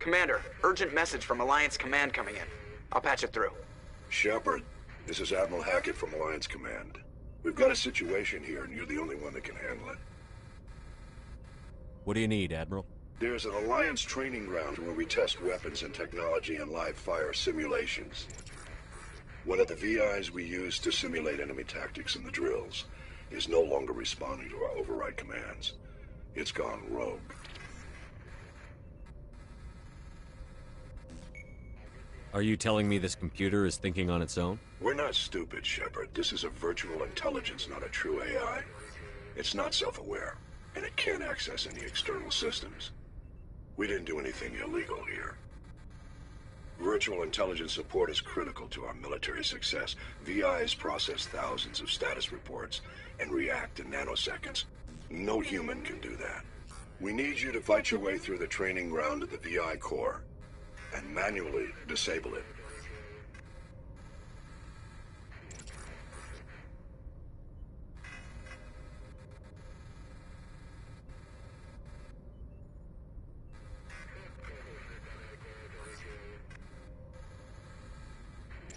Commander, urgent message from Alliance Command coming in. I'll patch it through. Shepard, this is Admiral Hackett from Alliance Command. We've got a situation here, and you're the only one that can handle it. What do you need, Admiral? There's an Alliance training ground where we test weapons and technology in live fire simulations. One of the VIs we use to simulate enemy tactics in the drills is no longer responding to our override commands. It's gone rogue. Are you telling me this computer is thinking on its own? We're not stupid, Shepard. This is a virtual intelligence, not a true AI. It's not self-aware, and it can't access any external systems. We didn't do anything illegal here. Virtual intelligence support is critical to our military success. VIs process thousands of status reports and react in nanoseconds. No human can do that. We need you to fight your way through the training ground to the VI core and manually disable it.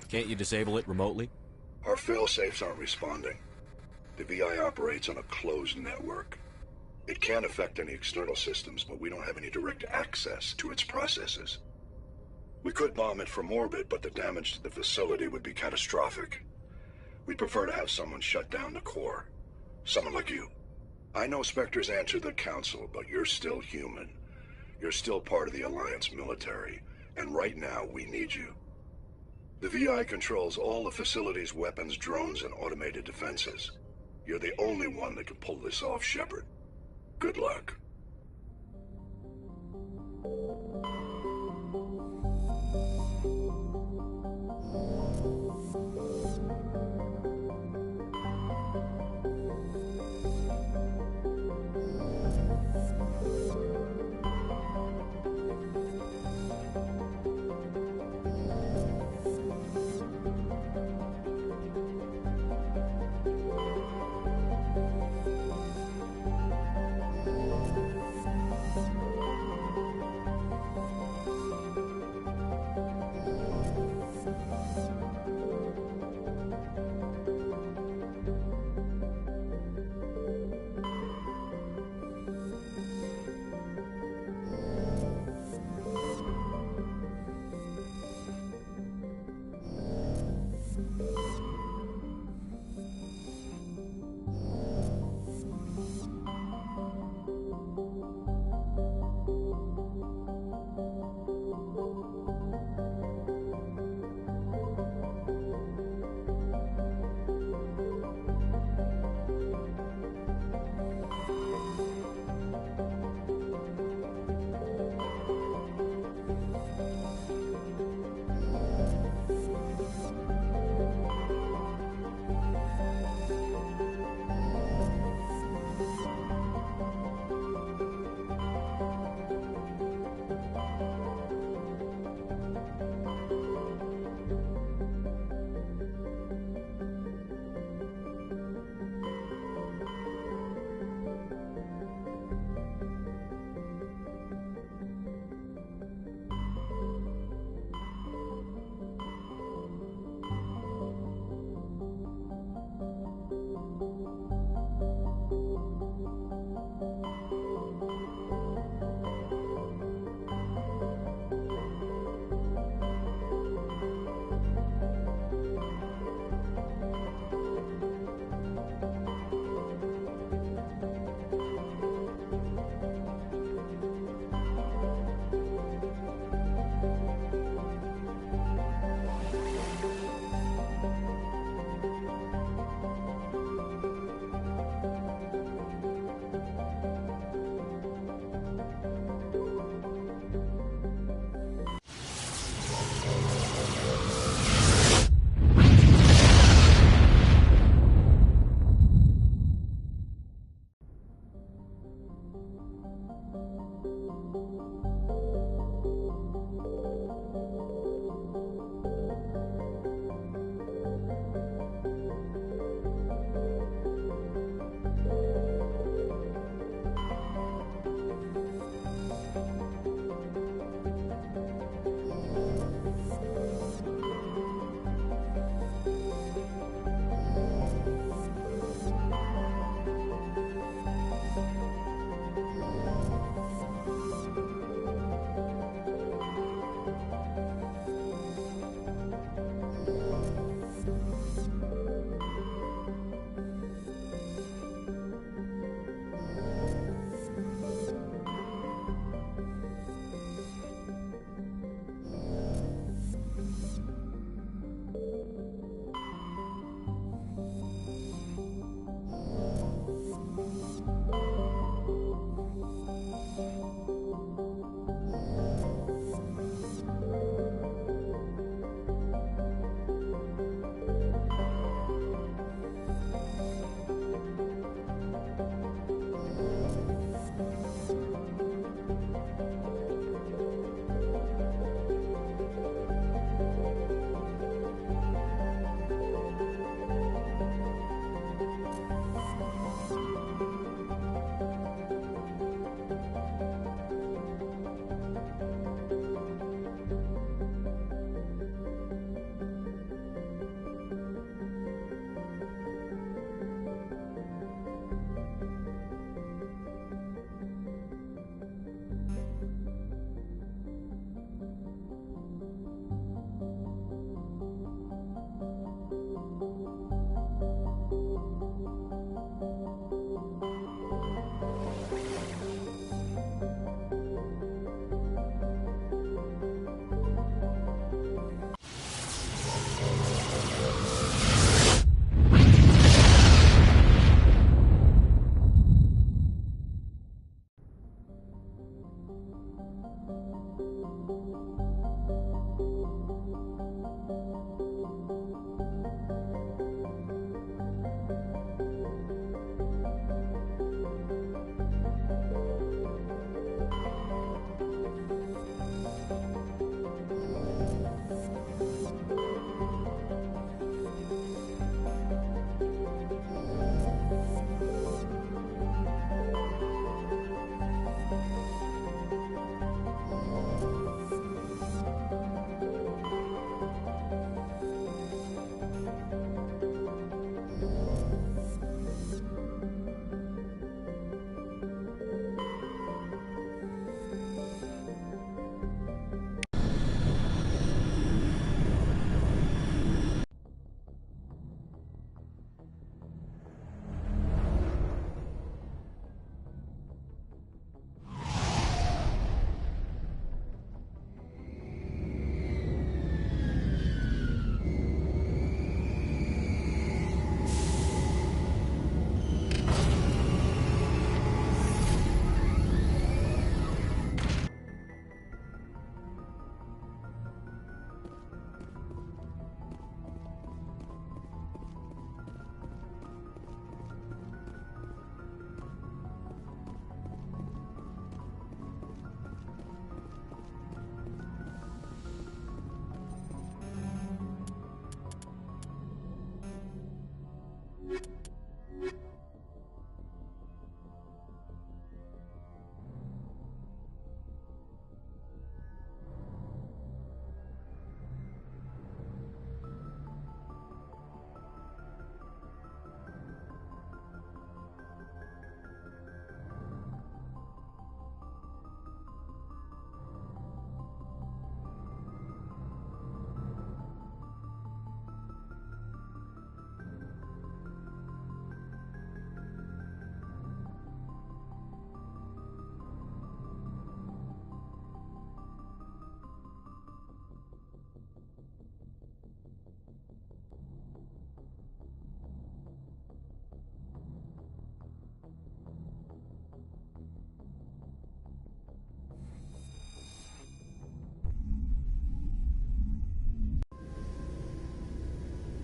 Can't you disable it remotely? Our fail-safes aren't responding. The VI operates on a closed network. It can affect any external systems, but we don't have any direct access to its processes. We could bomb it from orbit, but the damage to the facility would be catastrophic. We'd prefer to have someone shut down the core. Someone like you. I know Spectres answer the Council, but you're still human. You're still part of the Alliance military, and right now we need you. The VI controls all the facility's weapons, drones, and automated defenses. You're the only one that can pull this off, Shepard. Good luck.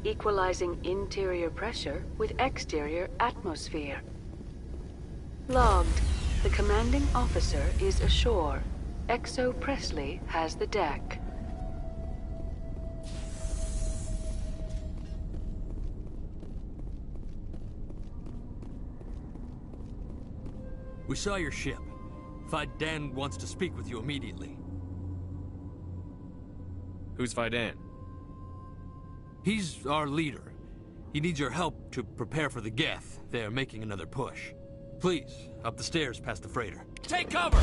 Equalizing interior pressure with exterior atmosphere. Logged. The commanding officer is ashore. Exo Presley has the deck. We saw your ship. Fidan wants to speak with you immediately. Who's Fidan? He's our leader. He needs your help to prepare for the Geth. They're making another push. Please, up the stairs past the freighter. Take cover!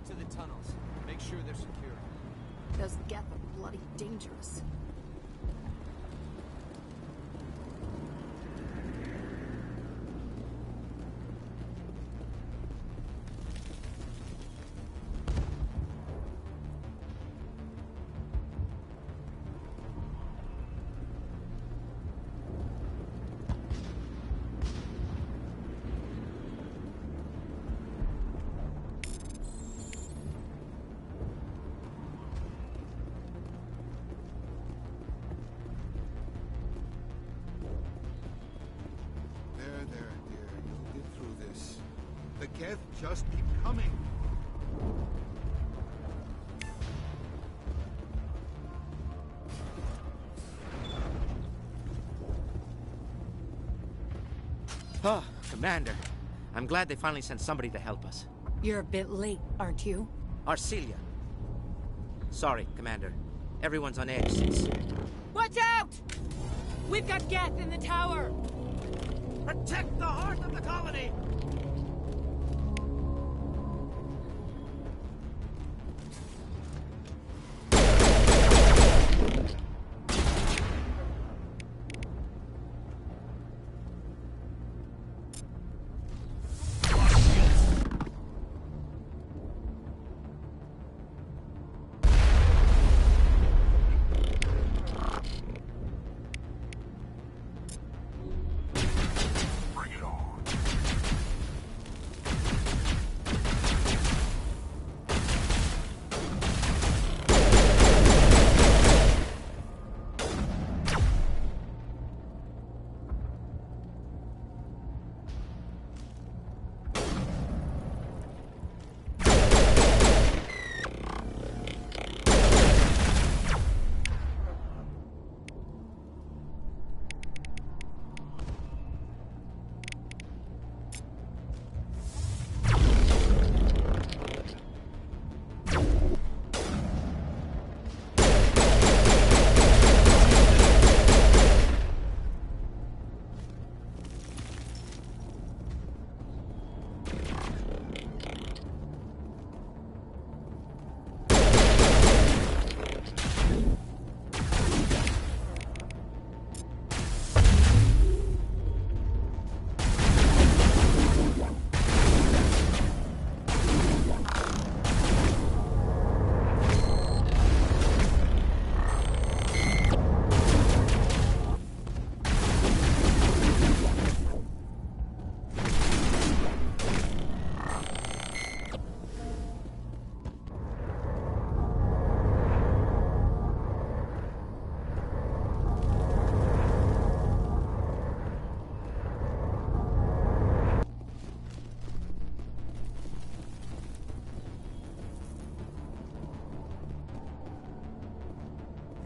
to the tunnels. Make sure they're secure. Those Geth are bloody dangerous. There, dear. You'll get through this. The Geth just keep coming. Oh, Commander. I'm glad they finally sent somebody to help us. You're a bit late, aren't you? Arcelia. Sorry, Commander. Everyone's on edge since... Watch out! We've got Geth in the tower! Protect the heart of the colony!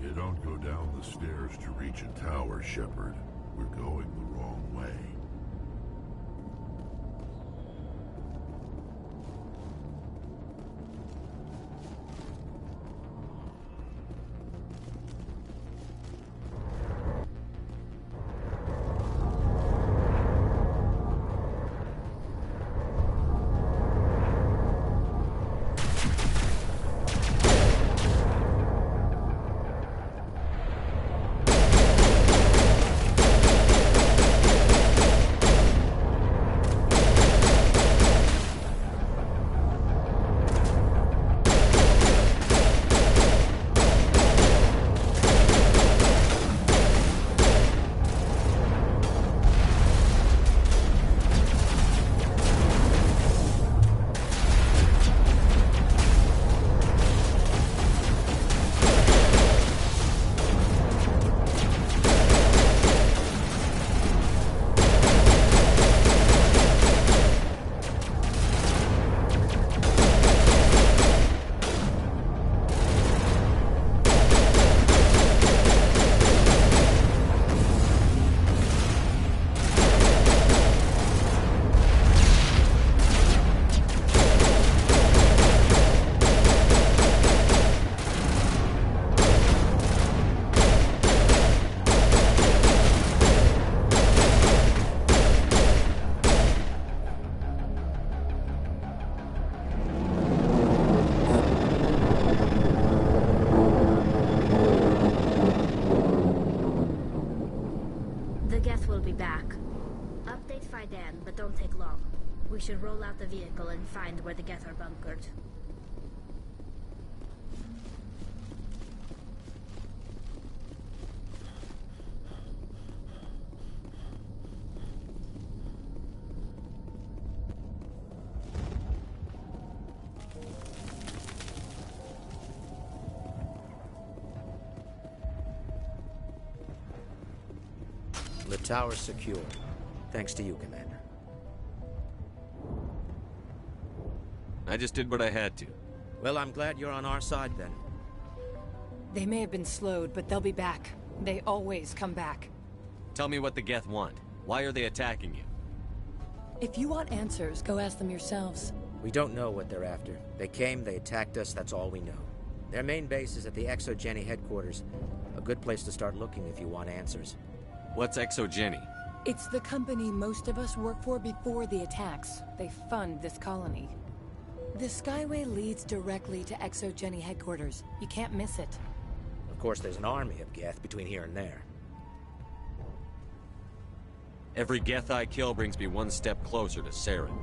You don't go down the stairs to reach a tower, Shepard. We're going the wrong way. be back. Update Fidan, but don't take long. We should roll out the vehicle and find where the Geth are bunkered. The tower's secure. Thanks to you, Commander. I just did what I had to. Well, I'm glad you're on our side, then. They may have been slowed, but they'll be back. They always come back. Tell me what the Geth want. Why are they attacking you? If you want answers, go ask them yourselves. We don't know what they're after. They came, they attacked us, that's all we know. Their main base is at the Exogeny headquarters. A good place to start looking if you want answers. What's Exogeny? It's the company most of us work for before the attacks. They fund this colony. The Skyway leads directly to Exogeny headquarters. You can't miss it. Of course, there's an army of Geth between here and there. Every Geth I kill brings me one step closer to Saren.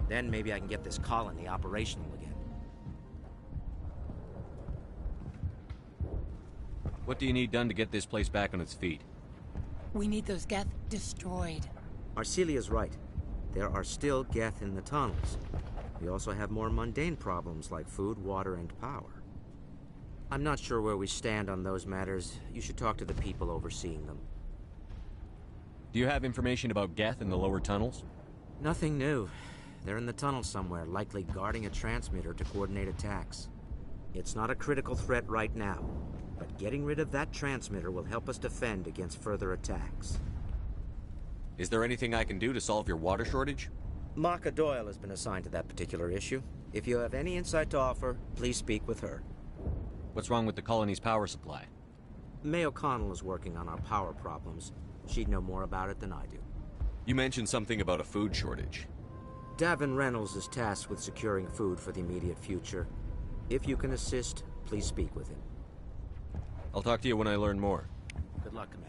Then maybe I can get this colony operational again. What do you need done to get this place back on its feet? We need those Geth destroyed. Arcelia's right. There are still Geth in the tunnels. We also have more mundane problems like food, water, and power. I'm not sure where we stand on those matters. You should talk to the people overseeing them. Do you have information about Geth in the lower tunnels? Nothing new. They're in the tunnel somewhere, likely guarding a transmitter to coordinate attacks. It's not a critical threat right now, but getting rid of that transmitter will help us defend against further attacks. Is there anything I can do to solve your water shortage? Maka Doyle has been assigned to that particular issue. If you have any insight to offer, please speak with her. What's wrong with the colony's power supply? May O'Connell is working on our power problems. She'd know more about it than I do. You mentioned something about a food shortage. Davin Reynolds is tasked with securing food for the immediate future. If you can assist, please speak with him. I'll talk to you when I learn more. Good luck, Commander.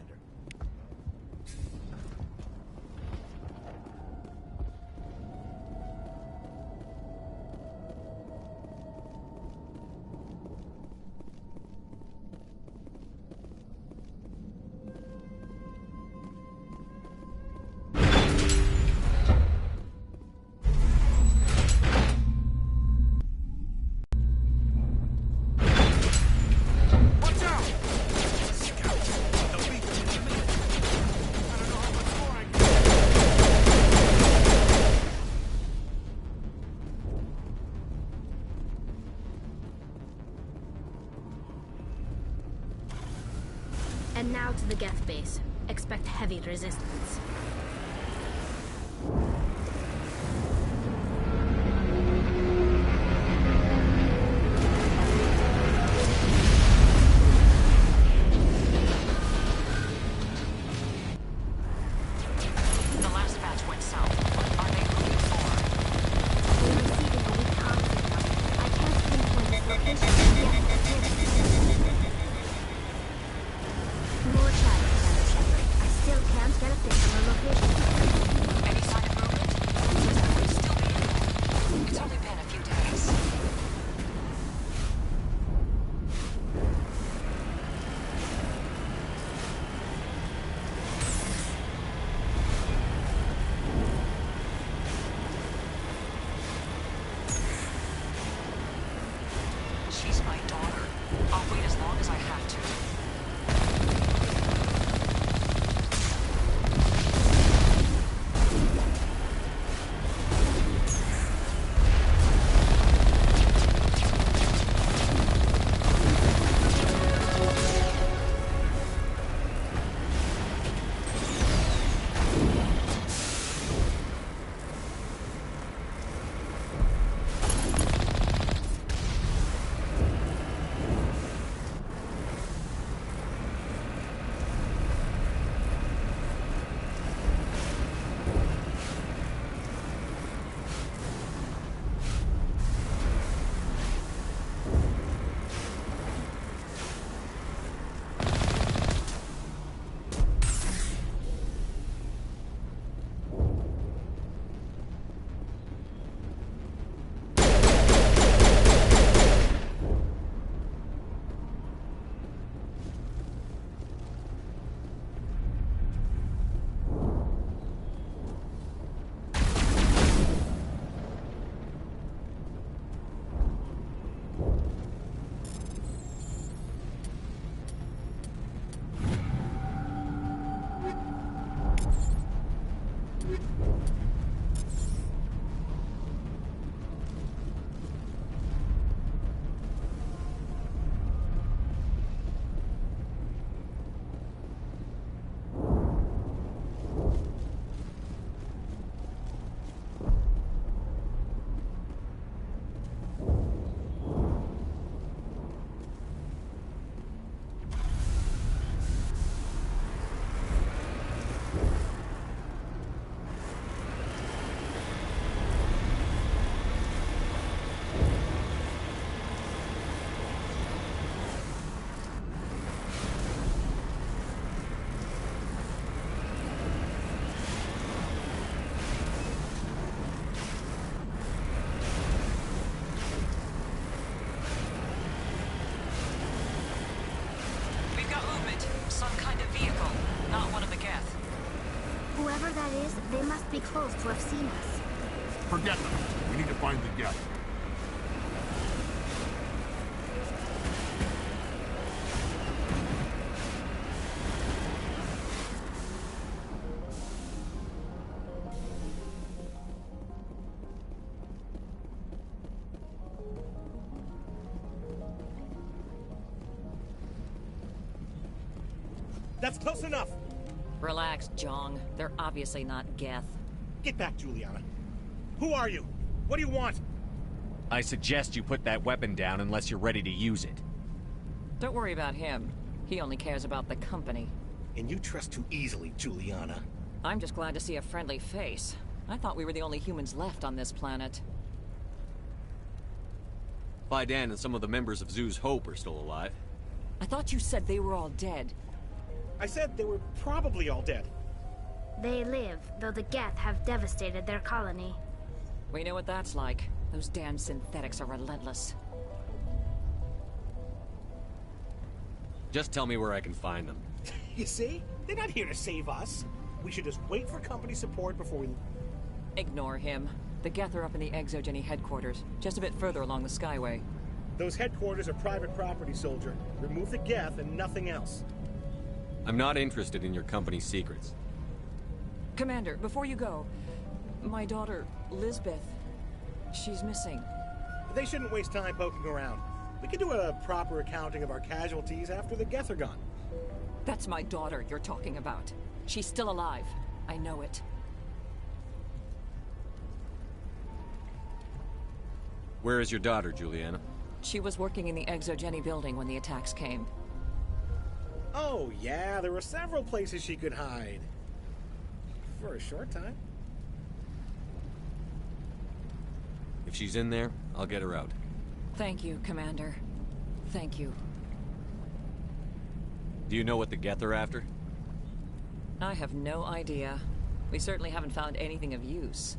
And now to the Geth base. Expect heavy resistance. The last batch went south. Are they moving forward? We're receiving a weak conflict now. I can't pinpoint its location yet. More chatter, Commander Shepard. I still can't get a fix on the location. some kind of vehicle, not one of the Geth. Whoever that is, they must be close to have seen us. Forget them. We need to find the Geth. That's close enough! Relax, Jong. They're obviously not Geth. Get back, Juliana. Who are you? What do you want? I suggest you put that weapon down unless you're ready to use it. Don't worry about him. He only cares about the company. And you trust too easily, Juliana. I'm just glad to see a friendly face. I thought we were the only humans left on this planet. Faidan and some of the members of Zoo's Hope are still alive. I thought you said they were all dead. I said they were probably all dead. They live, though the Geth have devastated their colony. We know what that's like. Those damn synthetics are relentless. Just tell me where I can find them. You see? They're not here to save us. We should just wait for company support before we... Ignore him. The Geth are up in the Exogeny headquarters, just a bit further along the Skyway. Those headquarters are private property, soldier. Remove the Geth and nothing else. I'm not interested in your company's secrets. Commander, before you go, my daughter, Lisbeth, she's missing. They shouldn't waste time poking around. We can do a proper accounting of our casualties after the Geth are gone. That's my daughter you're talking about. She's still alive. I know it. Where is your daughter, Juliana? She was working in the Exogeny building when the attacks came. Oh, yeah, there were several places she could hide. For a short time. If she's in there, I'll get her out. Thank you, Commander. Thank you. Do you know what the Geth are after? I have no idea. We certainly haven't found anything of use.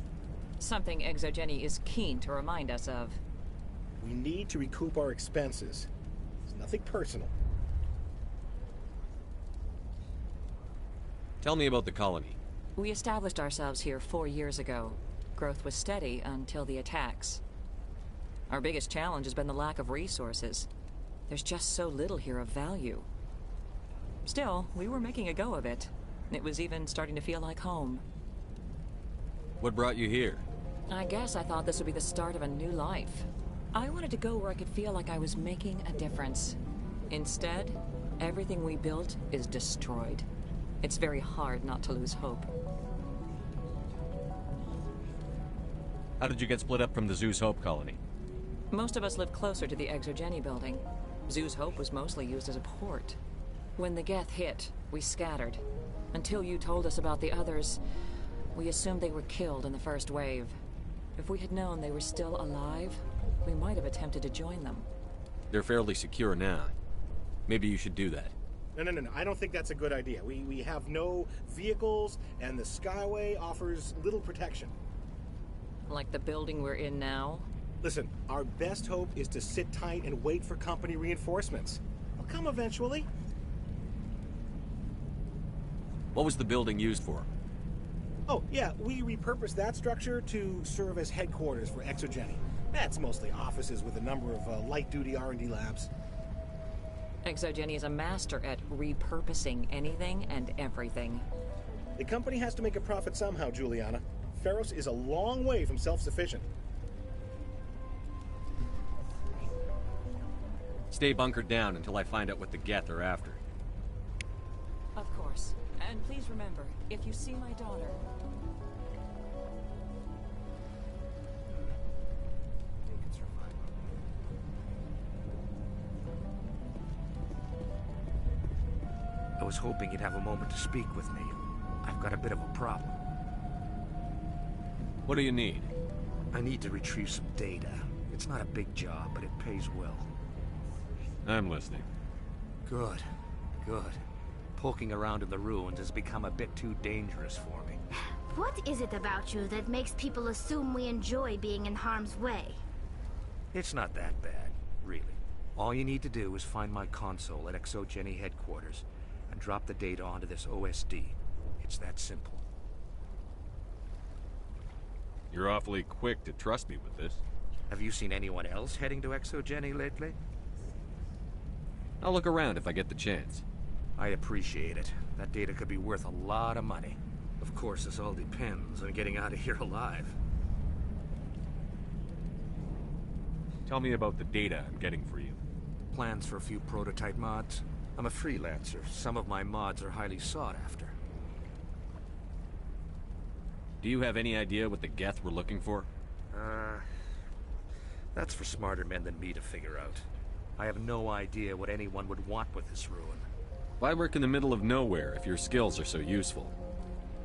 Something Exogeny is keen to remind us of. We need to recoup our expenses. It's nothing personal. Tell me about the colony. We established ourselves here 4 years ago. Growth was steady until the attacks. Our biggest challenge has been the lack of resources. There's just so little here of value. Still, we were making a go of it. It was even starting to feel like home. What brought you here? I guess I thought this would be the start of a new life. I wanted to go where I could feel like I was making a difference. Instead, everything we built is destroyed. It's very hard not to lose hope. How did you get split up from the Zoo's Hope colony? Most of us lived closer to the Exogeny building. Zoo's Hope was mostly used as a port. When the Geth hit, we scattered. Until you told us about the others, we assumed they were killed in the first wave. If we had known they were still alive, we might have attempted to join them. They're fairly secure now. Maybe you should do that. No. I don't think that's a good idea. We have no vehicles, and the Skyway offers little protection. Like the building we're in now? Listen, our best hope is to sit tight and wait for company reinforcements. They'll come eventually. What was the building used for? Oh, yeah, we repurposed that structure to serve as headquarters for Exogeny. That's mostly offices with a number of light-duty R&D labs. Exogeny is a master at repurposing anything and everything. The company has to make a profit somehow, Juliana. Feros is a long way from self-sufficient. Stay bunkered down until I find out what the Geth are after. Of course. And please remember, if you see my daughter... I was hoping you'd have a moment to speak with me. I've got a bit of a problem. What do you need? I need to retrieve some data. It's not a big job, but it pays well. I'm listening. Good. Poking around in the ruins has become a bit too dangerous for me. What is it about you that makes people assume we enjoy being in harm's way? It's not that bad, really. All you need to do is find my console at Exogeny headquarters. and drop the data onto this OSD. It's that simple. You're awfully quick to trust me with this. Have you seen anyone else heading to Exogeny lately? I'll look around if I get the chance. I'd appreciate it. That data could be worth a lot of money. Of course, this all depends on getting out of here alive. Tell me about the data I'm getting for you. Plans for a few prototype mods. I'm a freelancer. Some of my mods are highly sought after. Do you have any idea what the Geth we're looking for? That's for smarter men than me to figure out. I have no idea what anyone would want with this ruin. Why work in the middle of nowhere if your skills are so useful?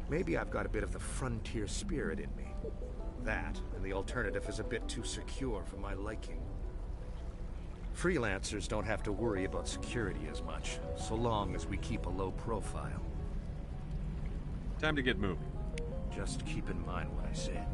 Maybe I've got a bit of the frontier spirit in me. That, and the alternative is a bit too secure for my liking. Freelancers don't have to worry about security as much, so long as we keep a low profile. Time to get moving. Just keep in mind what I said.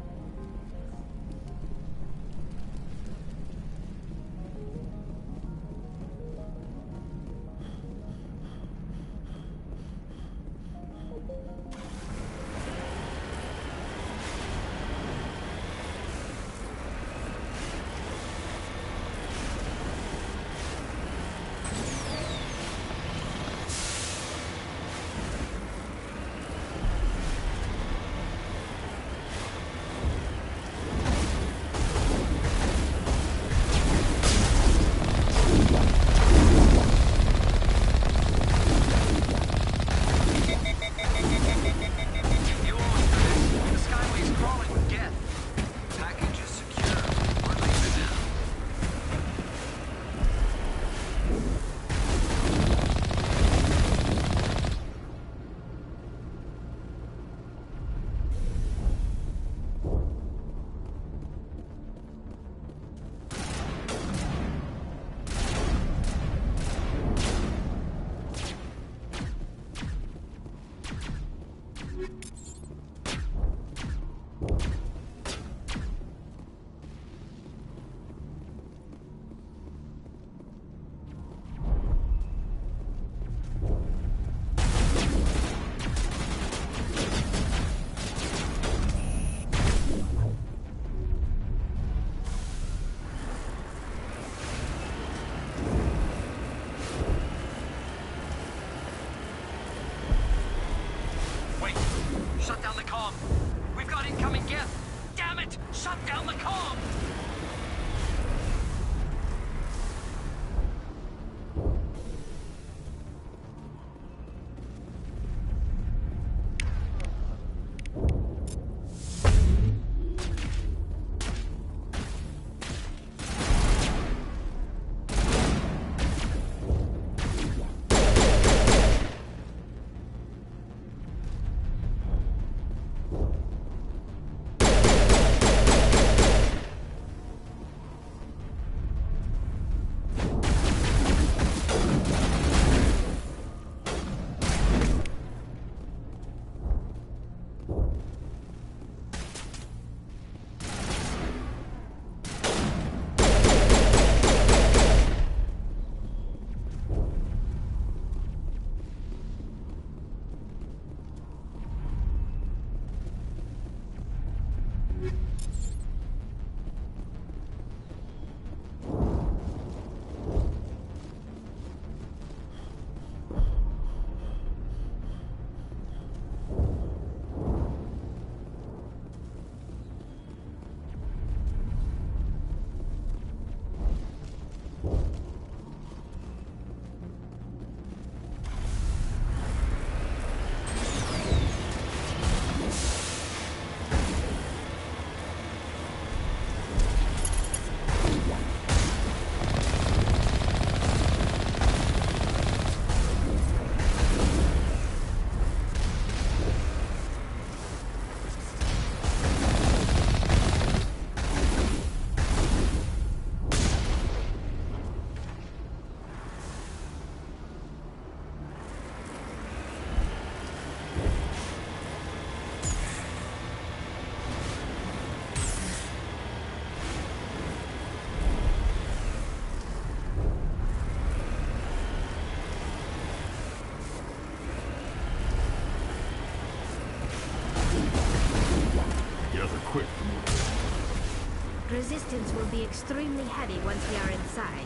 resistance will be extremely heavy once we are inside.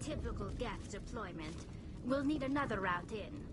Typical Geth deployment. We'll need another route in.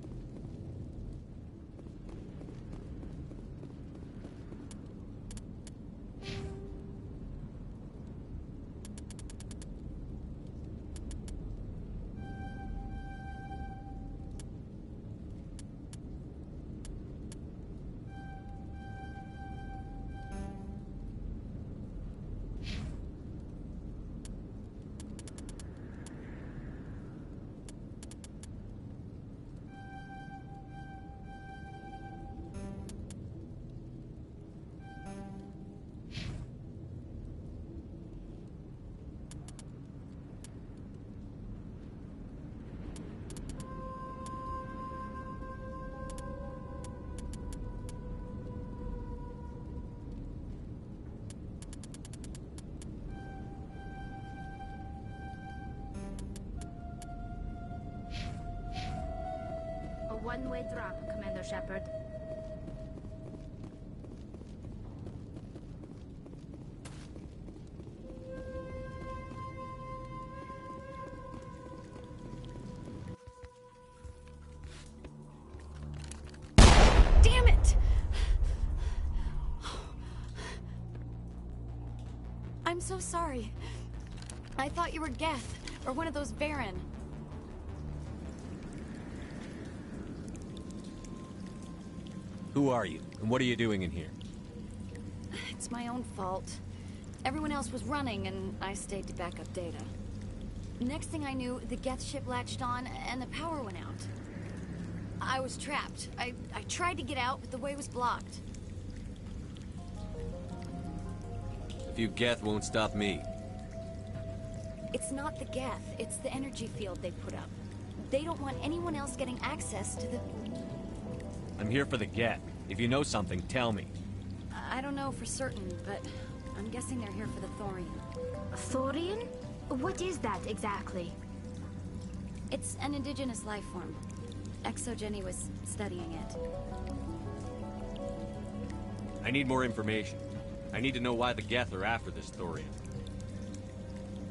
One-way drop, Commander Shepard. Damn it! I'm so sorry. I thought you were Geth, or one of those Varen. Who are you, and what are you doing in here? It's my own fault. Everyone else was running, and I stayed to back up data. Next thing I knew, the Geth ship latched on, and the power went out. I was trapped. I tried to get out, but the way was blocked. A few Geth won't stop me. It's not the Geth, it's the energy field they put up. They don't want anyone else getting access to the... I'm here for the Geth. If you know something, tell me. I don't know for certain, but I'm guessing they're here for the Thorian. Thorian? What is that exactly? It's an indigenous life form. Exogeny was studying it. I need more information. I need to know why the Geth are after this Thorian.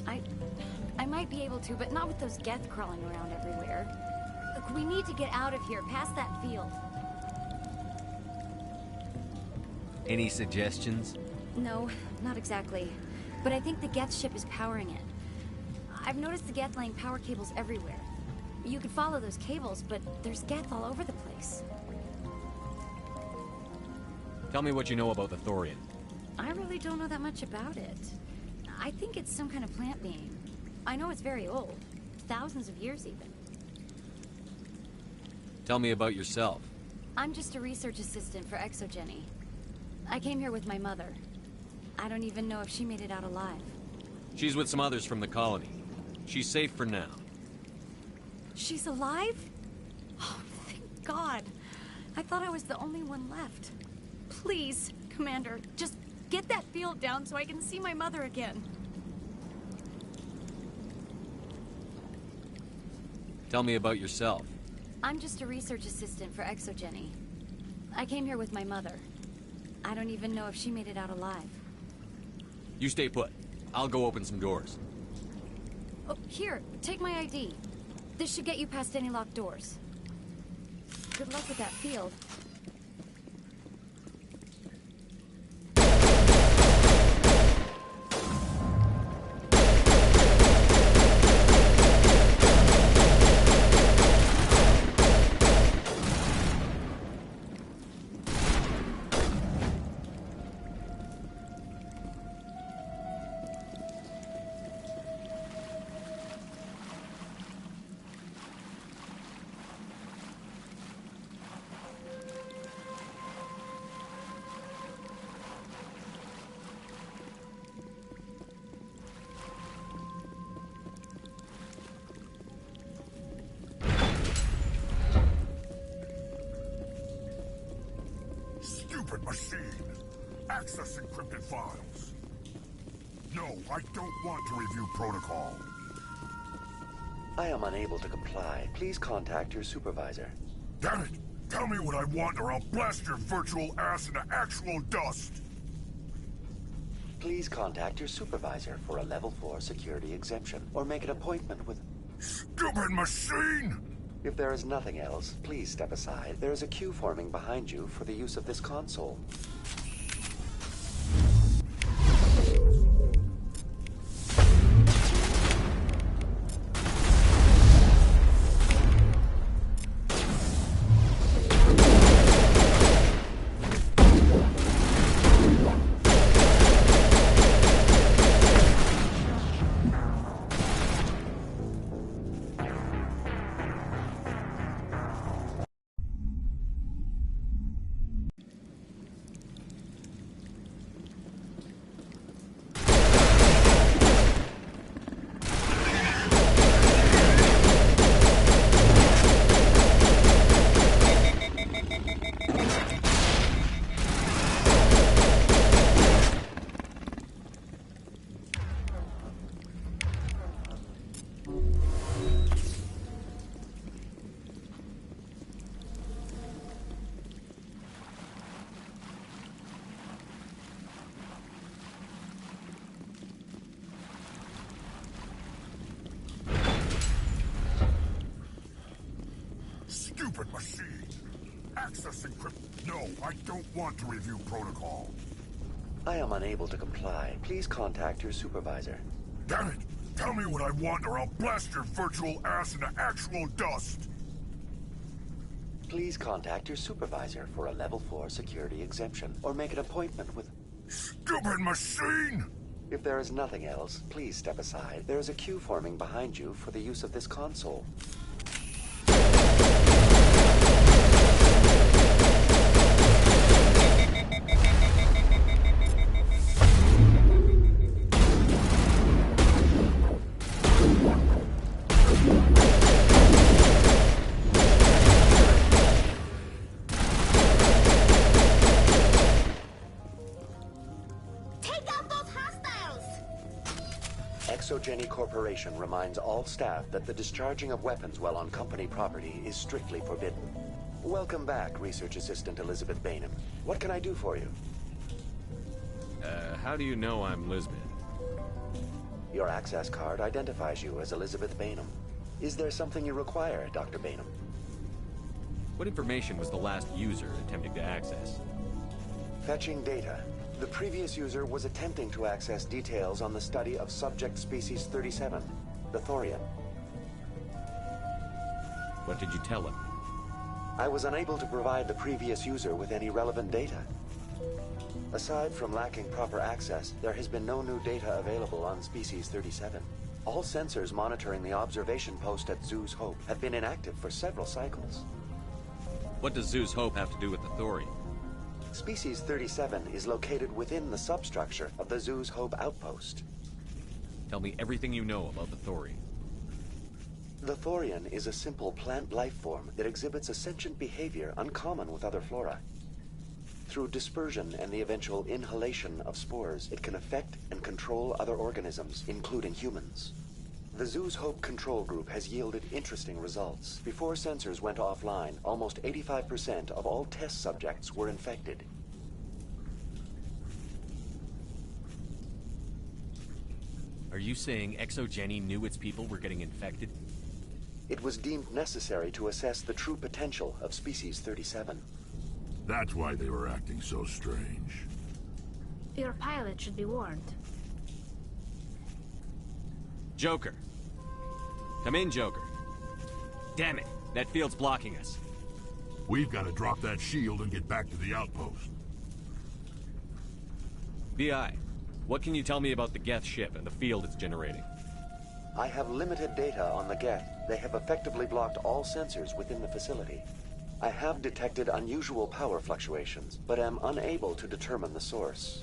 I might be able to, but not with those Geth crawling around everywhere. Look, we need to get out of here, past that field. Any suggestions? No, not exactly. but I think the Geth ship is powering it. I've noticed the Geth laying power cables everywhere. You could follow those cables, but there's Geth all over the place. Tell me what you know about the Thorian. I really don't know that much about it. I think it's some kind of plant being. I know it's very old. Thousands of years, even. Tell me about yourself. I'm just a research assistant for Exogeny. I came here with my mother. I don't even know if she made it out alive. She's with some others from the colony. She's safe for now. She's alive? Oh, thank God. I thought I was the only one left. Please, Commander, just get that field down so I can see my mother again. Tell me about yourself. I'm just a research assistant for Exogeny. I came here with my mother. I don't even know if she made it out alive. You stay put. I'll go open some doors. Oh, here, take my ID. This should get you past any locked doors. Good luck with that field. Stupid machine! Access encrypted files. No, I don't want to review protocol. I am unable to comply. Please contact your supervisor. Damn it! Tell me what I want or I'll blast your virtual ass into actual dust! Please contact your supervisor for a Level 4 security exemption, or make an appointment with... Stupid machine! If there is nothing else, please step aside. There is a queue forming behind you for the use of this console. Stupid machine! Access encrypted... No, I don't want to review protocol. I am unable to comply. Please contact your supervisor. Damn it! Tell me what I want or I'll blast your virtual ass into actual dust! Please contact your supervisor for a Level 4 security exemption, or make an appointment with... Stupid machine! If there is nothing else, please step aside. There is a queue forming behind you for the use of this console. Exogeny Corporation reminds all staff that the discharging of weapons while on company property is strictly forbidden. Welcome back, Research Assistant Elizabeth Bainham. What can I do for you? How do you know I'm Lisbeth? Your access card identifies you as Elizabeth Bainham. Is there something you require, Dr. Bainham? What information was the last user attempting to access? Fetching data. The previous user was attempting to access details on the study of subject species 37, the Thorian. What did you tell him? I was unable to provide the previous user with any relevant data. Aside from lacking proper access, there has been no new data available on species 37. All sensors monitoring the observation post at Zoo's Hope have been inactive for several cycles. What does Zoo's Hope have to do with the Thorian? Species 37 is located within the substructure of the Zoo's Hope outpost. Tell me everything you know about the Thorian. The Thorian is a simple plant life form that exhibits a sentient behavior uncommon with other flora. Through dispersion and the eventual inhalation of spores, it can affect and control other organisms, including humans. The Zoo's Hope control group has yielded interesting results. Before sensors went offline, almost 85% of all test subjects were infected. Are you saying ExoGeni knew its people were getting infected? It was deemed necessary to assess the true potential of species 37. That's why they were acting so strange. Your pilot should be warned. Joker. Come in, Joker. Damn it, that field's blocking us. We've got to drop that shield and get back to the outpost. VI, what can you tell me about the Geth ship and the field it's generating? I have limited data on the Geth. They have effectively blocked all sensors within the facility. I have detected unusual power fluctuations, but am unable to determine the source.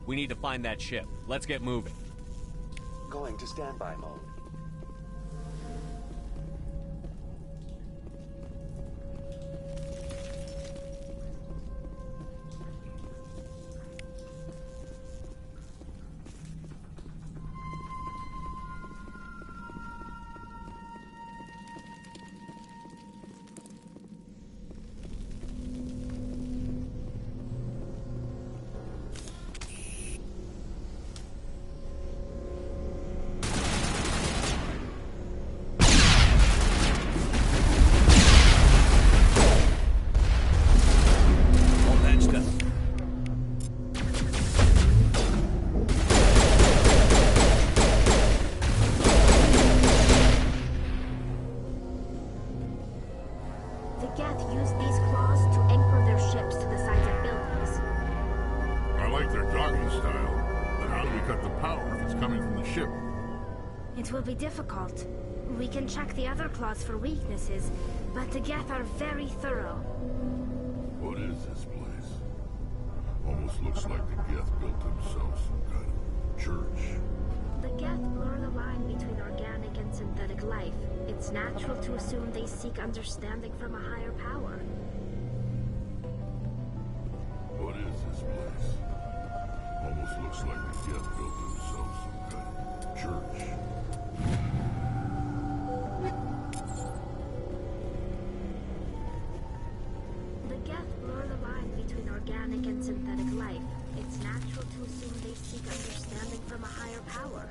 We need to find that ship. Let's get moving. Going to standby mode. It will be difficult. We can check the other claws for weaknesses, but the Geth are very thorough. What is this place? Almost looks like the Geth built themselves some kind of church. The Geth blur the line between organic and synthetic life. It's natural to assume they seek understanding from a higher power. What is this place? Almost looks like the Geth built themselves some kind of church. The Geth blur the line between organic and synthetic life. It's natural to assume they seek understanding from a higher power.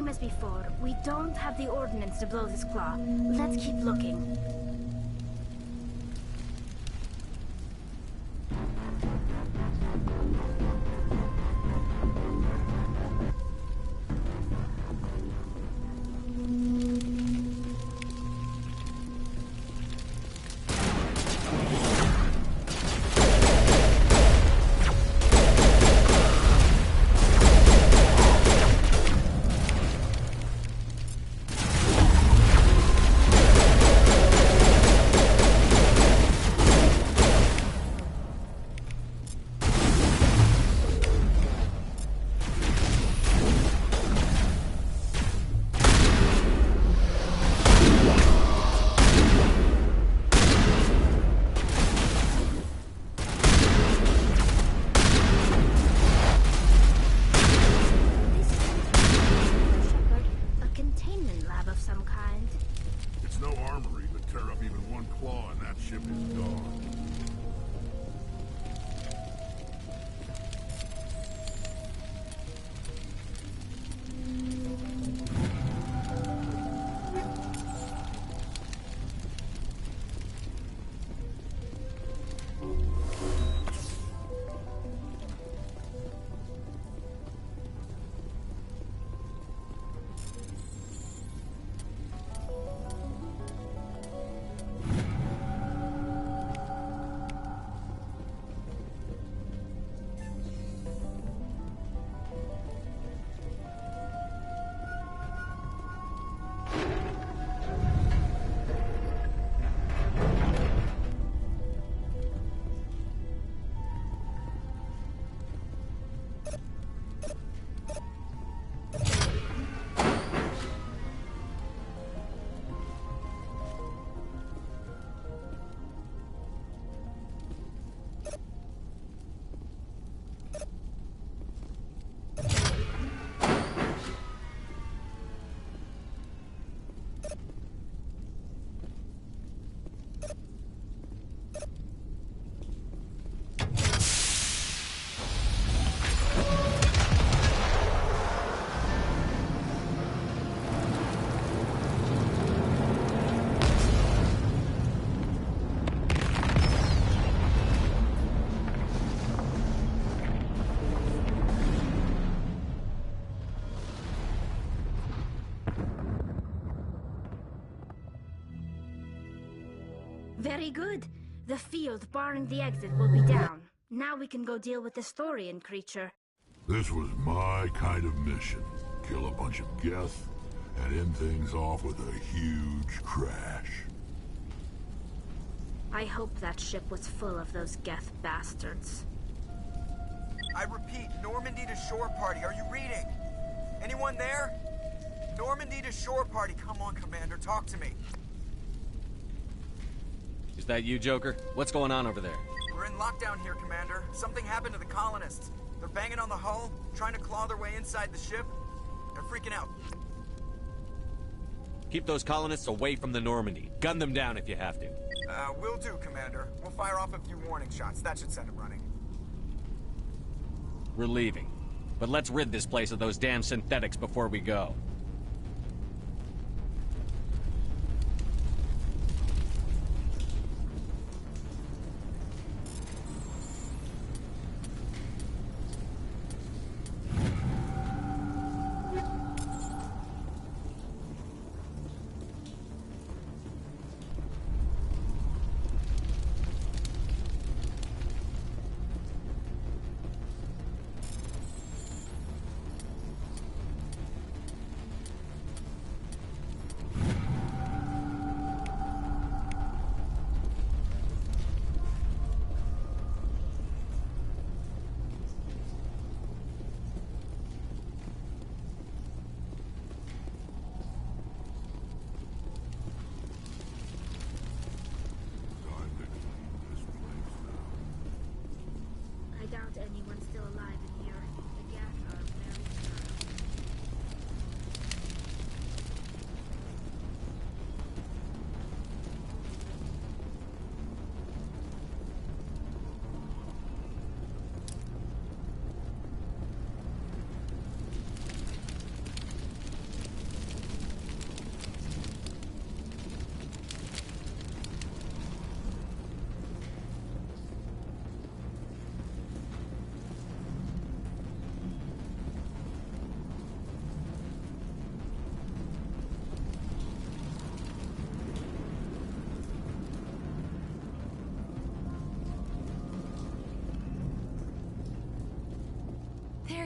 same as before. We don't have the ordnance to blow this claw. Let's keep looking. Very good. The field barring the exit will be down. Now we can go deal with the Storian creature. This was my kind of mission. Kill a bunch of Geth and end things off with a huge crash. I hope that ship was full of those Geth bastards. I repeat, Normandy to shore party. Are you reading? Anyone there? Normandy to shore party. Come on, Commander. Talk to me. Is that you, Joker? What's going on over there? We're in lockdown here, Commander. Something happened to the colonists. They're banging on the hull, trying to claw their way inside the ship. They're freaking out. Keep those colonists away from the Normandy. Gun them down if you have to. Will do, Commander. We'll fire off a few warning shots. That should send them running. We're leaving. But let's rid this place of those damn synthetics before we go. I doubt anyone's still alive in here. The Geth are very sterile.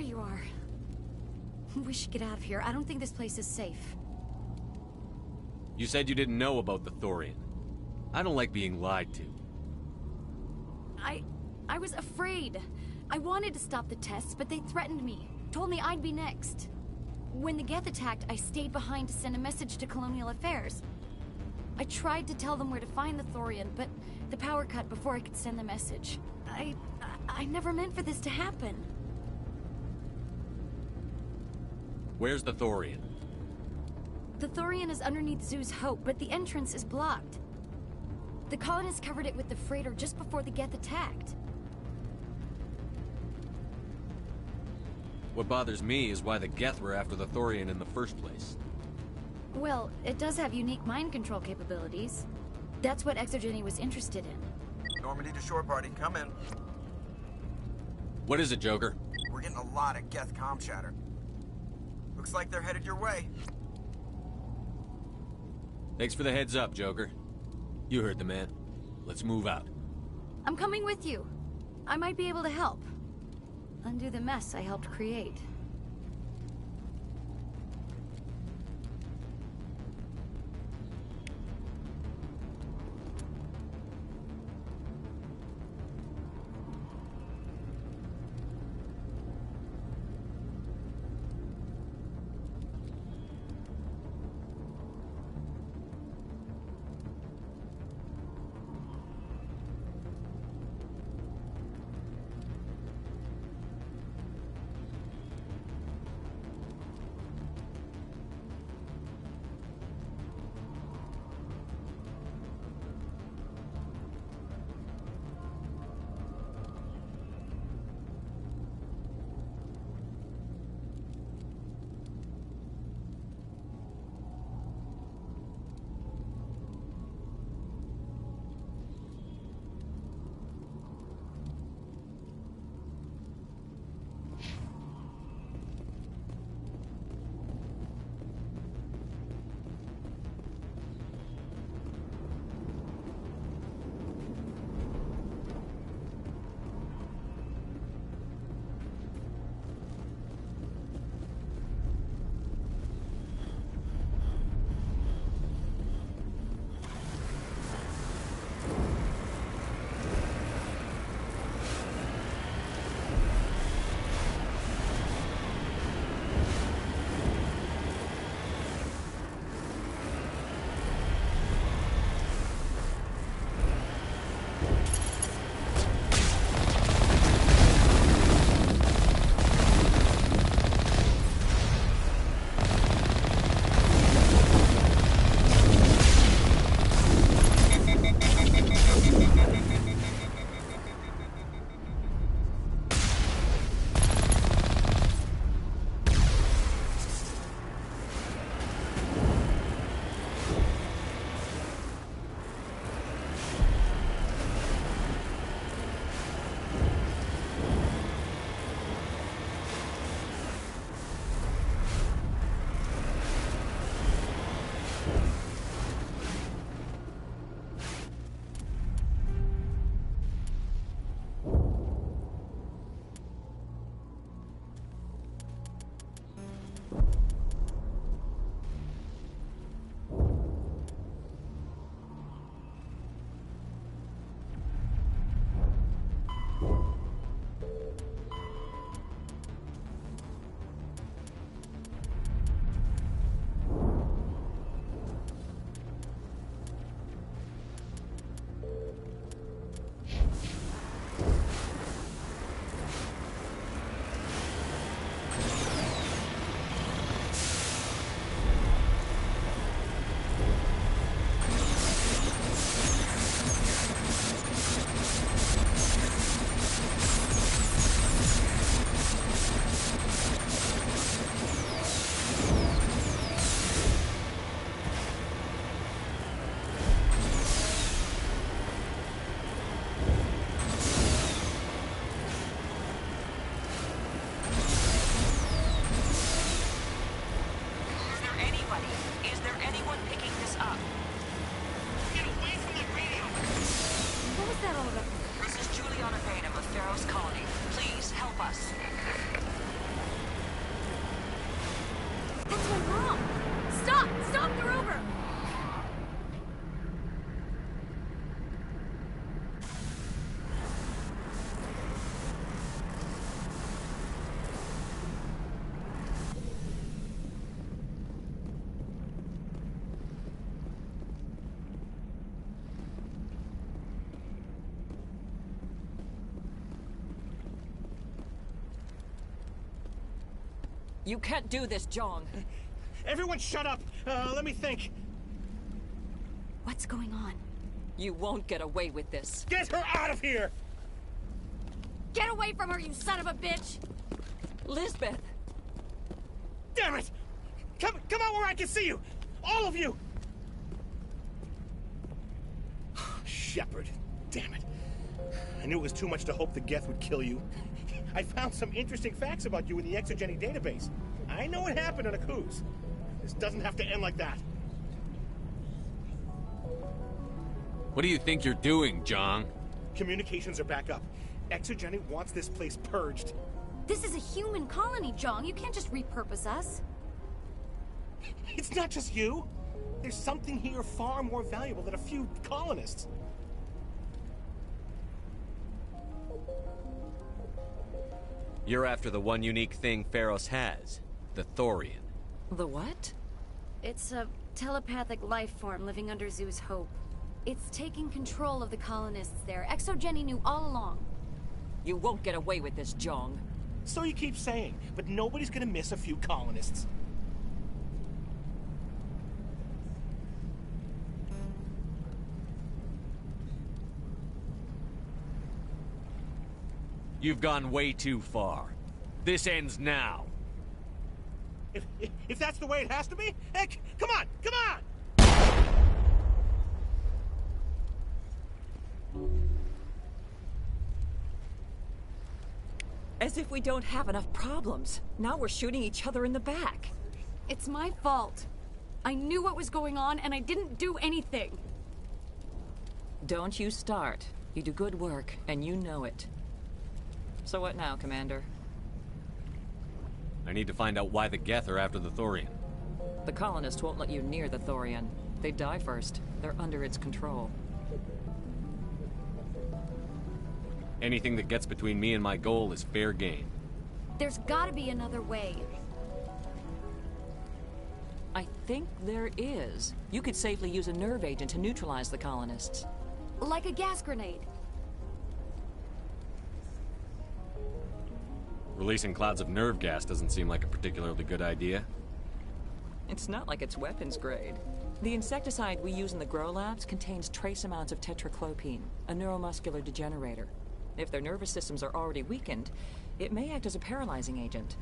There you are. We should get out of here. I don't think this place is safe. You said you didn't know about the Thorian. I don't like being lied to. I was afraid. I wanted to stop the tests, but they threatened me. Told me I'd be next. When the Geth attacked, I stayed behind to send a message to Colonial Affairs. I tried to tell them where to find the Thorian, but the power cut before I could send the message. I never meant for this to happen. Where's the Thorian? The Thorian is underneath Zoo's Hope, but the entrance is blocked. The colonists covered it with the freighter just before the Geth attacked. What bothers me is why the Geth were after the Thorian in the first place. Well, it does have unique mind control capabilities. That's what Exogeny was interested in. Normandy to shore party, come in. What is it, Joker? We're getting a lot of Geth comm chatter. Looks like they're headed your way. Thanks for the heads up, Joker. You heard the man. Let's move out. I'm coming with you. I might be able to help. Undo the mess I helped create. You can't do this, Jong. Everyone shut up! Let me think. What's going on? You won't get away with this. Get her out of here! Get away from her, you son of a bitch! Lisbeth! Damn it! Come out where I can see you! All of you! Shepard, damn it. I knew it was too much to hope the Geth would kill you. I found some interesting facts about you in the Exogeny database. I know what happened on Akuz. This doesn't have to end like that. What do you think you're doing, Jong? Communications are back up. Exogeny wants this place purged. This is a human colony, Jong. You can't just repurpose us. It's not just you. There's something here far more valuable than a few colonists. You're after the one unique thing Pharos has, the Thorian. The what? It's a telepathic life form living under Zeus Hope. It's taking control of the colonists there. Exogeny knew all along. You won't get away with this, Jong. So you keep saying, but nobody's gonna miss a few colonists. You've gone way too far. This ends now. If that's the way it has to be, heck, come on, come on! As if we don't have enough problems. Now we're shooting each other in the back. It's my fault. I knew what was going on, and I didn't do anything. Don't you start. You do good work, and you know it. So what now, Commander? I need to find out why the Geth are after the Thorian. The colonists won't let you near the Thorian. They die first. They're under its control. Anything that gets between me and my goal is fair game. There's gotta be another way. I think there is. You could safely use a nerve agent to neutralize the colonists. Like a gas grenade. Releasing clouds of nerve gas doesn't seem like a particularly good idea. It's not like it's weapons grade. The insecticide we use in the grow labs contains trace amounts of tetraclopine, a neuromuscular degenerator. If their nervous systems are already weakened, it may act as a paralyzing agent.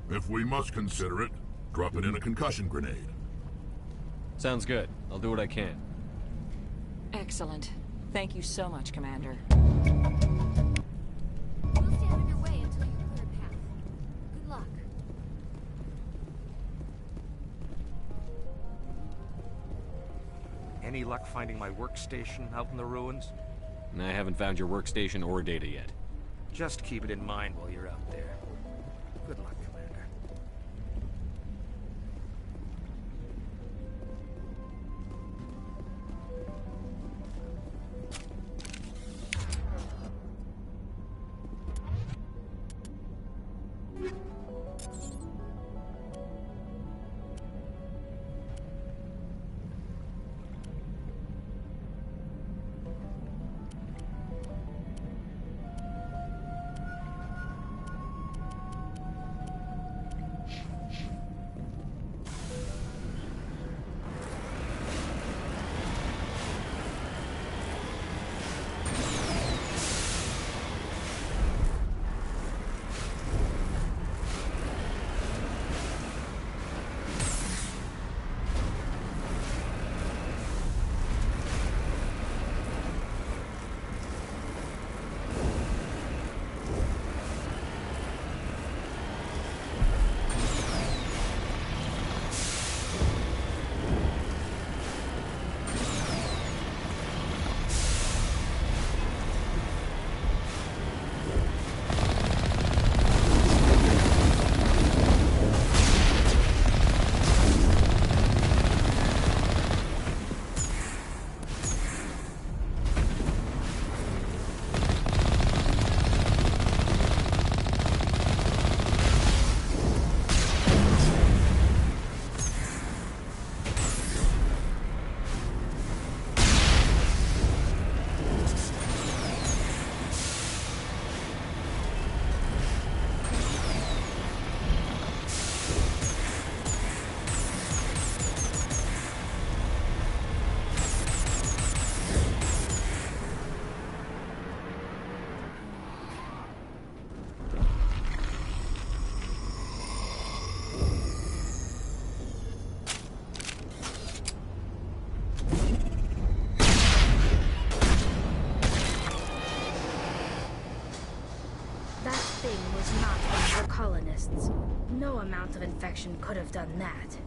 If we must consider it, drop it in a concussion grenade. Sounds good. I'll do what I can. Excellent. Thank you so much, Commander. We'll stand in your way until you clear a path. Good luck. Any luck finding my workstation out in the ruins? I haven't found your workstation or data yet. Just keep it in mind while you're out there. Good luck, Commander. was not one of the colonists. No amount of infection could have done that.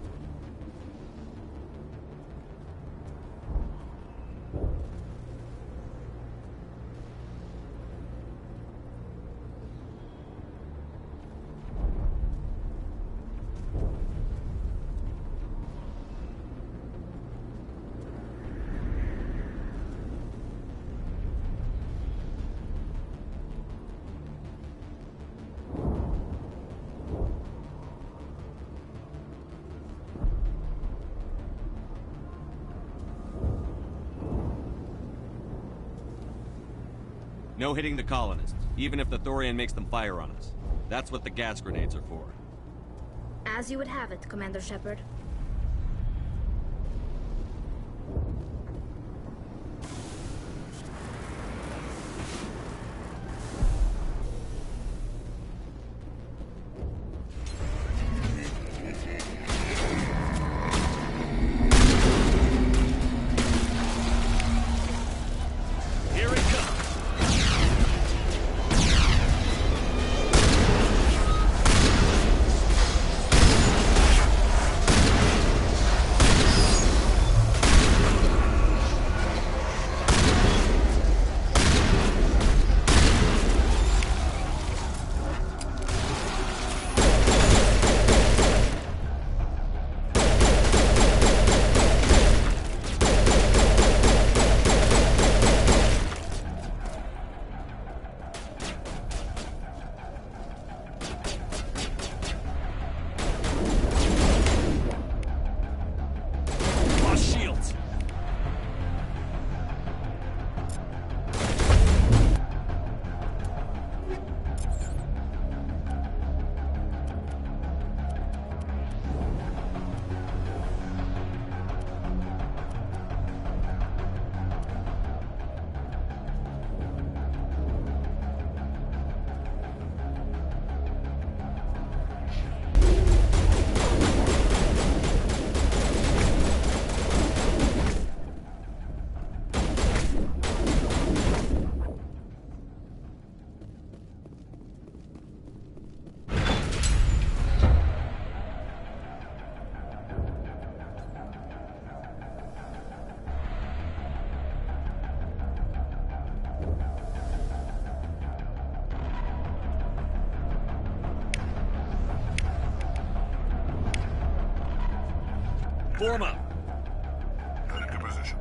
No hitting the colonists, even if the Thorian makes them fire on us. That's what the gas grenades are for. As you would have it, Commander Shepard. Form up. Headed to position.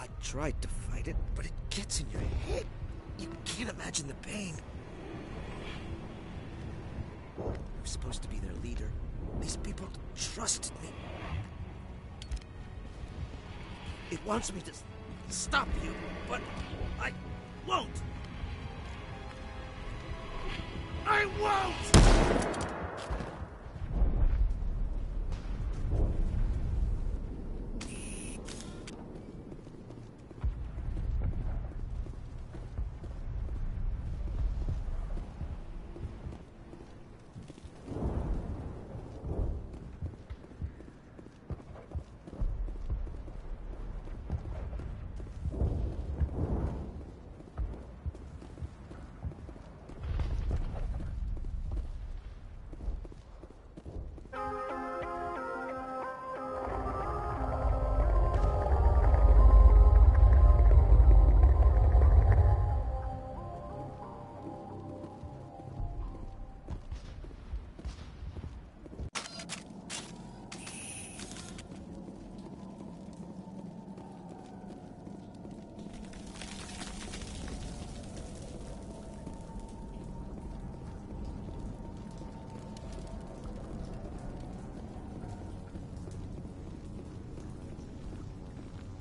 I tried to fight it, but it gets in your head. You can't imagine the pain. I was supposed to be their leader. These people trusted me. It wants me to stop you, but I won't. I won't!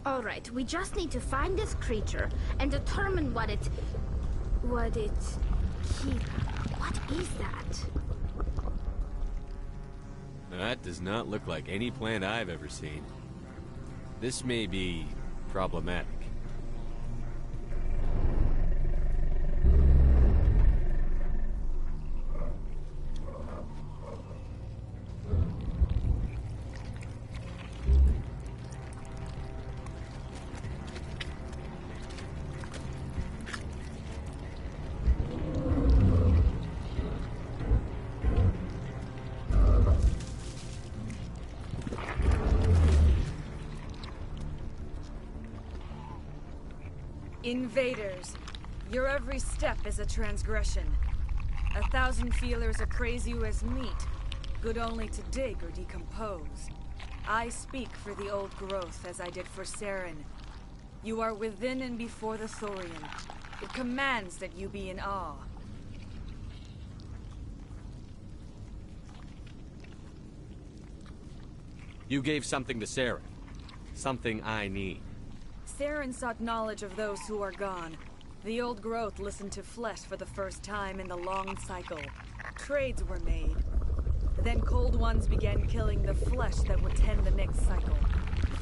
Alright, we just need to find this creature and determine what it What is that? That does not look like any plant I've ever seen. This may be problematic. Invaders, your every step is a transgression. 1,000 feelers appraise you as meat, good only to dig or decompose. I speak for the old growth as I did for Saren. You are within and before the Thorian. It commands that you be in awe. You gave something to Saren. Something I need. Saren sought knowledge of those who are gone. The old growth listened to flesh for the first time in the long cycle. Trades were made. Then cold ones began killing the flesh that would tend the next cycle.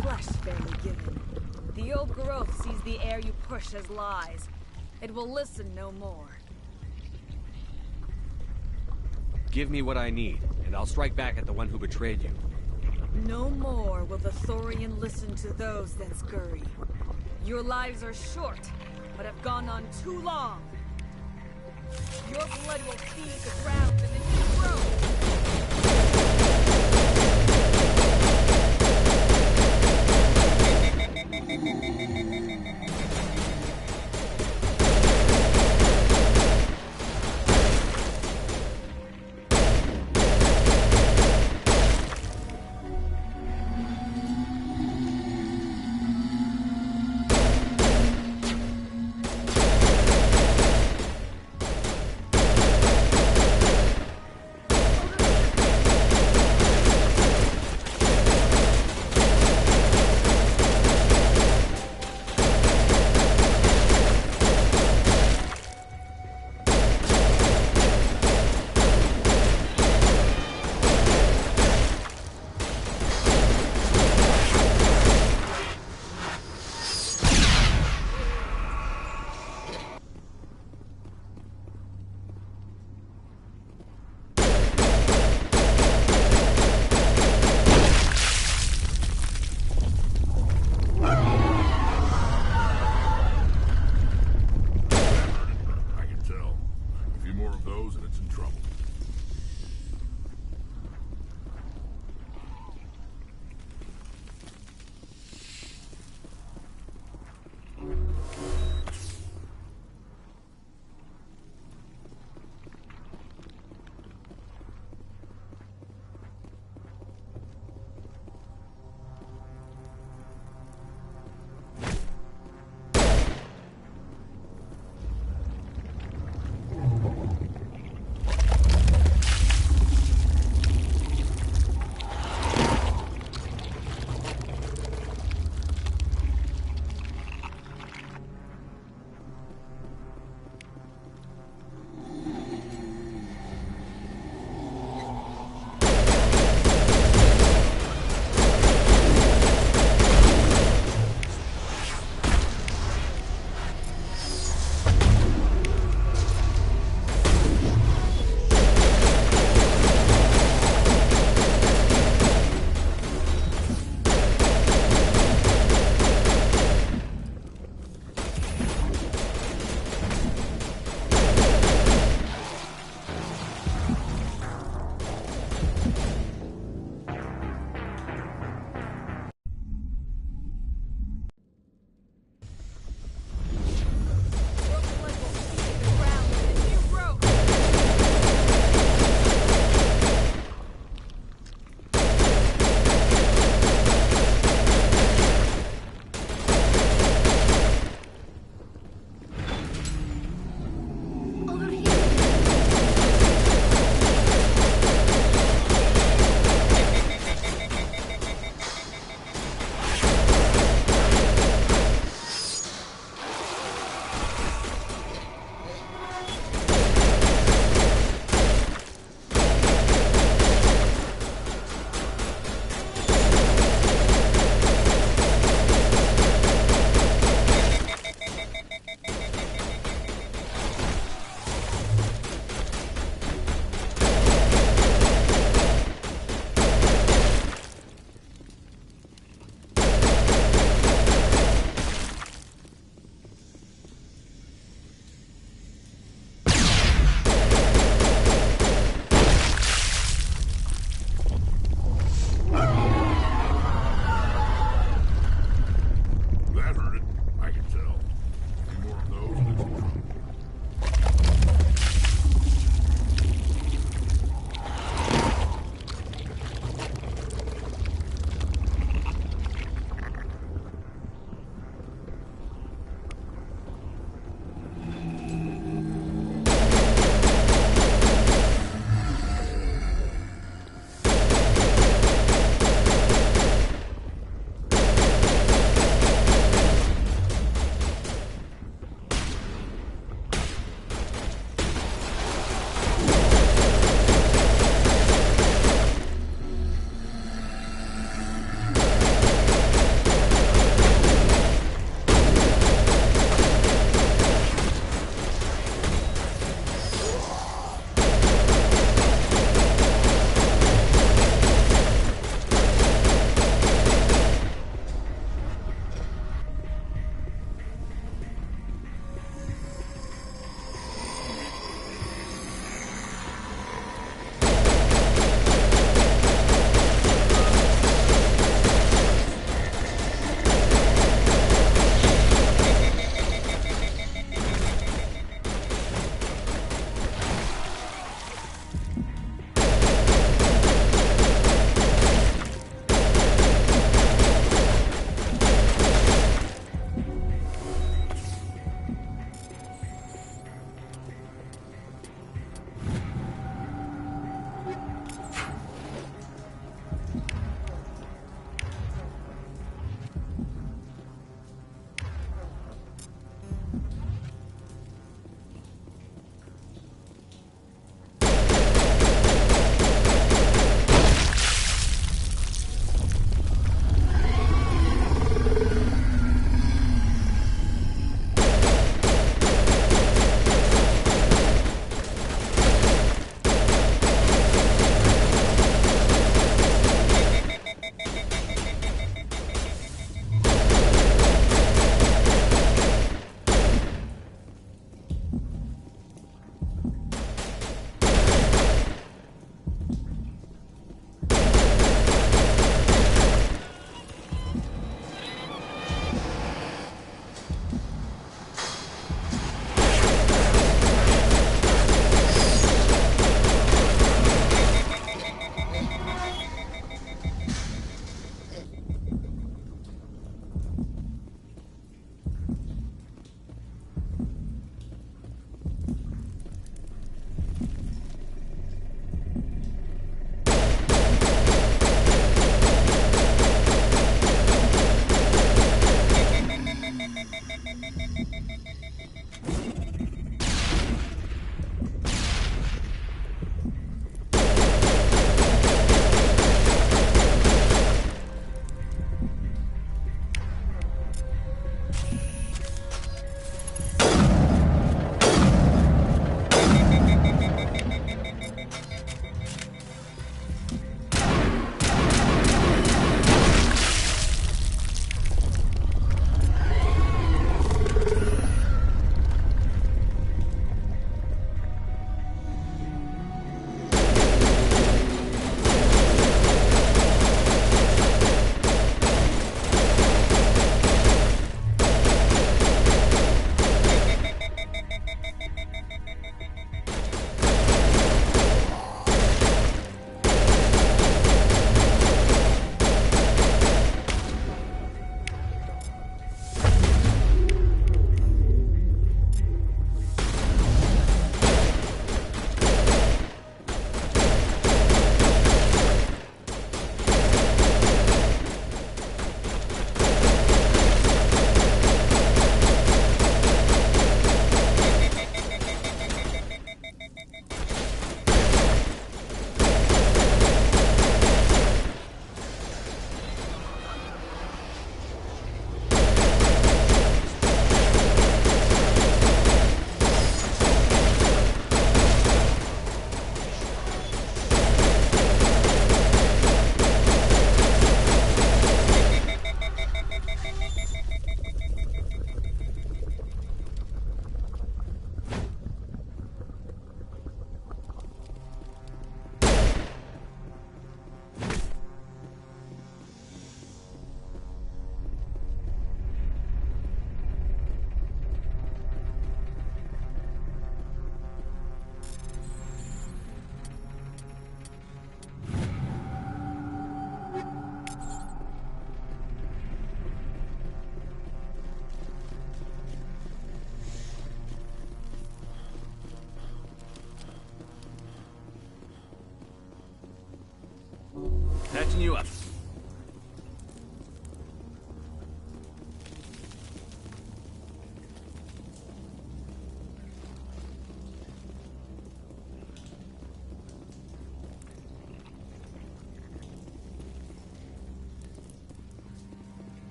Flesh fairly given. The old growth sees the air you push as lies. It will listen no more. Give me what I need, and I'll strike back at the one who betrayed you. No more will the Thorian listen to those that scurry. Your lives are short, but have gone on too long. Your blood will feed the ground and the new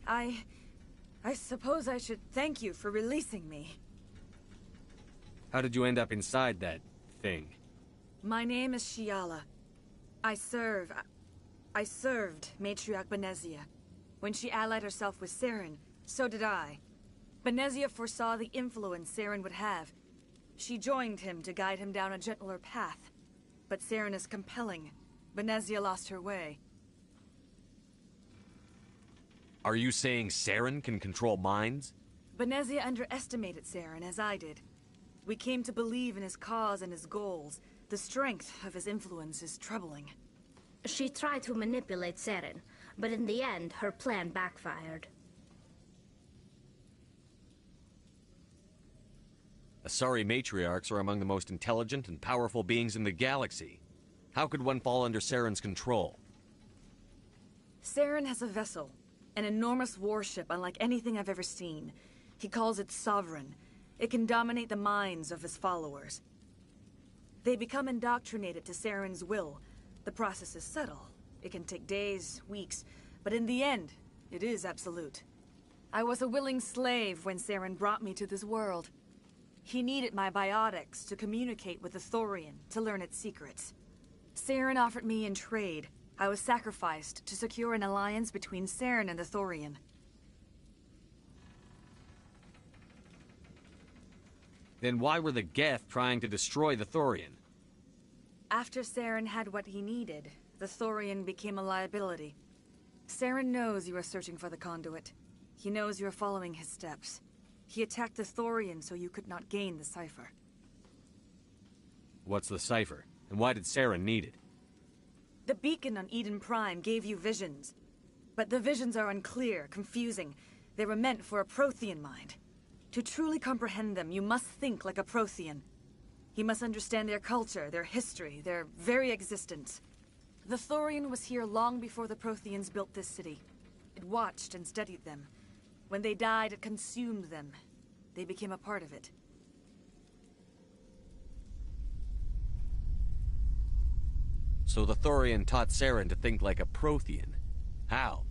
I suppose I should thank you for releasing me. How did you end up inside that thing? My name is Shiala. I served Matriarch Benezia. When she allied herself with Saren, so did I. Benezia foresaw the influence Saren would have. She joined him to guide him down a gentler path. But Saren is compelling. Benezia lost her way. Are you saying Saren can control minds? Benezia underestimated Saren, as I did. We came to believe in his cause and his goals. The strength of his influence is troubling. She tried to manipulate Saren, but in the end, her plan backfired. Asari matriarchs are among the most intelligent and powerful beings in the galaxy. How could one fall under Saren's control? Saren has a vessel, an enormous warship unlike anything I've ever seen. He calls it Sovereign. It can dominate the minds of his followers. They become indoctrinated to Saren's will. The process is subtle. It can take days, weeks, but in the end, it is absolute. I was a willing slave when Saren brought me to this world. He needed my biotics to communicate with the Thorian, to learn its secrets. Saren offered me in trade. I was sacrificed to secure an alliance between Saren and the Thorian. Then why were the Geth trying to destroy the Thorian? After Saren had what he needed, the Thorian became a liability. Saren knows you are searching for the conduit. He knows you are following his steps. He attacked the Thorian so you could not gain the cipher. What's the cipher? And why did Saren need it? The beacon on Eden Prime gave you visions. But the visions are unclear, confusing. They were meant for a Prothean mind. To truly comprehend them, you must think like a Prothean. You must understand their culture, their history, their very existence. The Thorian was here long before the Protheans built this city. It watched and studied them. When they died, it consumed them. They became a part of it. So the Thorian taught Saren to think like a Prothean. How?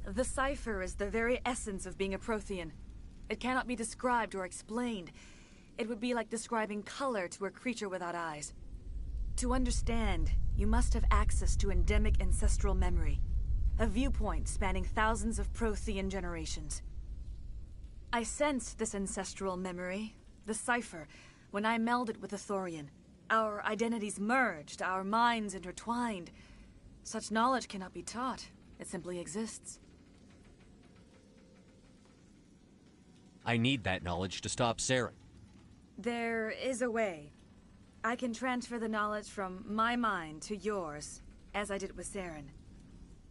The cipher is the very essence of being a Prothean. It cannot be described or explained. It would be like describing color to a creature without eyes. To understand, you must have access to endemic ancestral memory. A viewpoint spanning thousands of Prothean generations. I sensed this ancestral memory, the cipher, when I melded with the Thorian. Our identities merged, our minds intertwined. Such knowledge cannot be taught. It simply exists. I need that knowledge to stop Saren. There is a way. I can transfer the knowledge from my mind to yours, as I did with Saren.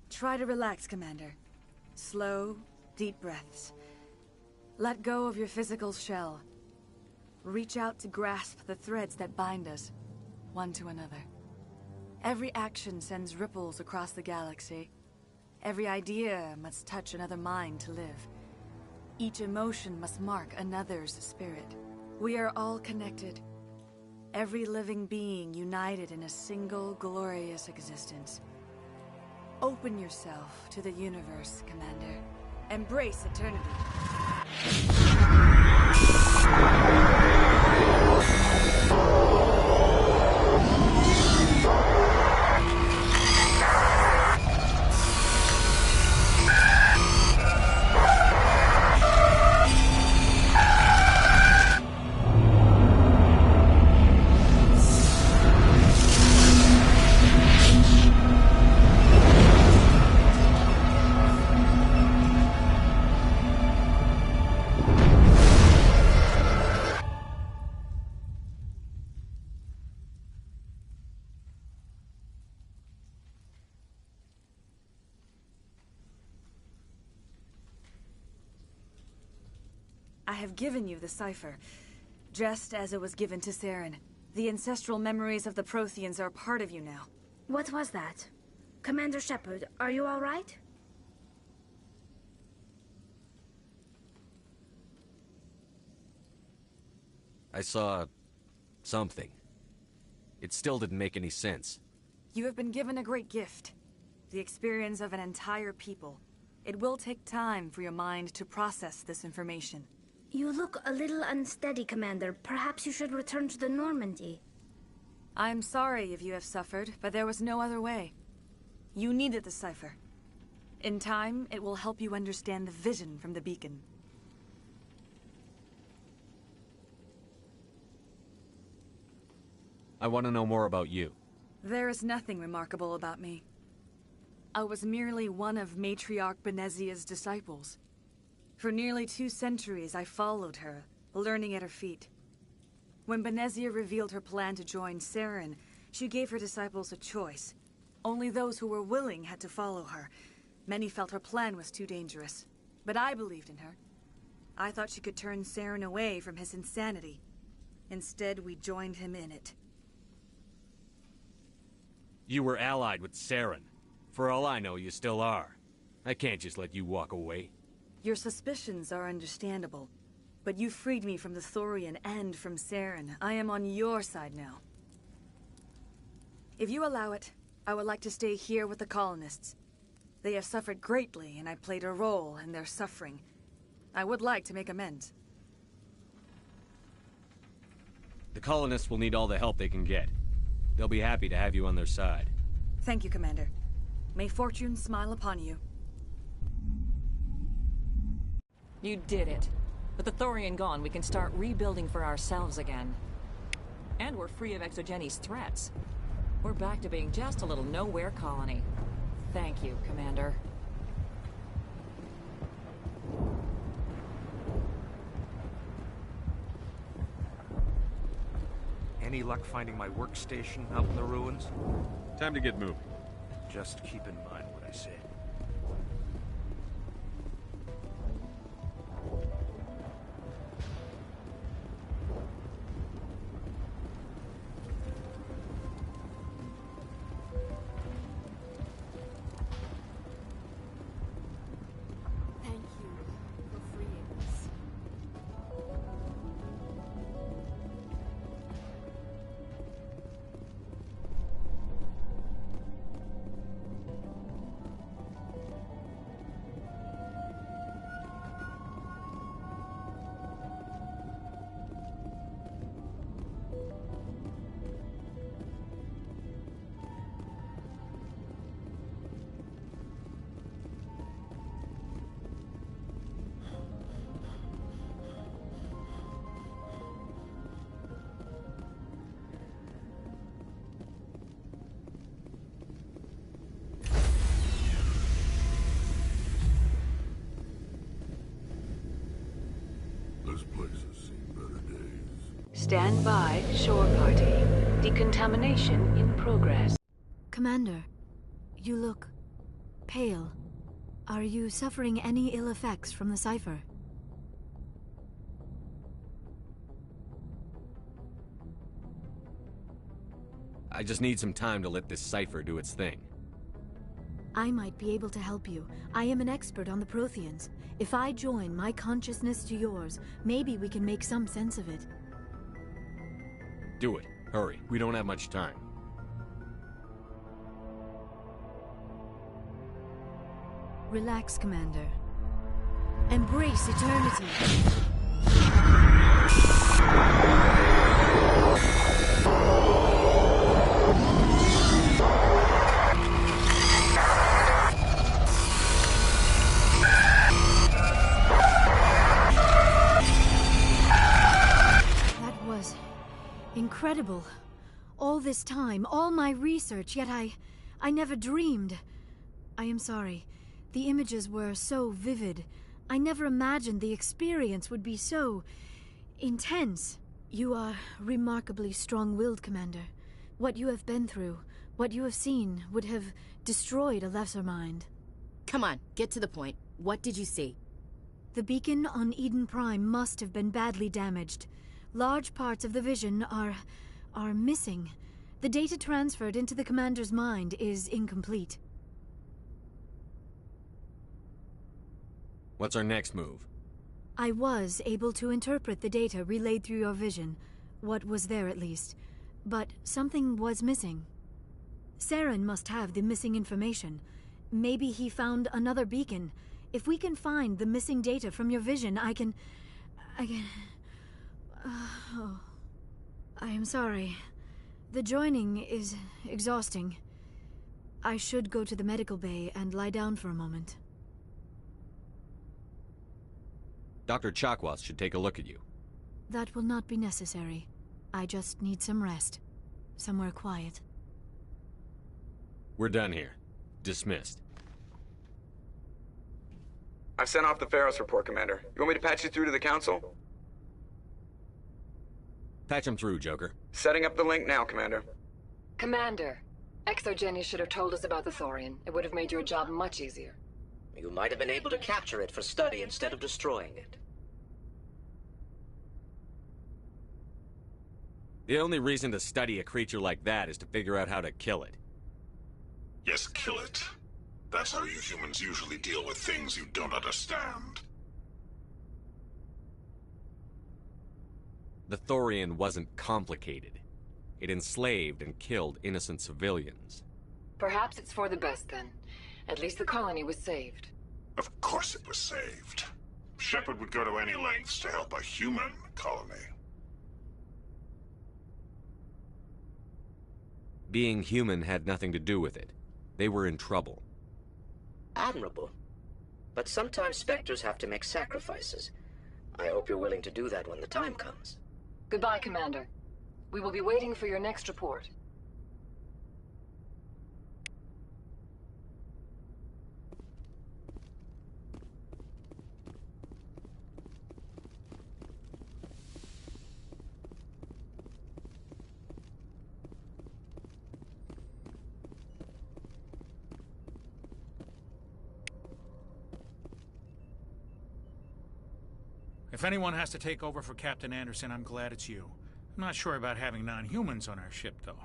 Try to relax, Commander. Slow, deep breaths. Let go of your physical shell. Reach out to grasp the threads that bind us, one to another. Every action sends ripples across the galaxy. Every idea must touch another mind to live. Each emotion must mark another's spirit. We are all connected. Every living being united in a single glorious existence. Open yourself to the universe, Commander. Embrace eternity. I have given you the cipher, just as it was given to Saren. The ancestral memories of the Protheans are part of you now. What was that? Commander Shepard, are you all right? I saw something. It still didn't make any sense. You have been given a great gift. The experience of an entire people. It will take time for your mind to process this information. You look a little unsteady, Commander. Perhaps you should return to the Normandy. I'm sorry if you have suffered, but there was no other way. You needed the cipher. In time, it will help you understand the vision from the beacon. I want to know more about you. There is nothing remarkable about me. I was merely one of Matriarch Benezia's disciples. For nearly 2 centuries, I followed her, learning at her feet. When Benezia revealed her plan to join Saren, she gave her disciples a choice. Only those who were willing had to follow her. Many felt her plan was too dangerous, but I believed in her. I thought she could turn Saren away from his insanity. Instead, we joined him in it. You were allied with Saren. For all I know, you still are. I can't just let you walk away. Your suspicions are understandable, but you freed me from the Thorian and from Saren. I am on your side now. If you allow it, I would like to stay here with the colonists. They have suffered greatly, and I played a role in their suffering. I would like to make amends. The colonists will need all the help they can get. They'll be happy to have you on their side. Thank you, Commander. May fortune smile upon you. You did it. With the Thorian gone, we can start rebuilding for ourselves again. And we're free of Exogeni's threats. We're back to being just a little nowhere colony. Thank you, Commander. Any luck finding my workstation out in the ruins? Time to get moving. Just keep in mind what I said. Thank you for freeing us. This place has seen better days. Stand by, shore party. Decontamination in progress. Commander, you look pale. Are you suffering any ill effects from the cipher? I just need some time to let this cipher do its thing. I might be able to help you. I am an expert on the Protheans. If I join my consciousness to yours, maybe we can make some sense of it. Do it. Hurry. We don't have much time. Relax, Commander. Embrace eternity. That was incredible. All this time, all my research, yet I never dreamed. I am sorry. The images were so vivid. I never imagined the experience would be so intense. You are remarkably strong-willed, Commander. What you have been through, what you have seen, would have destroyed a lesser mind. Come on, get to the point. What did you see? The beacon on Eden Prime must have been badly damaged. Large parts of the vision are missing. The data transferred into the Commander's mind is incomplete. What's our next move? I was able to interpret the data relayed through your vision. What was there, at least. But something was missing. Saren must have the missing information. Maybe he found another beacon. If we can find the missing data from your vision, I can... Oh. I am sorry. The joining is exhausting. I should go to the medical bay and lie down for a moment. Dr. Chakwas should take a look at you. That will not be necessary. I just need some rest. Somewhere quiet. We're done here. Dismissed. I've sent off the Pharos report, Commander. You want me to patch you through to the Council? Patch him through, Joker. Setting up the link now, Commander. Commander, ExoGeni should have told us about the Thorian. It would have made your job much easier. You might have been able to capture it for study instead of destroying it. The only reason to study a creature like that is to figure out how to kill it. Yes, kill it. That's how you humans usually deal with things you don't understand. The Thorian wasn't complicated. It enslaved and killed innocent civilians. Perhaps it's for the best then. At least the colony was saved. Of course it was saved. Shepard would go to any lengths to help a human colony. Being human had nothing to do with it. They were in trouble. Admirable. But sometimes Spectres have to make sacrifices. I hope you're willing to do that when the time comes. Goodbye, Commander. We will be waiting for your next report. If anyone has to take over for Captain Anderson, I'm glad it's you. I'm not sure about having non-humans on our ship, though.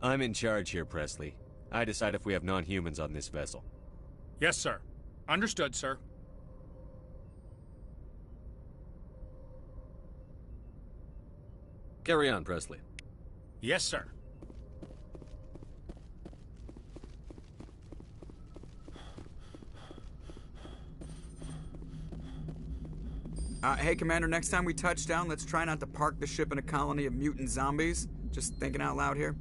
I'm in charge here, Presley. I decide if we have non-humans on this vessel. Yes, sir. Understood, sir. Carry on, Presley. Yes, sir. Hey, Commander, next time we touch down, let's try not to park the ship in a colony of mutant zombies. Just thinking out loud here.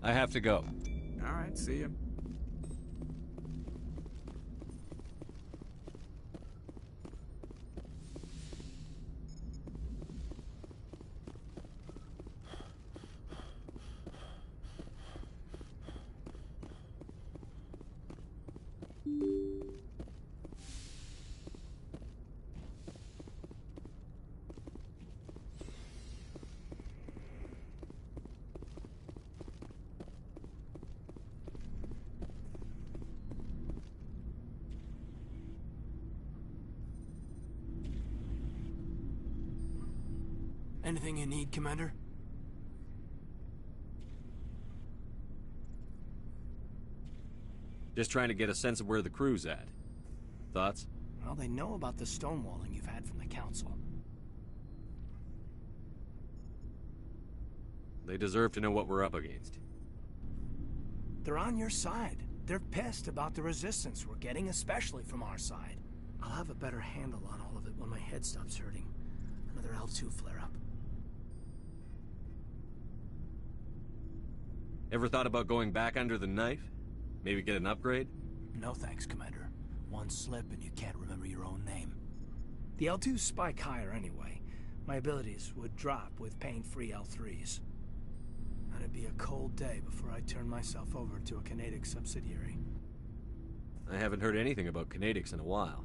I have to go. All right, see you. Anything you need, Commander? Just trying to get a sense of where the crew's at. Thoughts? Well, they know about the stonewalling you've had from the Council. They deserve to know what we're up against. They're on your side. They're pissed about the resistance we're getting, especially from our side. I'll have a better handle on all of it when my head stops hurting. Another L2 flare-up. Ever thought about going back under the knife? Maybe get an upgrade? No thanks, Commander. One slip and you can't remember your own name. The L2s spike higher anyway. My abilities would drop with pain-free L3s. And it'd be a cold day before I turn myself over to a Canadic subsidiary. I haven't heard anything about Canadics in a while.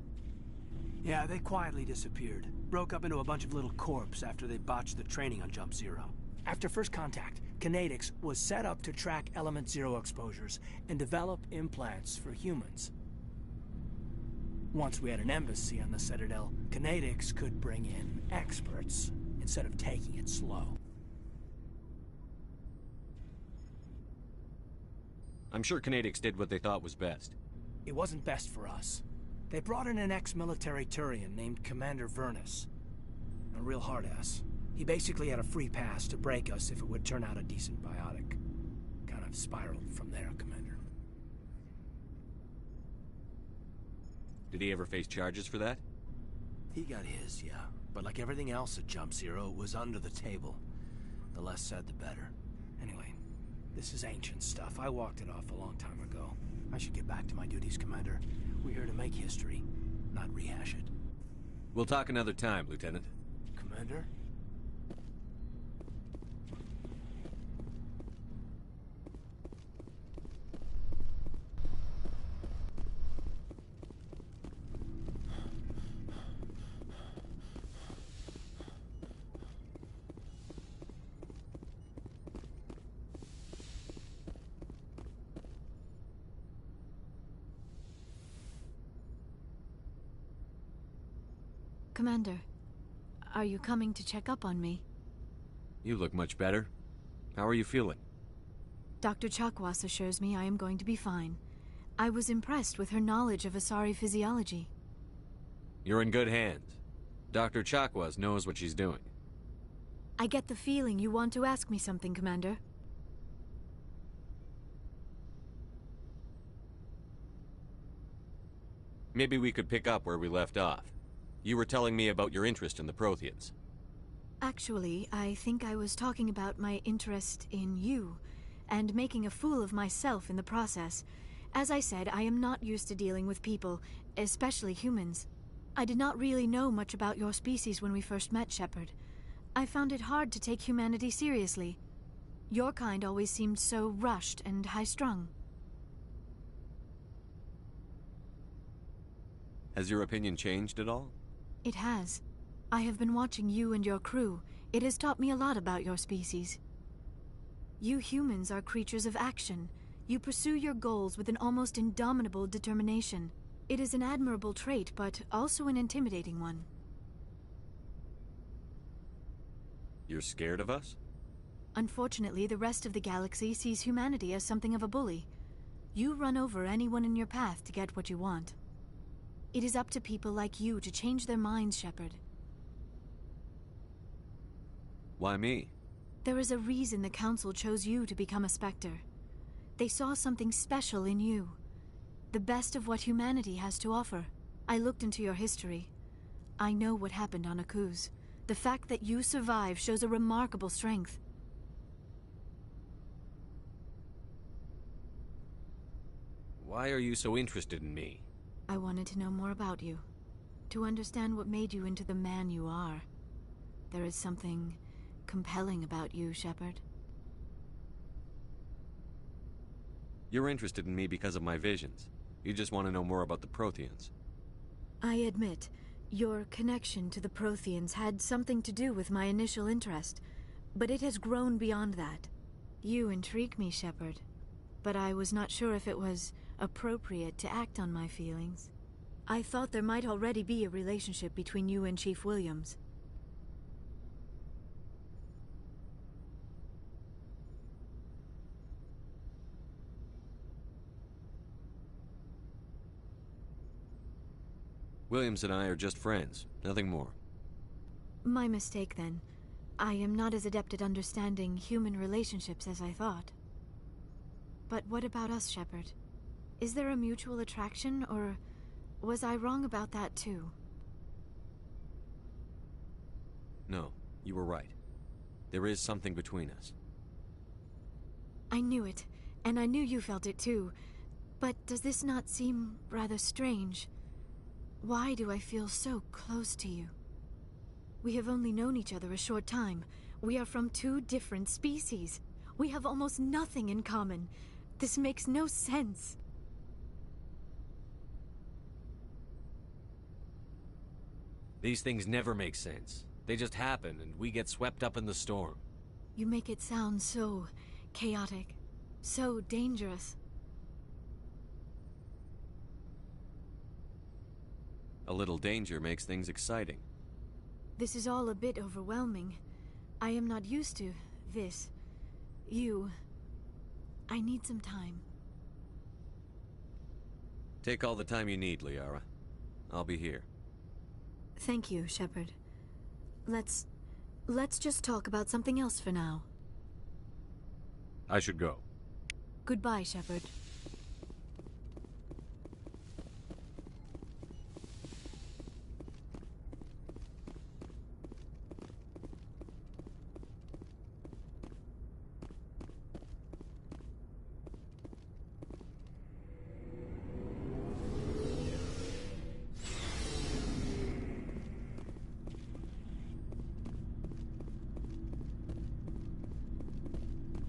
Yeah, they quietly disappeared. Broke up into a bunch of little corps after they botched the training on Jump Zero. After first contact, Canadics was set up to track Element Zero exposures and develop implants for humans. Once we had an embassy on the Citadel, Canadics could bring in experts instead of taking it slow. I'm sure Canadics did what they thought was best. It wasn't best for us. They brought in an ex-military Turian named Commander Vernus. A real hard-ass. He basically had a free pass to break us if it would turn out a decent biotic. Kind of spiraled from there, Commander. Did he ever face charges for that? He got his, yeah. But like everything else at Jump Zero, it was under the table. The less said, the better. Anyway, this is ancient stuff. I walked it off a long time ago. I should get back to my duties, Commander. We're here to make history, not rehash it. We'll talk another time, Lieutenant. Commander? Commander, are you coming to check up on me? You look much better. How are you feeling? Dr. Chakwas assures me I am going to be fine. I was impressed with her knowledge of Asari physiology. You're in good hands. Dr. Chakwas knows what she's doing. I get the feeling you want to ask me something, Commander. Maybe we could pick up where we left off. You were telling me about your interest in the Protheans. Actually, I think I was talking about my interest in you, and making a fool of myself in the process. As I said, I am not used to dealing with people, especially humans. I did not really know much about your species when we first met, Shepard. I found it hard to take humanity seriously. Your kind always seemed so rushed and high-strung. Has your opinion changed at all? It has. I have been watching you and your crew. It has taught me a lot about your species. You humans are creatures of action. You pursue your goals with an almost indomitable determination. It is an admirable trait, but also an intimidating one. You're scared of us? Unfortunately, the rest of the galaxy sees humanity as something of a bully. You run over anyone in your path to get what you want. It is up to people like you to change their minds, Shepard. Why me? There is a reason the Council chose you to become a Spectre. They saw something special in you. The best of what humanity has to offer. I looked into your history. I know what happened on Akuz. The fact that you survived shows a remarkable strength. Why are you so interested in me? I wanted to know more about you. To understand what made you into the man you are. There is something compelling about you, Shepard. You're interested in me because of my visions. You just want to know more about the Protheans. I admit, your connection to the Protheans had something to do with my initial interest, but it has grown beyond that. You intrigue me, Shepard, but I was not sure if it was appropriate to act on my feelings. I thought there might already be a relationship between you and Chief Williams. Williams and I are just friends, nothing more. My mistake, then. I am not as adept at understanding human relationships as I thought. But what about us, Shepard? Is there a mutual attraction, or was I wrong about that too? No, you were right. There is something between us. I knew it, and I knew you felt it too. But does this not seem rather strange? Why do I feel so close to you? We have only known each other a short time. We are from two different species. We have almost nothing in common. This makes no sense. These things never make sense. They just happen, and we get swept up in the storm. You make it sound so chaotic, so dangerous. A little danger makes things exciting. This is all a bit overwhelming. I am not used to this. You. I need some time. Take all the time you need, Liara. I'll be here. Thank you, Shepard. Let's just talk about something else for now. I should go. Goodbye, Shepard.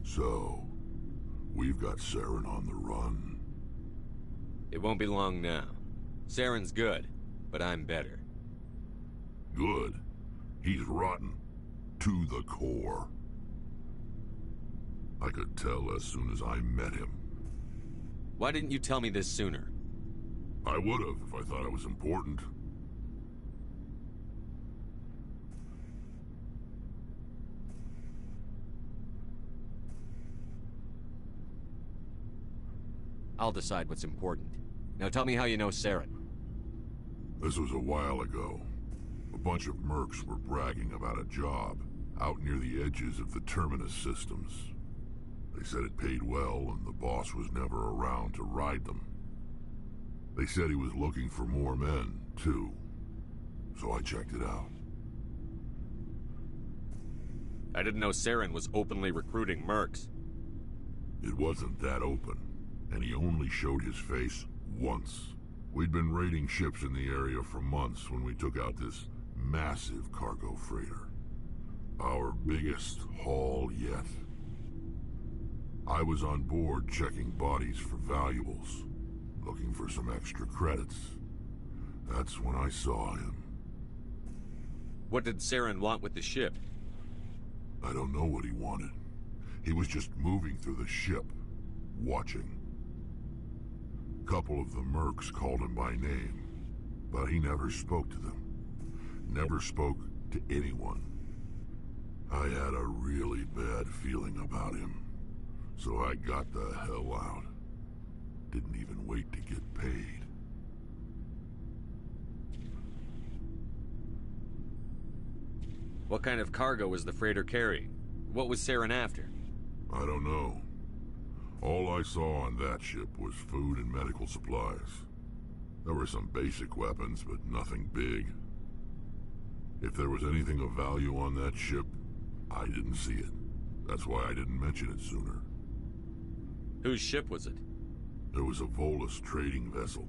So, we've got Saren on the run. It won't be long now. Saren's good, but I'm better. Good? He's rotten. To the core. I could tell as soon as I met him. Why didn't you tell me this sooner? I would've if I thought it was important. I'll decide what's important. Now tell me how you know Saren. This was a while ago. A bunch of mercs were bragging about a job out near the edges of the Terminus systems. They said it paid well and the boss was never around to ride them. They said he was looking for more men, too. So I checked it out. I didn't know Saren was openly recruiting mercs. It wasn't that open, and he only showed his face once. We'd been raiding ships in the area for months when we took out this massive cargo freighter. Our biggest haul yet. I was on board checking bodies for valuables, looking for some extra credits. That's when I saw him. What did Saren want with the ship? I don't know what he wanted. He was just moving through the ship, watching. A couple of the mercs called him by name, but he never spoke to them. Never spoke to anyone. I had a really bad feeling about him, so I got the hell out. Didn't even wait to get paid. What kind of cargo was the freighter carrying? What was Saren after? I don't know. All I saw on that ship was food and medical supplies. There were some basic weapons, but nothing big. If there was anything of value on that ship, I didn't see it. That's why I didn't mention it sooner. Whose ship was it? There was a Volus trading vessel.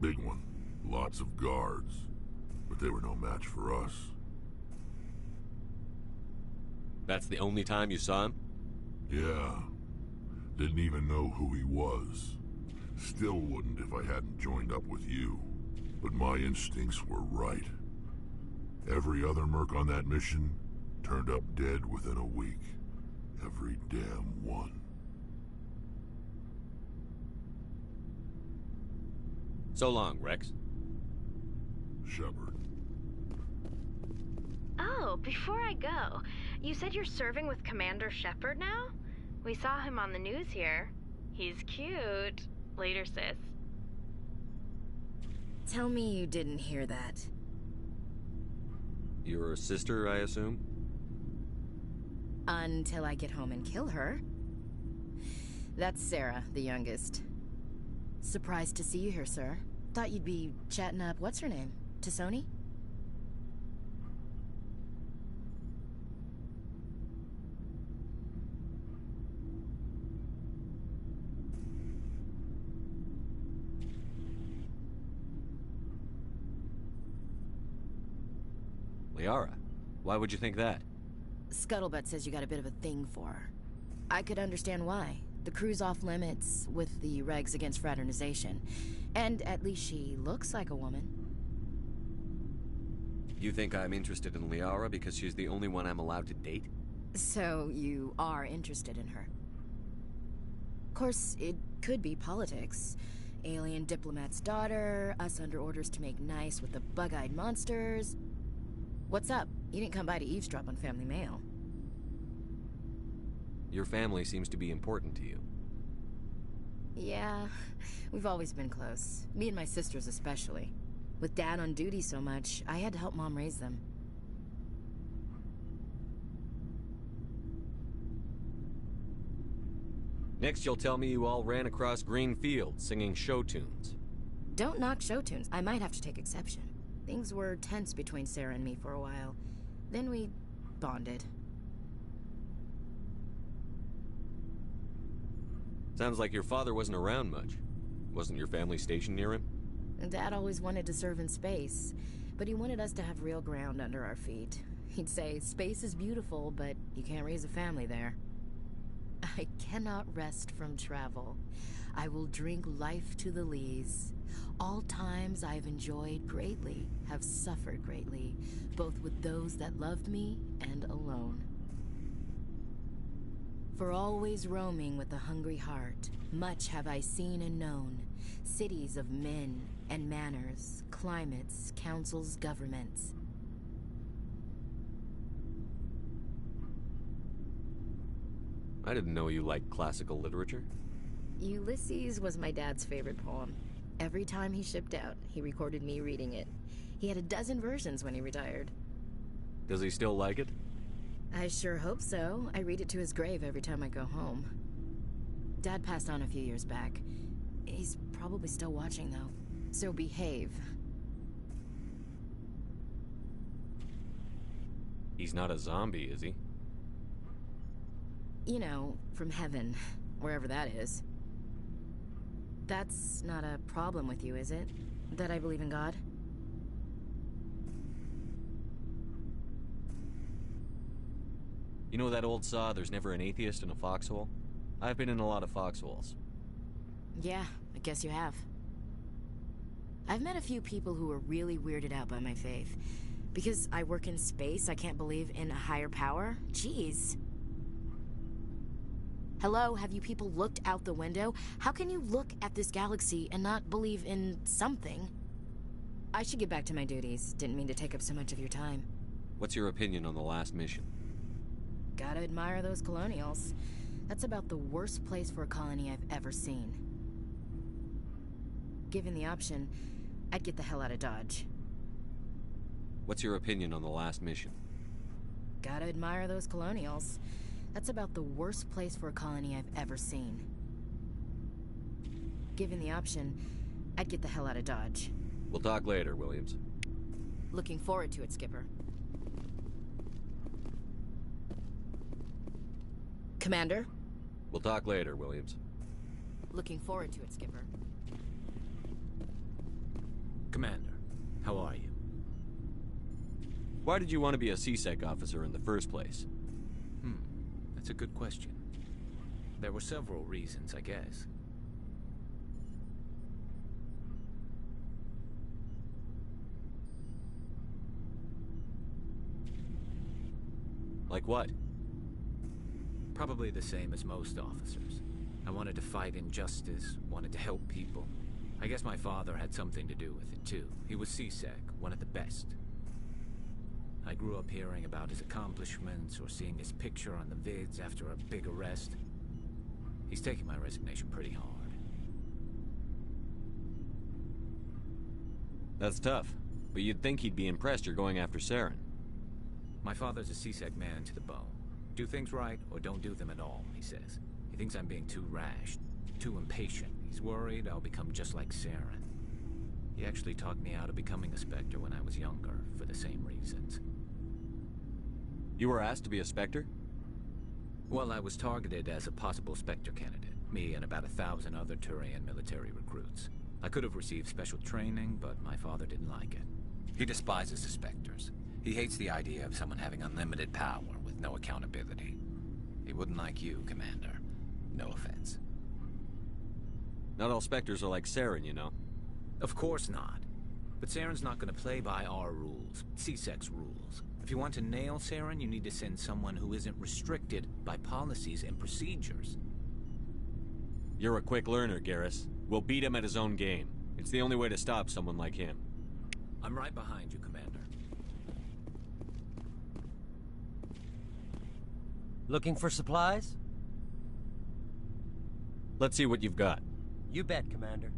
Big one. Lots of guards. But they were no match for us. That's the only time you saw him? Yeah. Didn't even know who he was. Still wouldn't if I hadn't joined up with you. But my instincts were right. Every other merc on that mission turned up dead within a week. Every damn one. So long, Rex. Shepard. Oh, before I go, you said you're serving with Commander Shepard now? We saw him on the news here. He's cute. Later, sis. Tell me you didn't hear that. Your sister, I assume? Until I get home and kill her. That's Sarah, the youngest. Surprised to see you here, sir. Thought you'd be chatting up what's her name? Tassoni? Liara, why would you think that? Scuttlebutt says you got a bit of a thing for her. I could understand why. The crew's off limits with the regs against fraternization. And at least she looks like a woman. You think I'm interested in Liara because she's the only one I'm allowed to date? So you are interested in her. Of course, it could be politics. Alien diplomat's daughter, us under orders to make nice with the bug-eyed monsters. What's up? You didn't come by to eavesdrop on Family Mail. Your family seems to be important to you. Yeah, we've always been close. Me and my sisters especially. With Dad on duty so much, I had to help Mom raise them. Next, you'll tell me you all ran across green fields singing show tunes. Don't knock show tunes. I might have to take exception. Things were tense between Sarah and me for a while. Then we bonded. Sounds like your father wasn't around much. Wasn't your family stationed near him? Dad always wanted to serve in space, but he wanted us to have real ground under our feet. He'd say, space is beautiful, but you can't raise a family there. I cannot rest from travel. I will drink life to the lees. All times I have enjoyed greatly, have suffered greatly, both with those that loved me and alone. For always roaming with a hungry heart, much have I seen and known, cities of men and manners, climates, councils, governments. I didn't know you liked classical literature. Ulysses was my dad's favorite poem. Every time he shipped out, he recorded me reading it. He had a dozen versions when he retired. Does he still like it? I sure hope so. I read it to his grave every time I go home. Dad passed on a few years back. He's probably still watching, though. So behave. He's not a zombie, is he? You know, from heaven, wherever that is. That's not a problem with you, is it? That I believe in God? You know that old saw, there's never an atheist in a foxhole? I've been in a lot of foxholes. Yeah, I guess you have. I've met a few people who were really weirded out by my faith. Because I work in space, I can't believe in a higher power? Jeez. Hello, have you people looked out the window? How can you look at this galaxy and not believe in something? I should get back to my duties. Didn't mean to take up so much of your time. What's your opinion on the last mission? Gotta admire those colonials. That's about the worst place for a colony I've ever seen. Given the option, I'd get the hell out of Dodge. What's your opinion on the last mission? Gotta admire those colonials. That's about the worst place for a colony I've ever seen. Given the option, I'd get the hell out of Dodge. We'll talk later, Williams. Looking forward to it, Skipper. Commander? We'll talk later, Williams. Looking forward to it, Skipper. Commander, how are you? Why did you want to be a CSEC officer in the first place? That's a good question. There were several reasons, I guess. Like what? Probably the same as most officers. I wanted to fight injustice, wanted to help people. I guess my father had something to do with it, too. He was CSEC, one of the best. I grew up hearing about his accomplishments or seeing his picture on the vids after a big arrest. He's taking my resignation pretty hard. That's tough, but you'd think he'd be impressed you're going after Saren. My father's a CSEC man to the bone. Do things right or don't do them at all, he says. He thinks I'm being too rash, too impatient. He's worried I'll become just like Saren. He actually talked me out of becoming a Spectre when I was younger, for the same reasons. You were asked to be a Spectre? Well, I was targeted as a possible Spectre candidate. Me and about 1,000 other Turian military recruits. I could have received special training, but my father didn't like it. He despises the Spectres. He hates the idea of someone having unlimited power with no accountability. He wouldn't like you, Commander. No offense. Not all Spectres are like Saren, you know. Of course not. But Saren's not going to play by our rules, CSEC's rules. If you want to nail Saren, you need to send someone who isn't restricted by policies and procedures. You're a quick learner, Garrus. We'll beat him at his own game. It's the only way to stop someone like him. I'm right behind you, Commander. Looking for supplies? Let's see what you've got. You bet, Commander.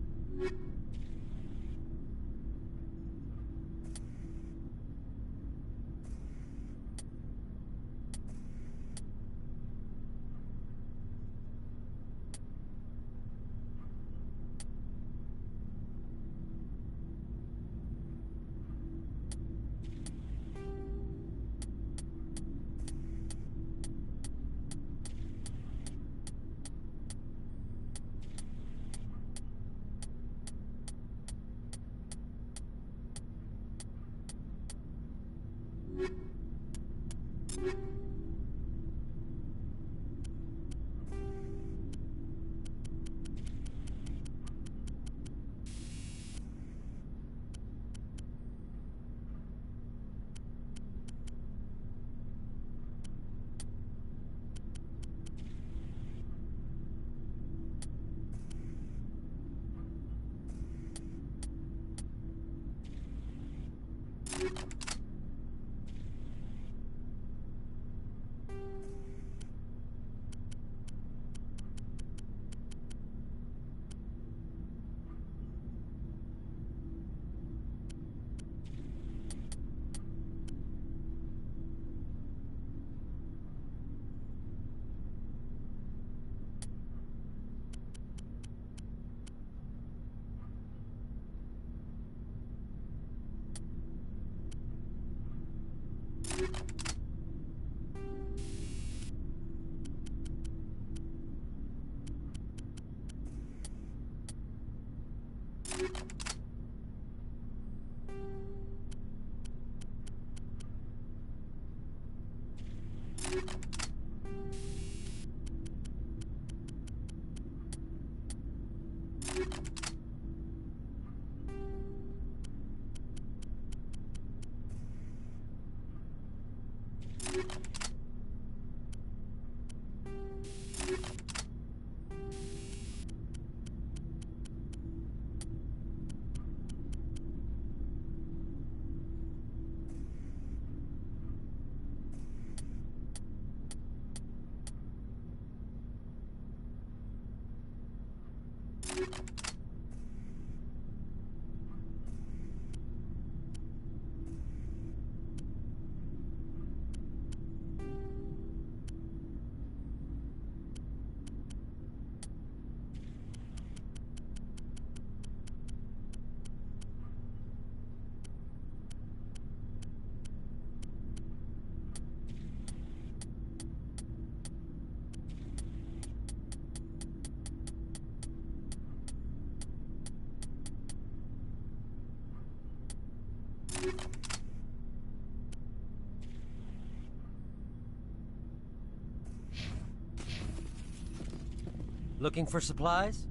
Looking for supplies?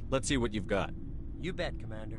Let's see what you've got. You bet, Commander.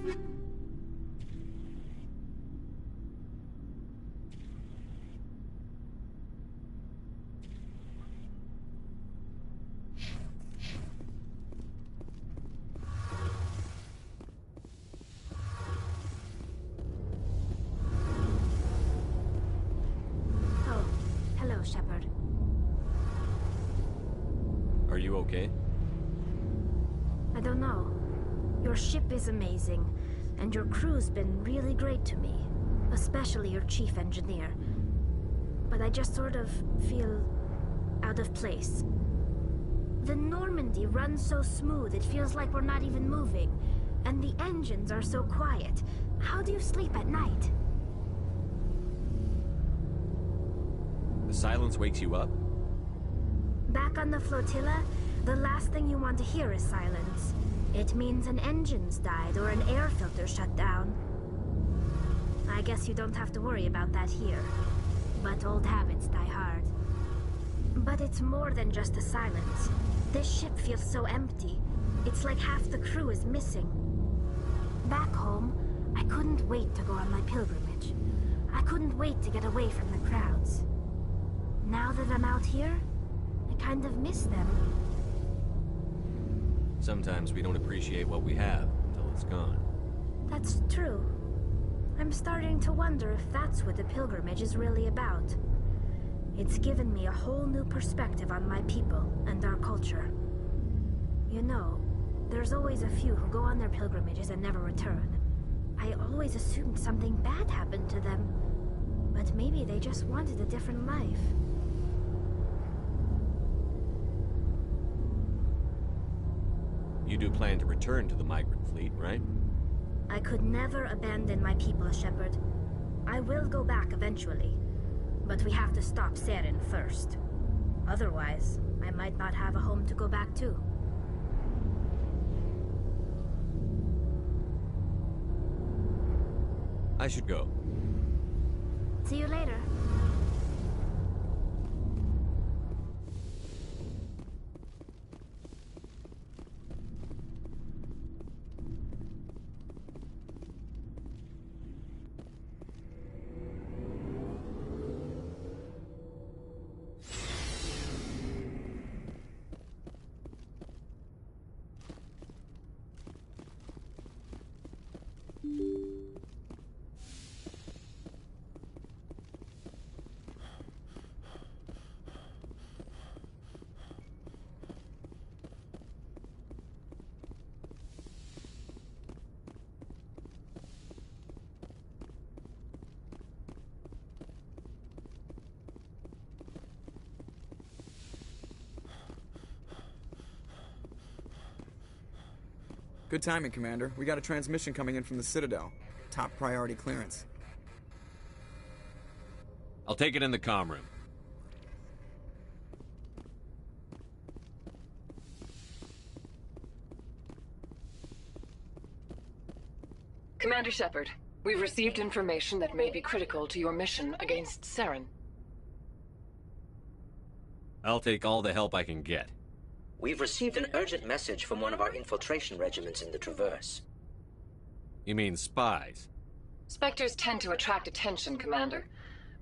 Oh, hello, Shepard. Are you okay? I don't know. Your ship is amazing, and your crew's been really great to me, especially your chief engineer. But I just sort of feel out of place. The Normandy runs so smooth it feels like we're not even moving, and the engines are so quiet. How do you sleep at night? The silence wakes you up? Back on the flotilla, the last thing you want to hear is silence. It means an engine's died or an air filter shut down. I guess you don't have to worry about that here. But old habits die hard. But it's more than just the silence. This ship feels so empty. It's like half the crew is missing. Back home, I couldn't wait to go on my pilgrimage. I couldn't wait to get away from the crowds. Now that I'm out here, I kind of miss them. Sometimes we don't appreciate what we have until it's gone. That's true. I'm starting to wonder if that's what the pilgrimage is really about. It's given me a whole new perspective on my people and our culture. You know, there's always a few who go on their pilgrimages and never return. I always assumed something bad happened to them, but maybe they just wanted a different life. You do plan to return to the migrant fleet, right? I could never abandon my people, Shepard. I will go back eventually, but we have to stop Saren first. Otherwise, I might not have a home to go back to. I should go. See you later. Good timing, Commander. We got a transmission coming in from the Citadel. Top priority clearance. I'll take it in the comm room. Commander Shepard, we've received information that may be critical to your mission against Saren. I'll take all the help I can get. We've received an urgent message from one of our infiltration regiments in the Traverse. You mean spies? Spectres tend to attract attention, Commander,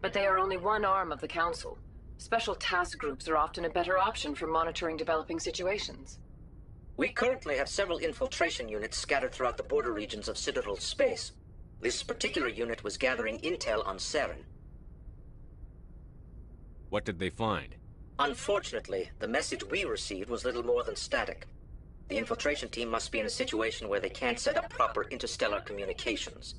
but they are only one arm of the Council. Special task groups are often a better option for monitoring developing situations. We currently have several infiltration units scattered throughout the border regions of Citadel space. This particular unit was gathering intel on Saren. What did they find? Unfortunately, the message we received was little more than static. The infiltration team must be in a situation where they can't set up proper interstellar communications.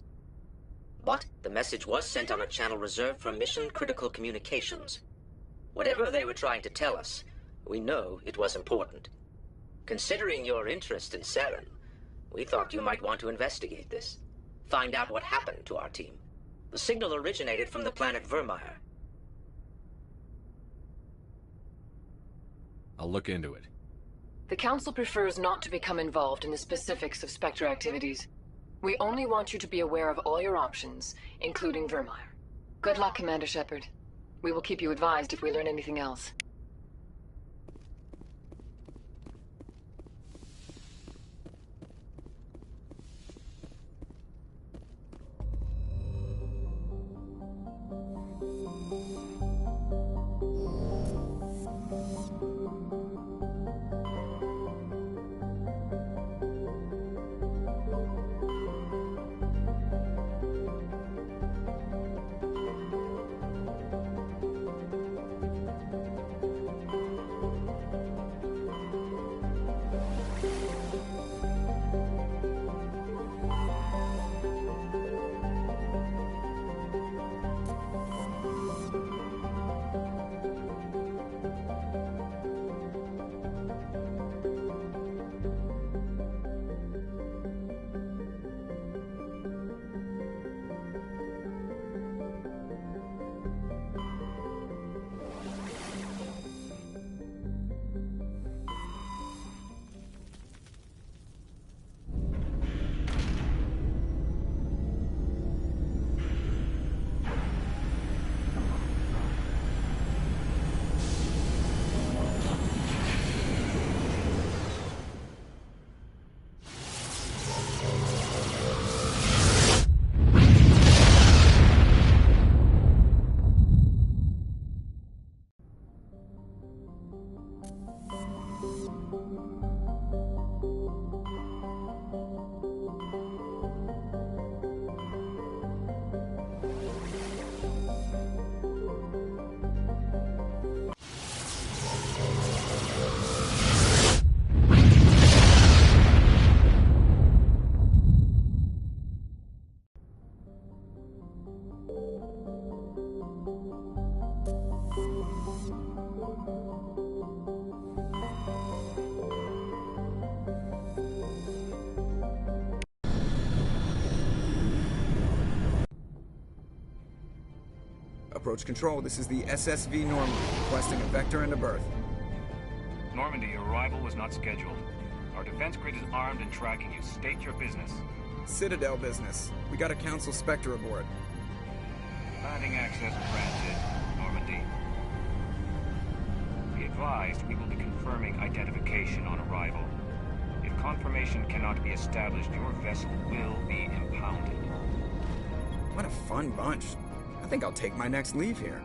But the message was sent on a channel reserved for mission-critical communications. Whatever they were trying to tell us, we know it was important. Considering your interest in Saren, we thought you might want to investigate this. Find out what happened to our team. The signal originated from the planet Vermeer. I'll look into it. The Council prefers not to become involved in the specifics of Spectre activities. We only want you to be aware of all your options, including Vermeer. Good luck, Commander Shepard. We will keep you advised if we learn anything else. Approach control, this is the SSV Normandy, requesting a vector and a berth. Normandy, your arrival was not scheduled. Our defense grid is armed and tracking you. State your business. Citadel business. We got a Council Spectre aboard. Landing access granted, Normandy. Be advised, we will be confirming identification on arrival. If confirmation cannot be established, your vessel will be impounded. What a fun bunch. I think I'll take my next leave here.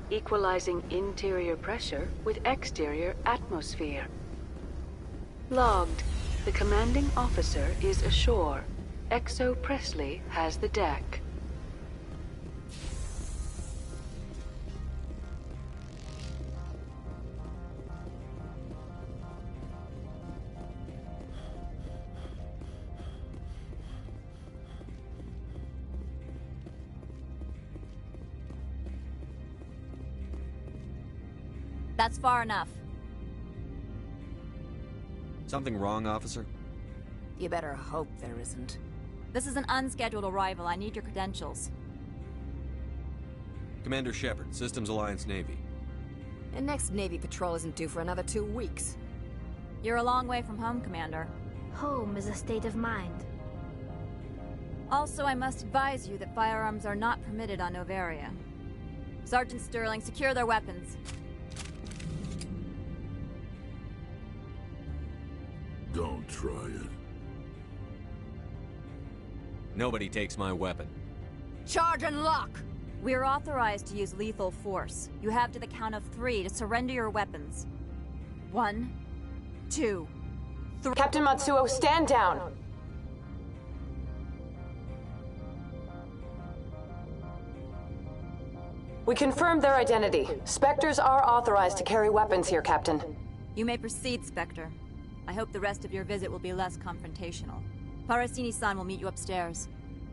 Equalizing interior pressure with exterior atmosphere. Logged. The commanding officer is ashore. Exo Presley has the deck. That's far enough. Something wrong, officer? You better hope there isn't. This is an unscheduled arrival. I need your credentials. Commander Shepard, Systems Alliance Navy. The next Navy patrol isn't due for another 2 weeks. You're a long way from home, Commander. Home is a state of mind. Also, I must advise you that firearms are not permitted on Noveria. Sergeant Sterling, secure their weapons. Don't try it. Nobody takes my weapon. Charge and lock! We're authorized to use lethal force. You have to the count of 3 to surrender your weapons. 1, 2, 3. Captain Matsuo, stand down! We confirmed their identity. Spectres are authorized to carry weapons here, Captain. You may proceed, Spectre. I hope the rest of your visit will be less confrontational. Parasini-san will meet you upstairs.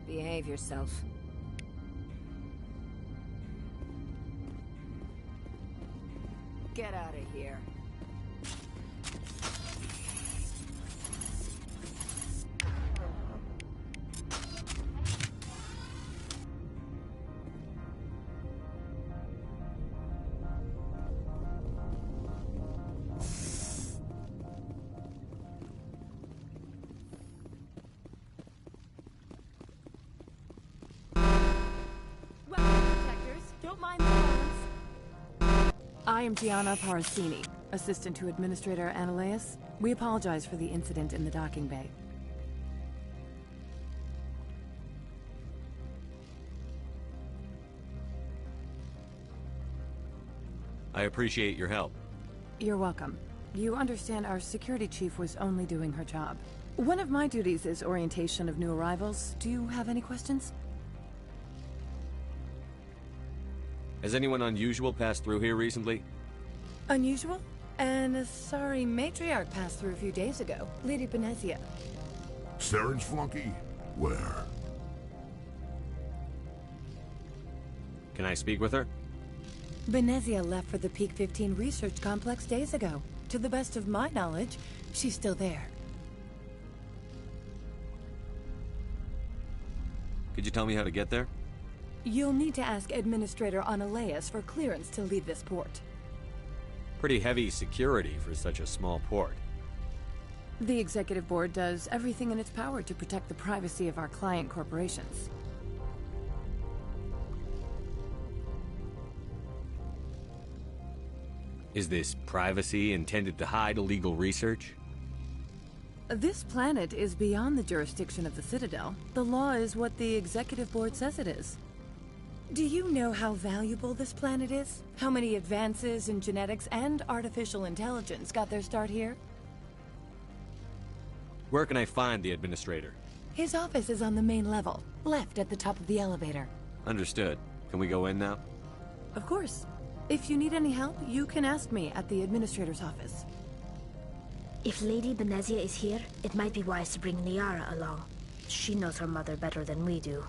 Behave yourself. Get out of here. I am Gianna Parasini, assistant to Administrator Ananias. We apologize for the incident in the docking bay. I appreciate your help. You're welcome. You understand our security chief was only doing her job. One of my duties is orientation of new arrivals. Do you have any questions? Has anyone unusual passed through here recently? Unusual? And a sorry matriarch passed through a few days ago. Lady Benezia. Saren's flunky? Where? Can I speak with her? Benezia left for the Peak 15 research complex days ago. To the best of my knowledge, she's still there. Could you tell me how to get there? You'll need to ask Administrator Ananias for clearance to leave this port. Pretty heavy security for such a small port. The Executive Board does everything in its power to protect the privacy of our client corporations. Is this privacy intended to hide illegal research? This planet is beyond the jurisdiction of the Citadel. The law is what the Executive Board says it is. Do you know how valuable this planet is? How many advances in genetics and artificial intelligence got their start here? Where can I find the administrator? His office is on the main level, left at the top of the elevator. Understood. Can we go in now? Of course. If you need any help, you can ask me at the administrator's office. If Lady Benezia is here, it might be wise to bring Liara along. She knows her mother better than we do.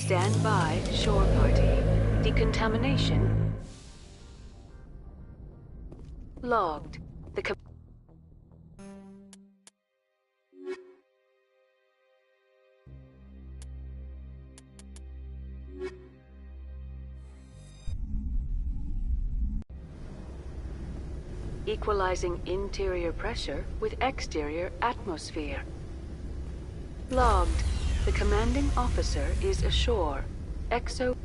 Stand by, shore party. Decontamination logged. Equalizing interior pressure with exterior atmosphere. Logged. The commanding officer is ashore. Exo...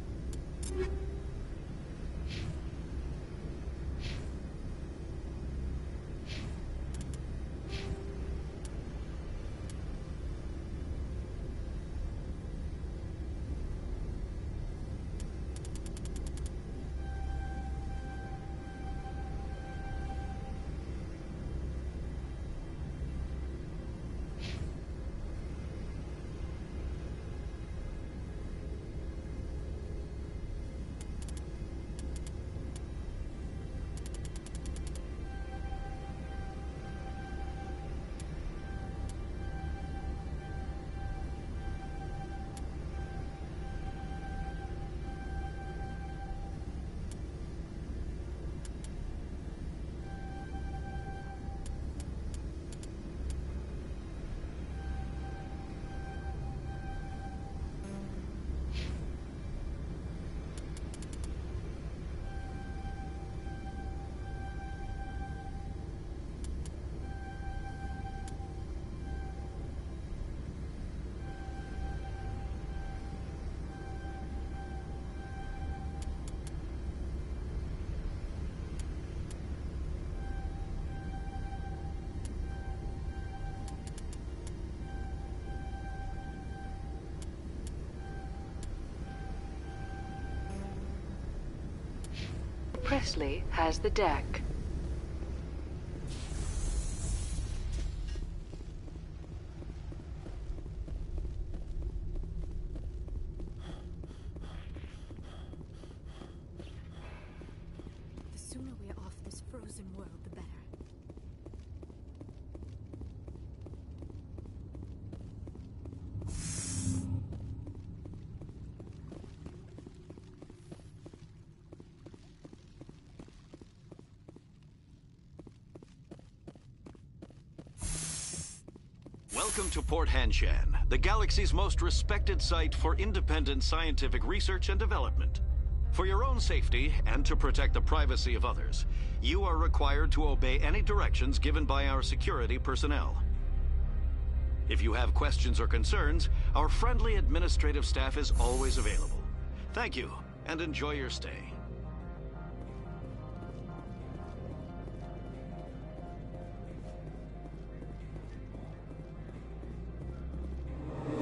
Presley has the deck. The sooner we're off this frozen world, the better. Welcome to Port Hanshan, the galaxy's most respected site for independent scientific research and development. For your own safety and to protect the privacy of others, you are required to obey any directions given by our security personnel. If you have questions or concerns, our friendly administrative staff is always available. Thank you, and enjoy your stay.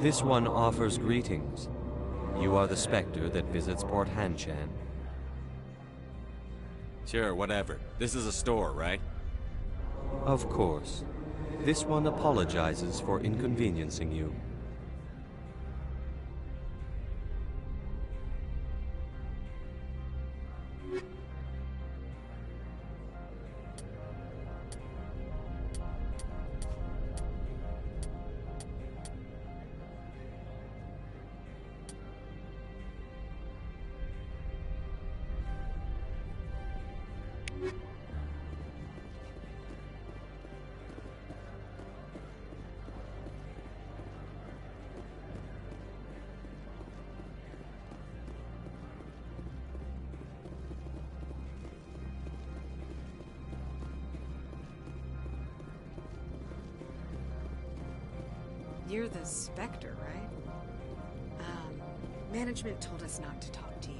This one offers greetings. You are the specter that visits Port Hanshan. Sure, whatever. This is a store, right? Of course. This one apologizes for inconveniencing you. You're the Spectre, right? Management told us not to talk to you.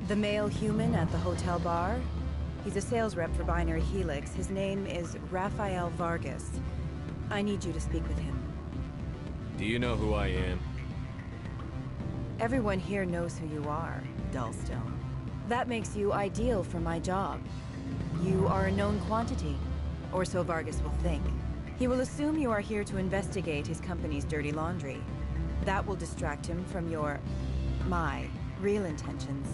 The male human at the hotel bar? He's a sales rep for Binary Helix. His name is Rafael Vargas. I need you to speak with him. Do you know who I am? Everyone here knows who you are, Dullstone. That makes you ideal for my job. You are a known quantity, or so Vargas will think. He will assume you are here to investigate his company's dirty laundry. That will distract him from my real intentions.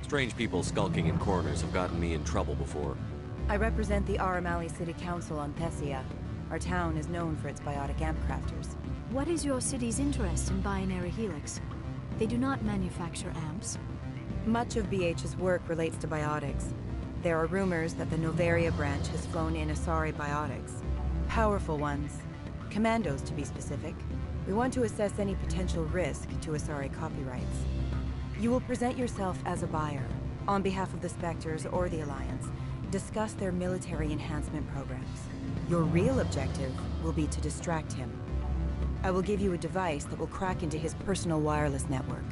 Strange people skulking in corners have gotten me in trouble before. I represent the Aramali City Council on Thessia. Our town is known for its biotic amp crafters. What is your city's interest in Binary Helix? They do not manufacture amps. Much of BH's work relates to biotics. There are rumors that the Novaria branch has flown in Asari biotics. Powerful ones. Commandos, to be specific. We want to assess any potential risk to Asari copyrights. You will present yourself as a buyer, on behalf of the Spectres or the Alliance. Discuss their military enhancement programs. Your real objective will be to distract him. I will give you a device that will crack into his personal wireless network.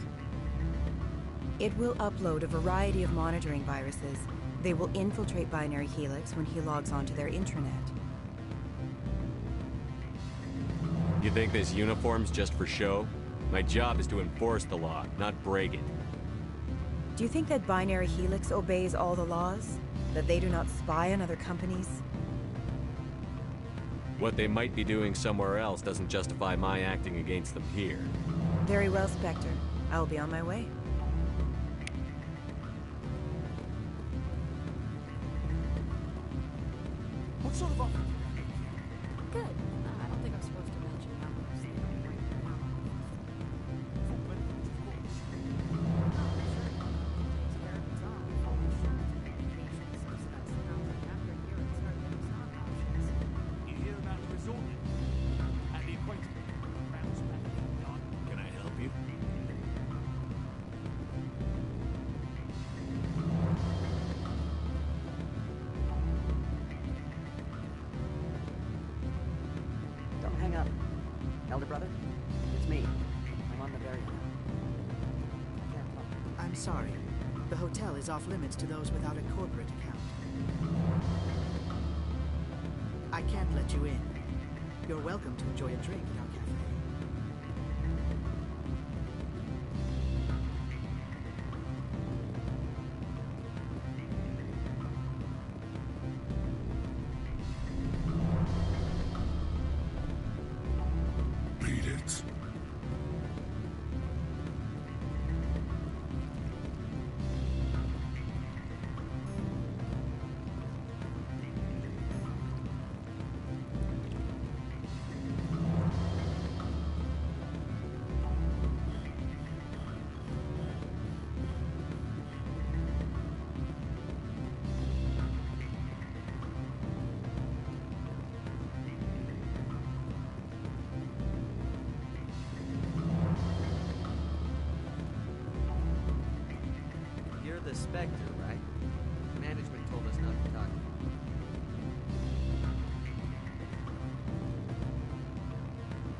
It will upload a variety of monitoring viruses. They will infiltrate Binary Helix when he logs onto their intranet. You think this uniform's just for show? My job is to enforce the law, not break it. Do you think that Binary Helix obeys all the laws? That they do not spy on other companies? What they might be doing somewhere else doesn't justify my acting against them here. Very well, Spectre. I will be on my way. What sort of offer? Good. I don't think I'm supposed to mention numbers. They don't break them down. You hear about the resort? At the equator. Rounds back in dark. Can I help you? Don't hang up. Elder brother, it's me. I'm on the very now. I can't talk. I'm sorry. The hotel is off limits to those without a corporate account. I can't let you in. You're welcome to enjoy a drink at our cafe. Beat it. You're the Spectre, right? Management told us not to talk to you.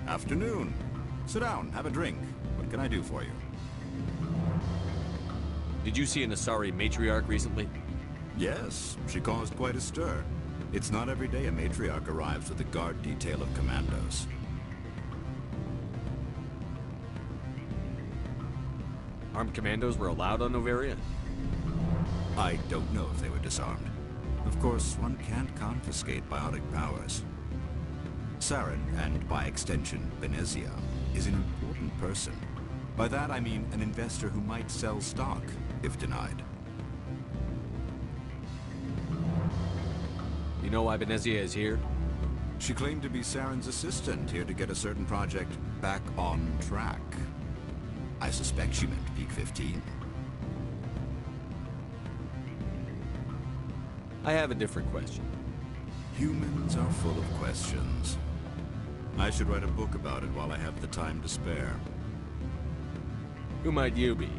Afternoon. Sit down, have a drink. What can I do for you? Did you see an Asari matriarch recently? Yes, she caused quite a stir. It's not every day a matriarch arrives with a guard detail of commandos. Armed commandos were allowed on Noveria? I don't know if they were disarmed. Of course, one can't confiscate biotic powers. Saren, and by extension, Venezia, is an important person. By that I mean an investor who might sell stock, if denied. You know why Venezia is here? She claimed to be Saren's assistant, here to get a certain project back on track. I suspect she meant Peak 15. I have a different question. Humans are full of questions. I should write a book about it while I have the time to spare. Who might you be?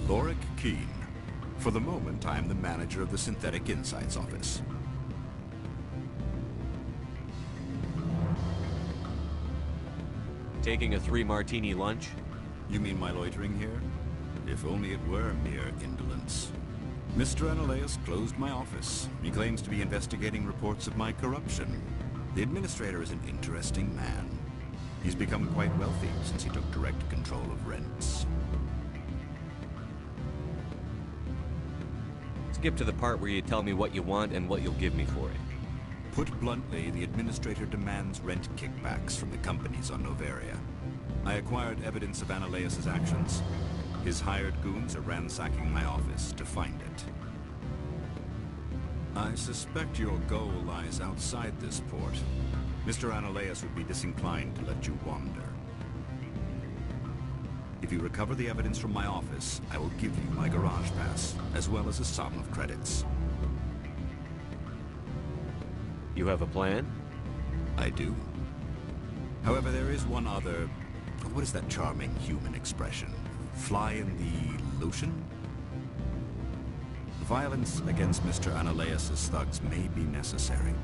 Lorik Keene. For the moment, I am the manager of the Synthetic Insights Office. Taking a 3-martini lunch? You mean my loitering here? If only it were mere indolence. Mr. Analeus closed my office. He claims to be investigating reports of my corruption. The administrator is an interesting man. He's become quite wealthy since he took direct control of rents. Skip to the part where you tell me what you want and what you'll give me for it. Put bluntly, the administrator demands rent kickbacks from the companies on Noveria. I acquired evidence of Analeus' actions. His hired goons are ransacking my office to find it. I suspect your goal lies outside this port. Mr. Analeus would be disinclined to let you wander. If you recover the evidence from my office, I will give you my garage pass, as well as a sum of credits. You have a plan? I do. However, there is one other... What is that charming human expression? Fly in the lotion? Violence against Mr. Analeus' thugs may be necessary.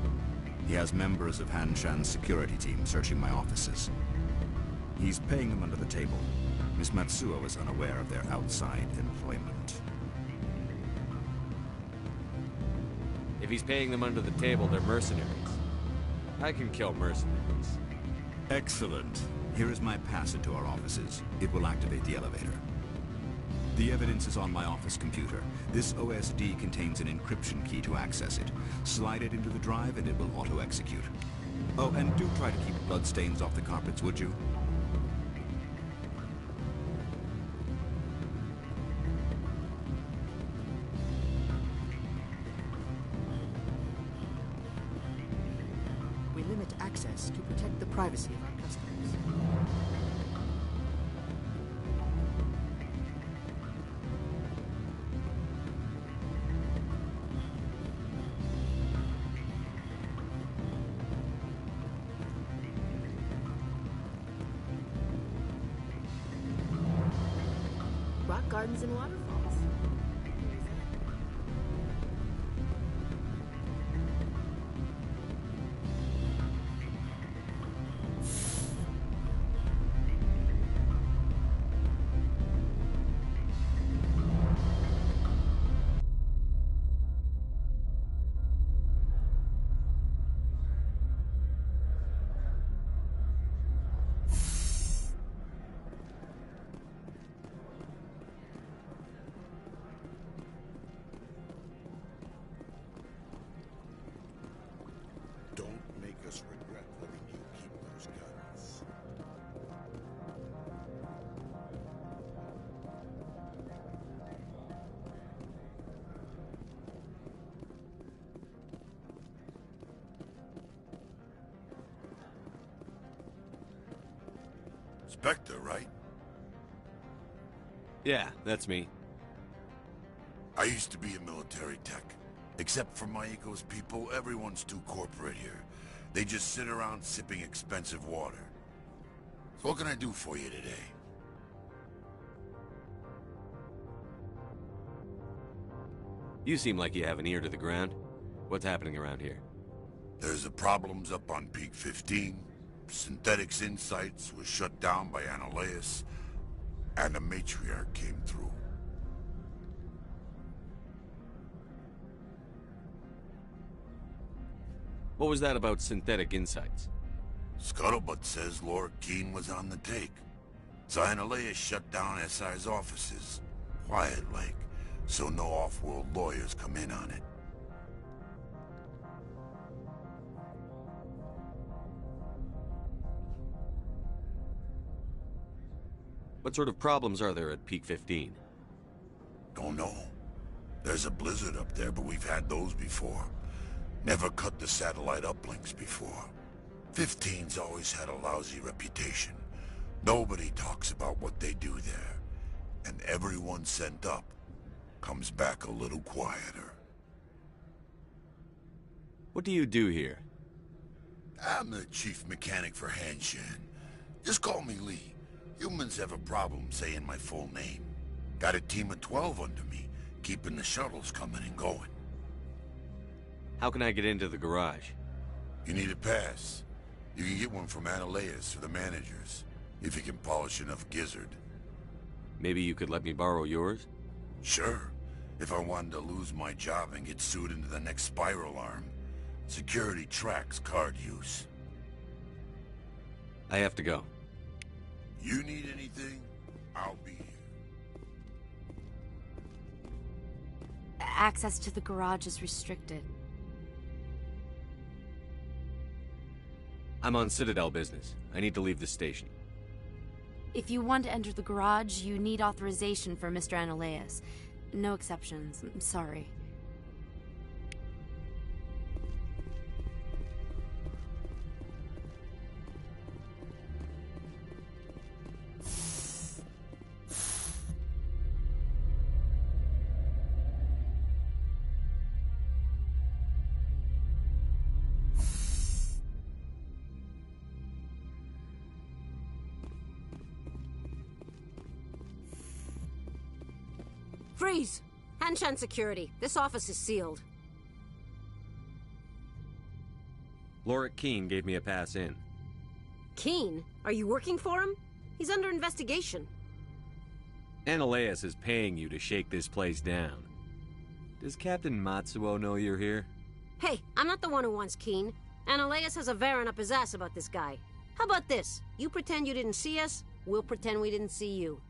He has members of Han Shan's security team searching my offices. He's paying them under the table. Miss Matsuo is unaware of their outside employment. If he's paying them under the table, they're mercenaries. I can kill mercenaries. Excellent. Here is my pass into our offices. It will activate the elevator. The evidence is on my office computer. This OSD contains an encryption key to access it. Slide it into the drive and it will auto-execute. Oh, and do try to keep bloodstains off the carpets, would you? We limit access to protect the privacy of our customers. Rock gardens and waterfalls. Don't make us regret letting you keep those guns. Spectre, right? Yeah, that's me. I used to be a military tech. Except for Maiko's people, everyone's too corporate here. They just sit around sipping expensive water. So what can I do for you today? You seem like you have an ear to the ground. What's happening around here? There's the problems up on Peak 15. Synthetics Insights was shut down by Annihilus, and the Matriarch came through. What was that about Synthetic Insights? Scuttlebutt says Laura Keene was on the take. So Annihilus shut down SI's offices. Quiet-like, so no off-world lawyers come in on it. What sort of problems are there at Peak 15? Don't know. There's a blizzard up there, but we've had those before. Never cut the satellite uplinks before. 15's always had a lousy reputation. Nobody talks about what they do there. And everyone sent up comes back a little quieter. What do you do here? I'm the chief mechanic for Hanshan. Just call me Lee. Humans have a problem saying my full name. Got a team of 12 under me, keeping the shuttles coming and going. How can I get into the garage? You need a pass. You can get one from Annihilus or the managers, if you can polish enough gizzard. Maybe you could let me borrow yours? Sure. If I wanted to lose my job and get sued into the next spiral arm. Security tracks card use. I have to go. You need anything, I'll be here. Access to the garage is restricted. I'm on Citadel business. I need to leave the station. If you want to enter the garage, you need authorization for Mr. Annihilus. No exceptions. I'm sorry. Freeze! Hanshan security. This office is sealed. Laura Keene gave me a pass in. Keene? Are you working for him? He's under investigation. Annihilus is paying you to shake this place down. Does Captain Matsuo know you're here? Hey, I'm not the one who wants Keene. Annihilus has a Varen up his ass about this guy. How about this? You pretend you didn't see us, we'll pretend we didn't see you.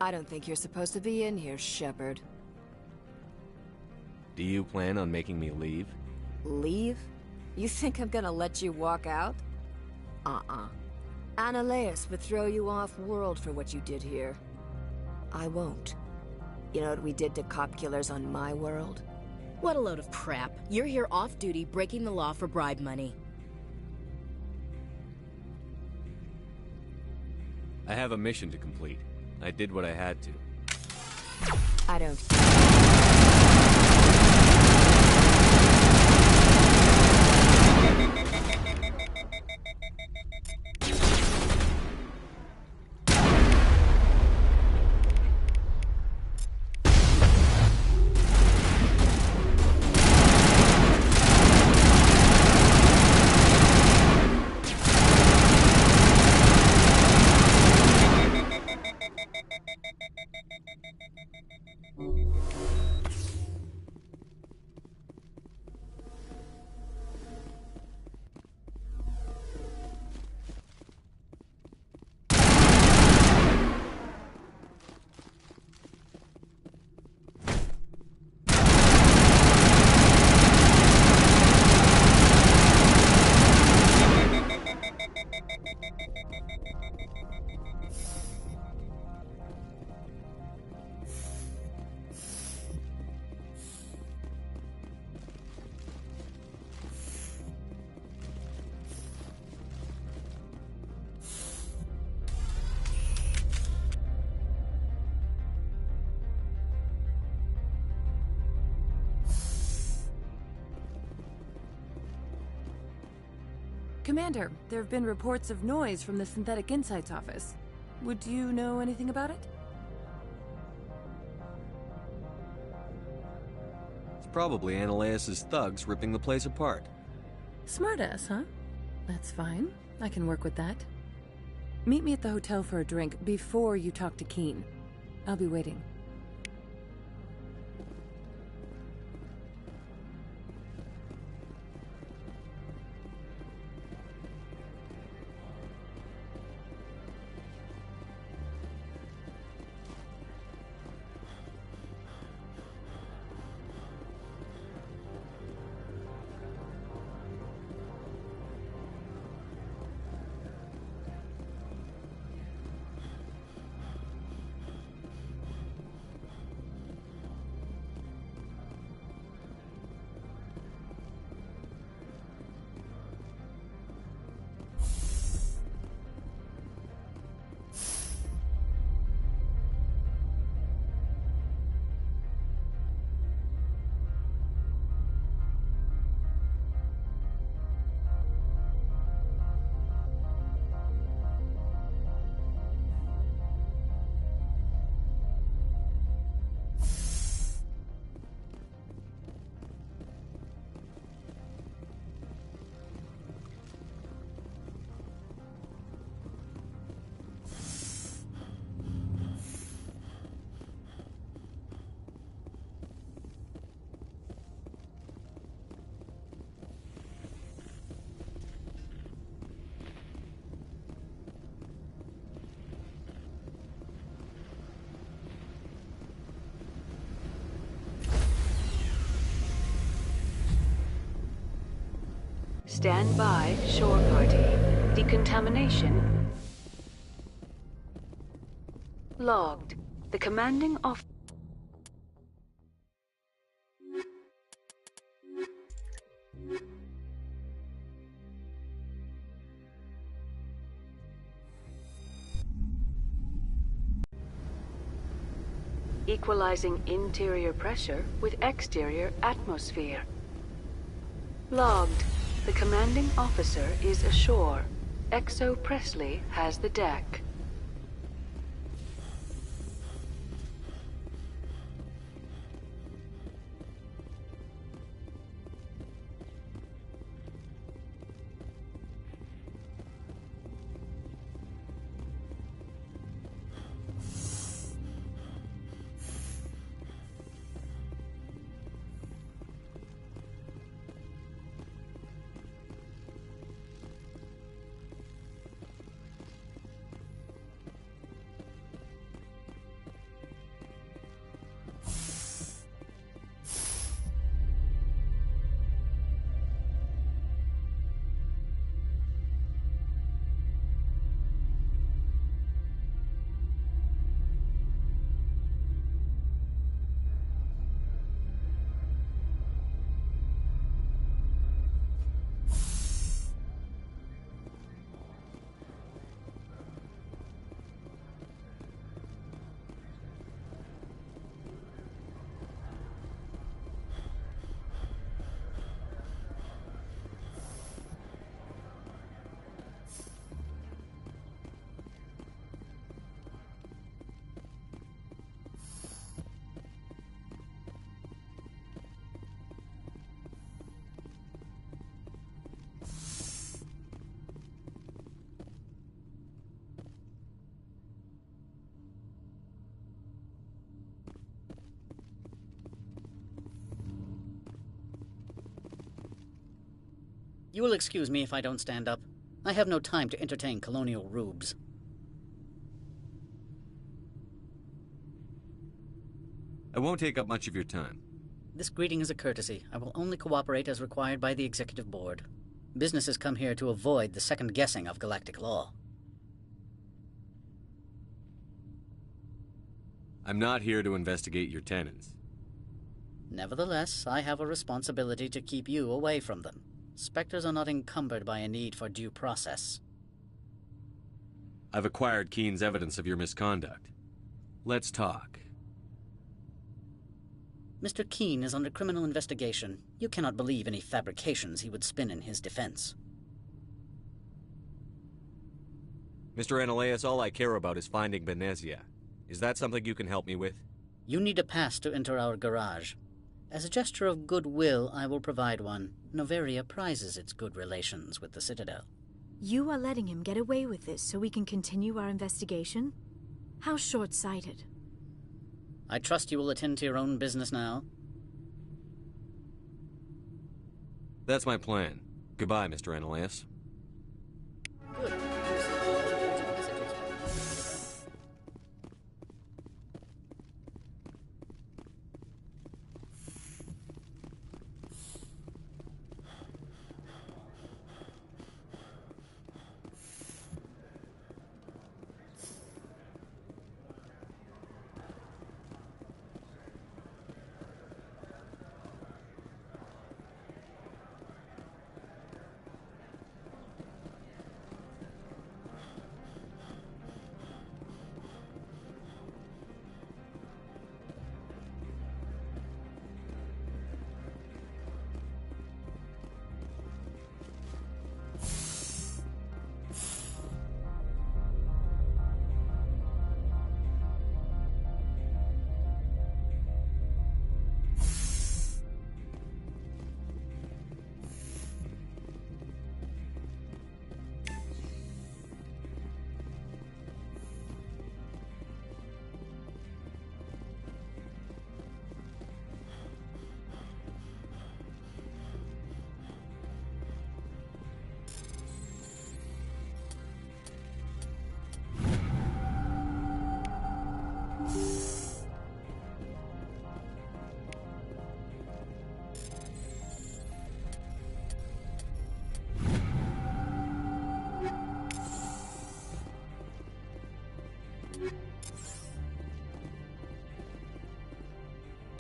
I don't think you're supposed to be in here, Shepard. Do you plan on making me leave? Leave? You think I'm gonna let you walk out? Annihilus would throw you off-world for what you did here. I won't. You know what we did to cop killers on my world? What a load of crap. You're here off-duty breaking the law for bribe money. I have a mission to complete. I did what I had to. I don't. Commander, there have been reports of noise from the Synthetic Insights office. Would you know anything about it? It's probably Ananias' thugs ripping the place apart. Smartass, huh? That's fine. I can work with that. Meet me at the hotel for a drink before you talk to Keen. I'll be waiting. Stand by, shore party. Decontamination logged. The commanding officer. Equalizing interior pressure with exterior atmosphere. Logged. The commanding officer is ashore. XO Presley has the deck. You will excuse me if I don't stand up. I have no time to entertain colonial rubes. I won't take up much of your time. This greeting is a courtesy. I will only cooperate as required by the Executive Board. Businesses come here to avoid the second guessing of galactic law. I'm not here to investigate your tenants. Nevertheless, I have a responsibility to keep you away from them. Spectres are not encumbered by a need for due process. I've acquired Keen's evidence of your misconduct. Let's talk. Mr. Keen is under criminal investigation. You cannot believe any fabrications he would spin in his defense. Mr. Ananias, all I care about is finding Benezia. Is that something you can help me with? You need a pass to enter our garage. As a gesture of goodwill, I will provide one. Noveria prizes its good relations with the Citadel. You are letting him get away with this so we can continue our investigation? How short-sighted. I trust you will attend to your own business now. That's my plan. Goodbye, Mr. Ananias. Good.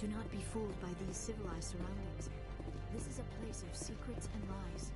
Do not be fooled by these civilized surroundings. This is a place of secrets and lies.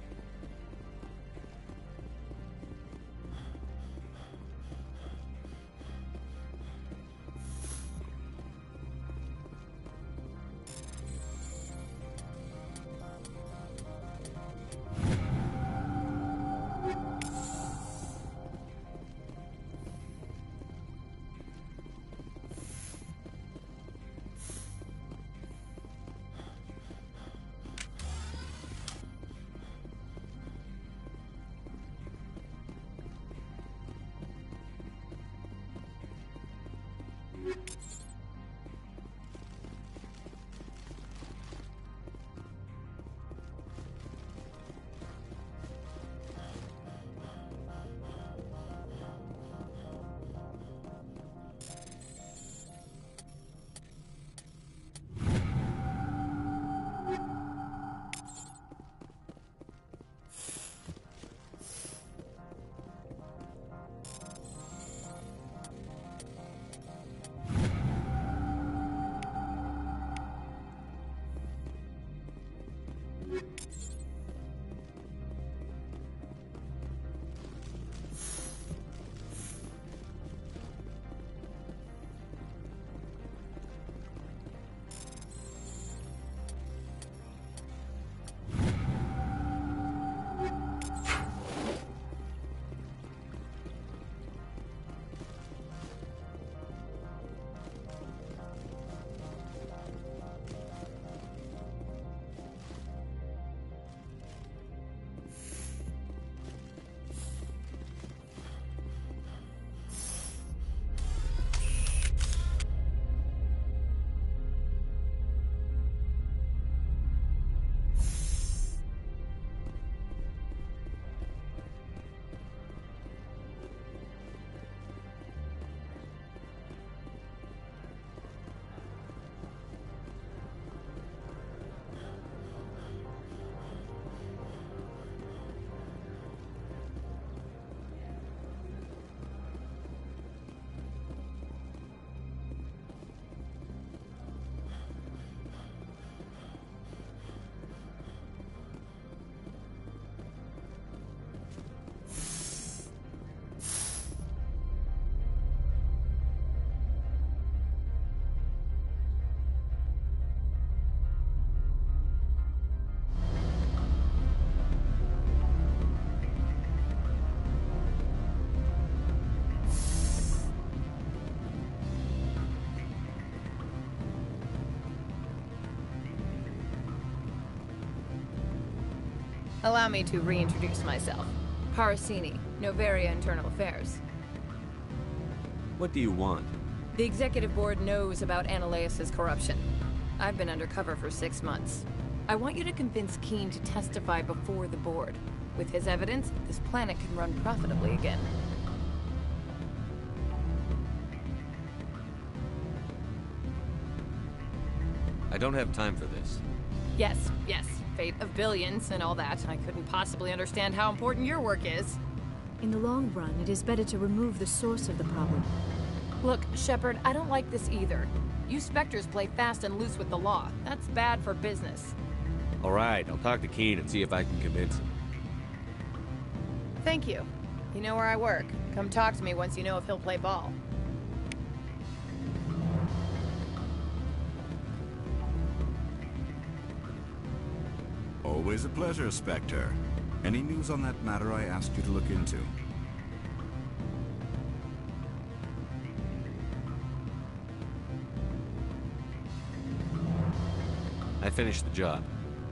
Allow me to reintroduce myself. Parasini, Novaria Internal Affairs. What do you want? The Executive Board knows about Ananias' corruption. I've been undercover for 6 months. I want you to convince Keene to testify before the Board. With his evidence, this planet can run profitably again. I don't have time for this. Yes, fate of billions and all that. I couldn't possibly understand how important your work is. In the long run, it is better to remove the source of the problem. Look, Shepard, I don't like this either. You Spectres play fast and loose with the law. That's bad for business. All right, I'll talk to Keene and see if I can convince him. Thank you. You know where I work. Come talk to me once you know if he'll play ball. Always a pleasure, Spectre. Any news on that matter I asked you to look into? I finished the job,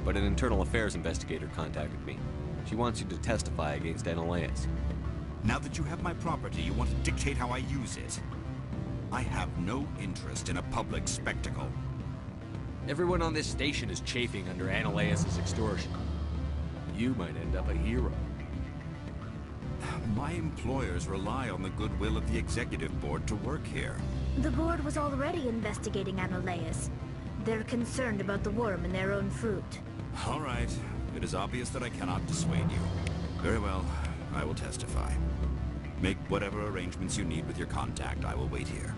but an internal affairs investigator contacted me. She wants you to testify against Ananias. Now that you have my property, you want to dictate how I use it. I have no interest in a public spectacle. Everyone on this station is chafing under Ananias' extortion. You might end up a hero. My employers rely on the goodwill of the Executive Board to work here. The board was already investigating Ananias. They're concerned about the worm in their own fruit. All right. It is obvious that I cannot dissuade you. Very well. I will testify. Make whatever arrangements you need with your contact. I will wait here.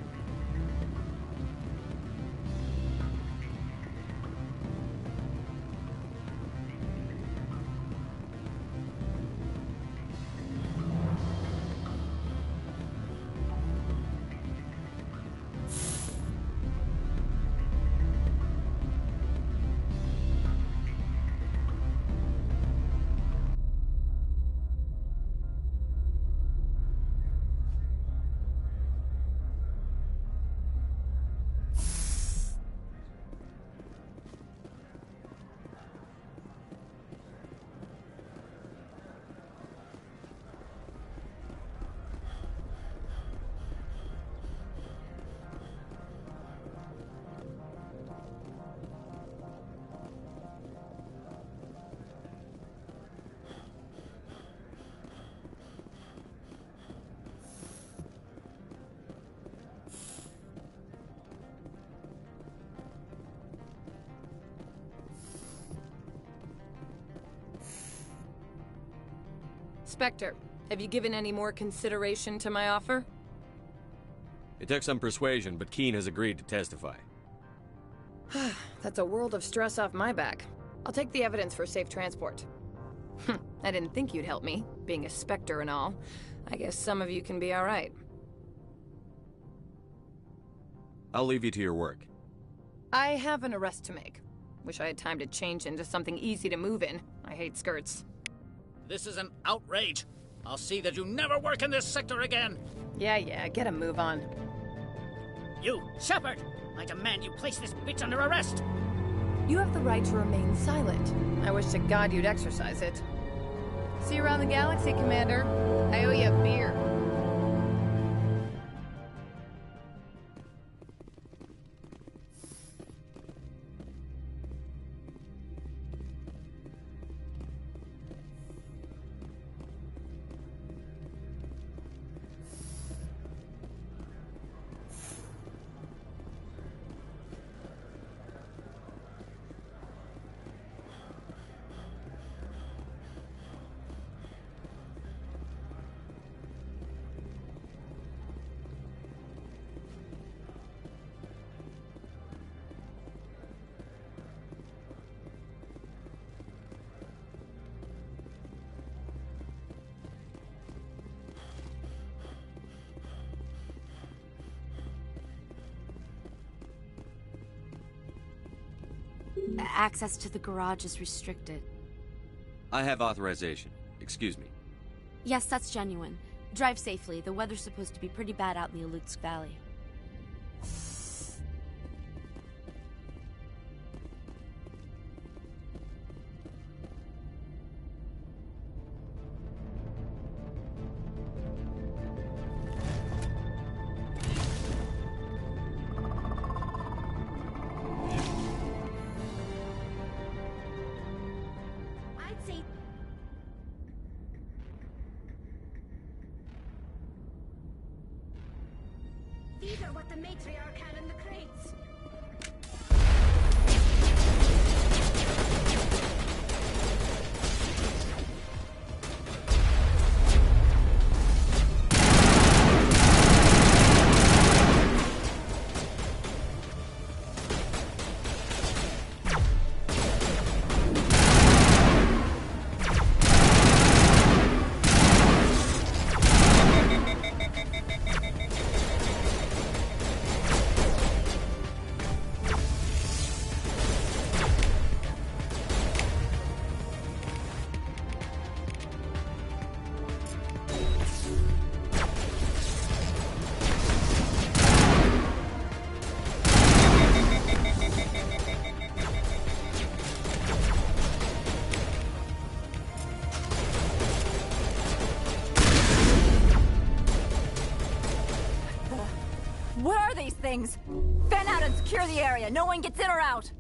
Spectre, have you given any more consideration to my offer? It took some persuasion, but Keene has agreed to testify. That's a world of stress off my back. I'll take the evidence for safe transport. I didn't think you'd help me, being a Spectre and all. I guess some of you can be all right. I'll leave you to your work. I have an arrest to make. Wish I had time to change into something easy to move in. I hate skirts. This is an outrage. I'll see that you never work in this sector again. Yeah, get a move on. You, Shepard! I demand you place this bitch under arrest! You have the right to remain silent. I wish to God you'd exercise it. See you around the galaxy, Commander. I owe you a beer. Access to the garage is restricted. I have authorization. Excuse me. Yes, that's genuine. Drive safely. The weather's supposed to be pretty bad out in the Alutsk Valley. see. These are what the matriarch had in the crates. What are these things? Fan out and secure the area. No one gets in or out.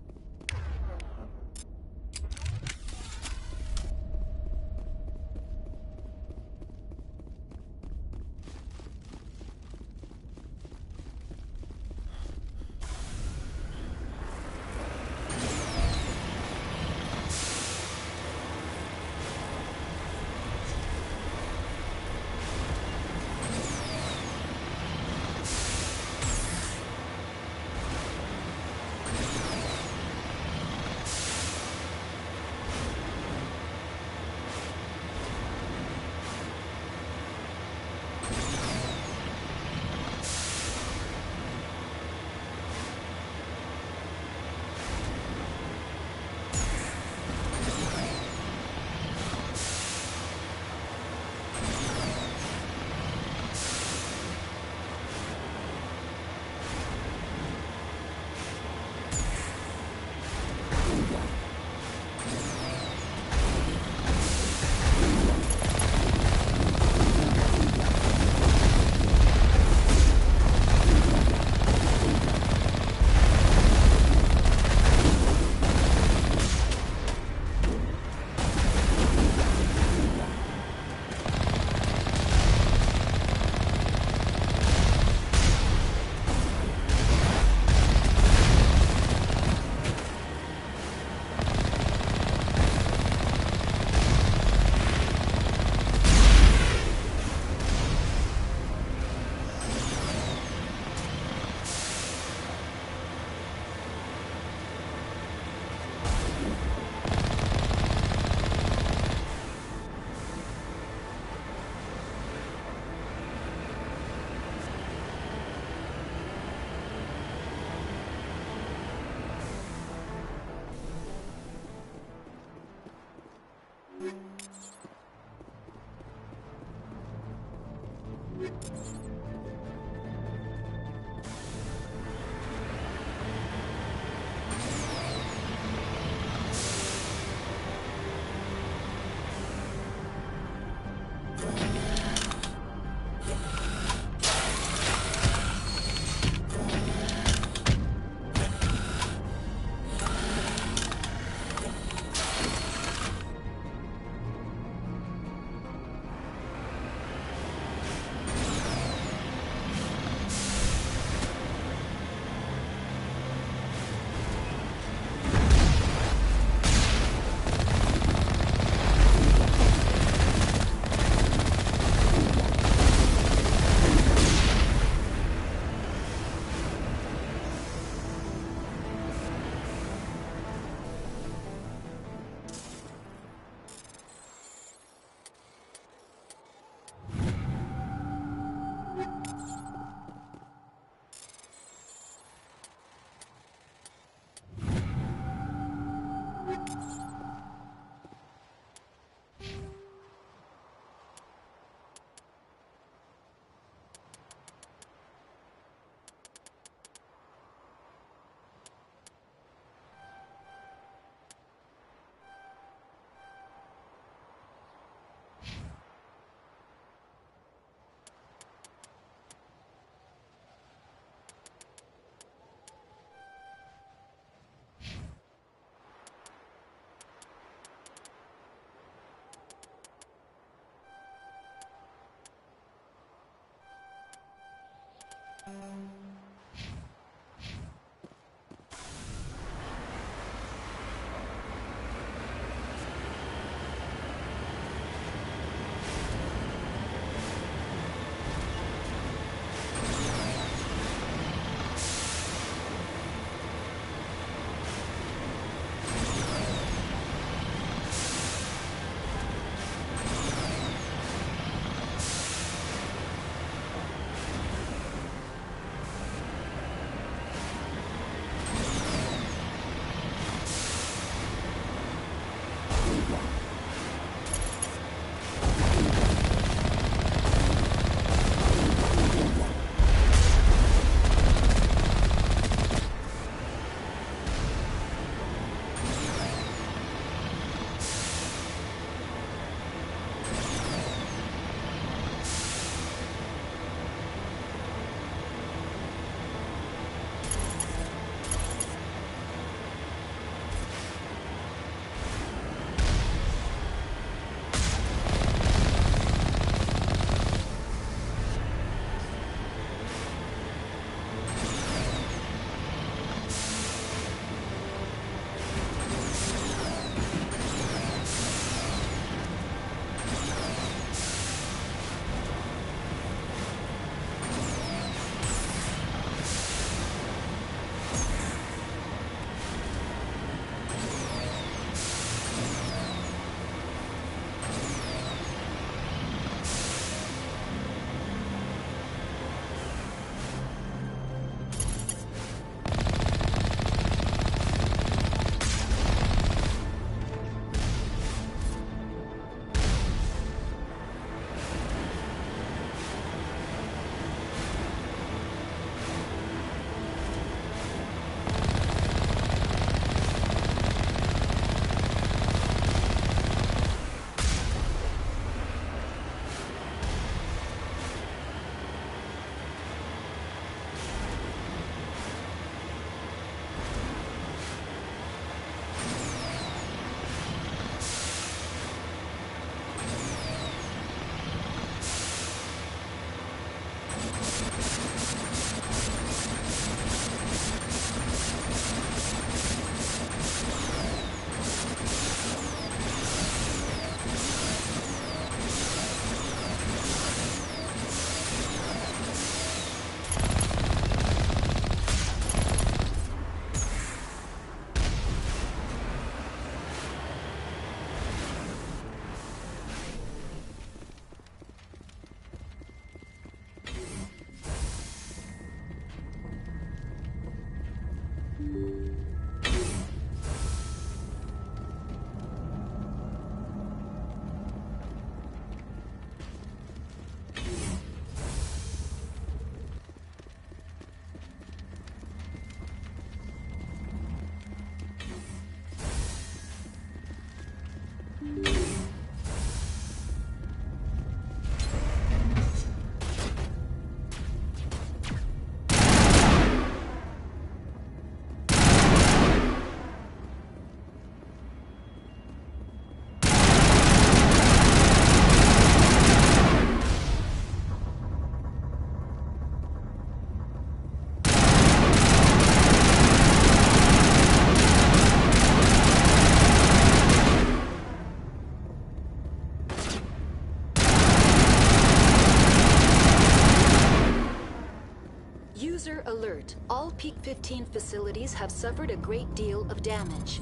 User alert. All Peak 15 facilities have suffered a great deal of damage.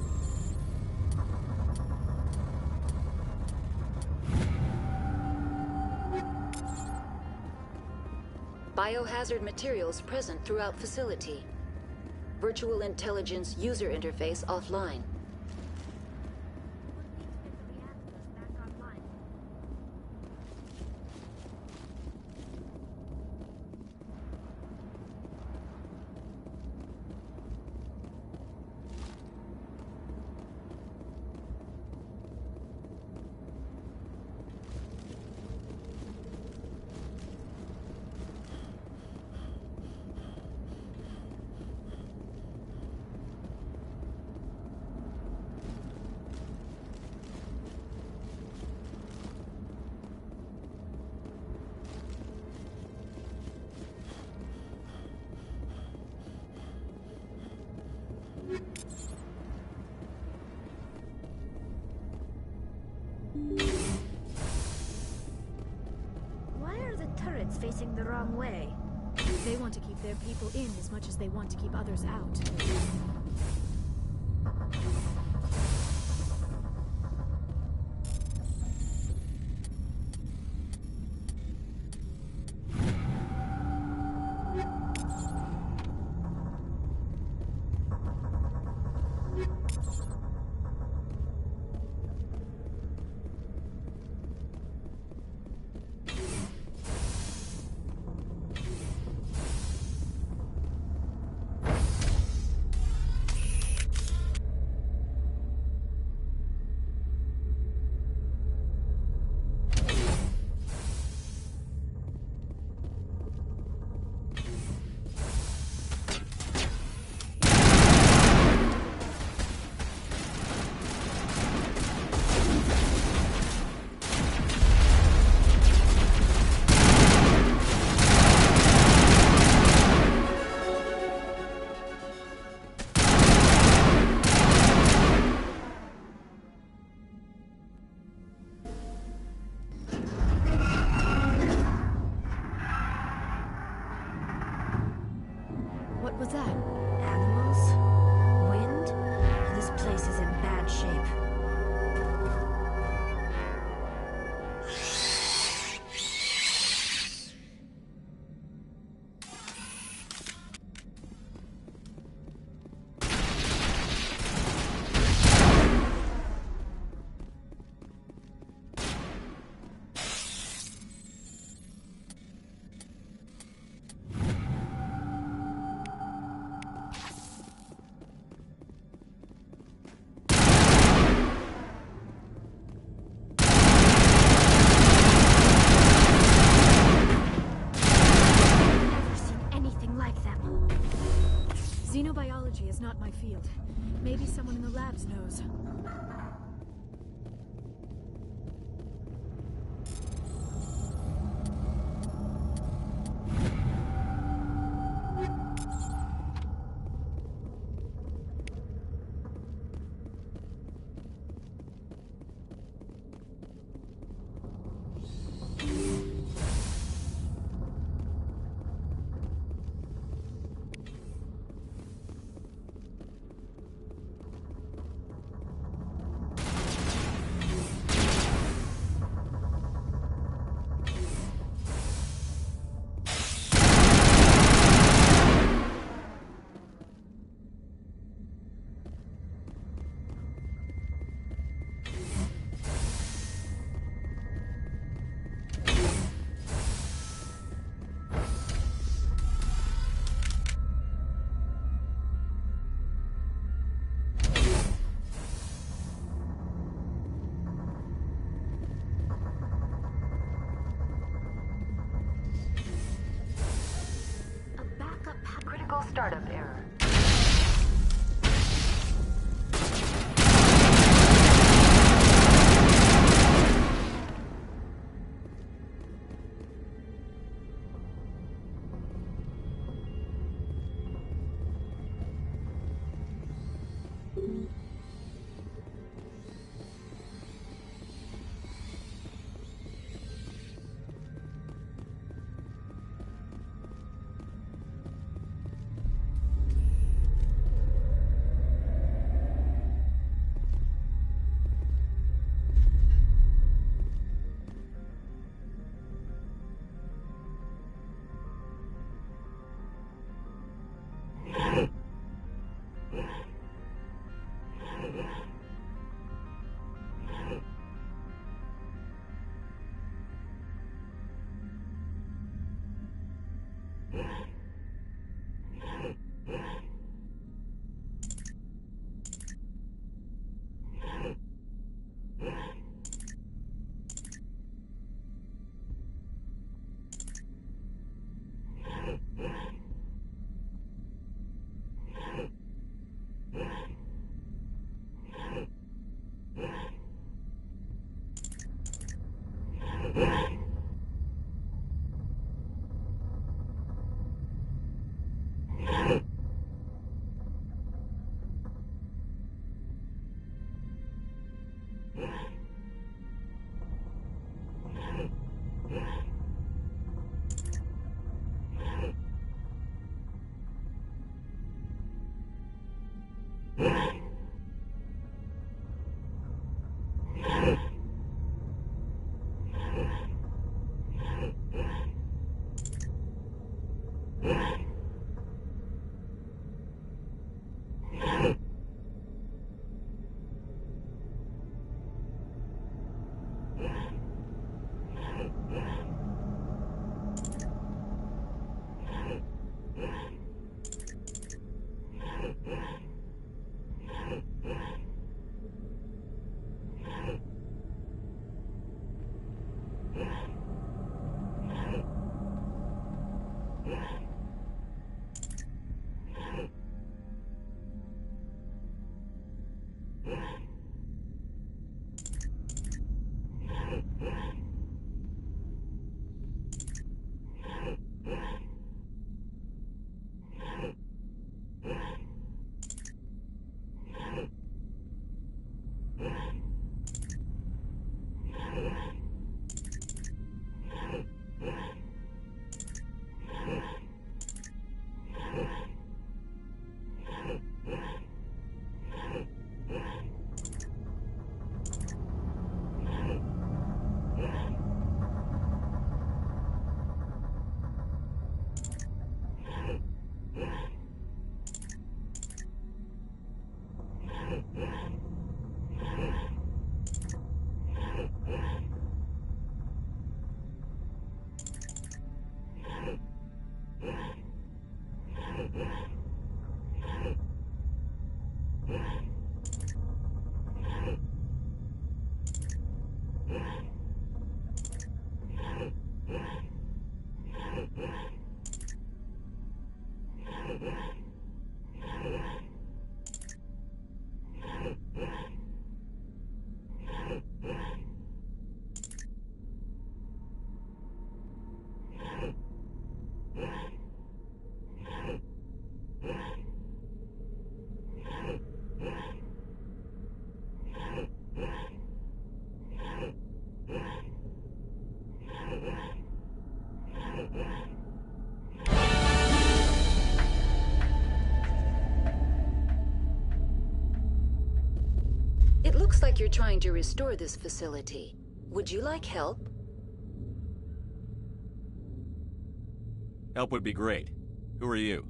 Biohazard materials present throughout facility. Virtual intelligence user interface offline. It's facing the wrong way. They want to keep their people in as much as they want to keep others out. What was that? Animals? Wind? This place is in bad shape. Xenobiology is not my field. Maybe someone in the labs knows. Critical startup error. It looks like you're trying to restore this facility. Would you like help? Help would be great. Who are you?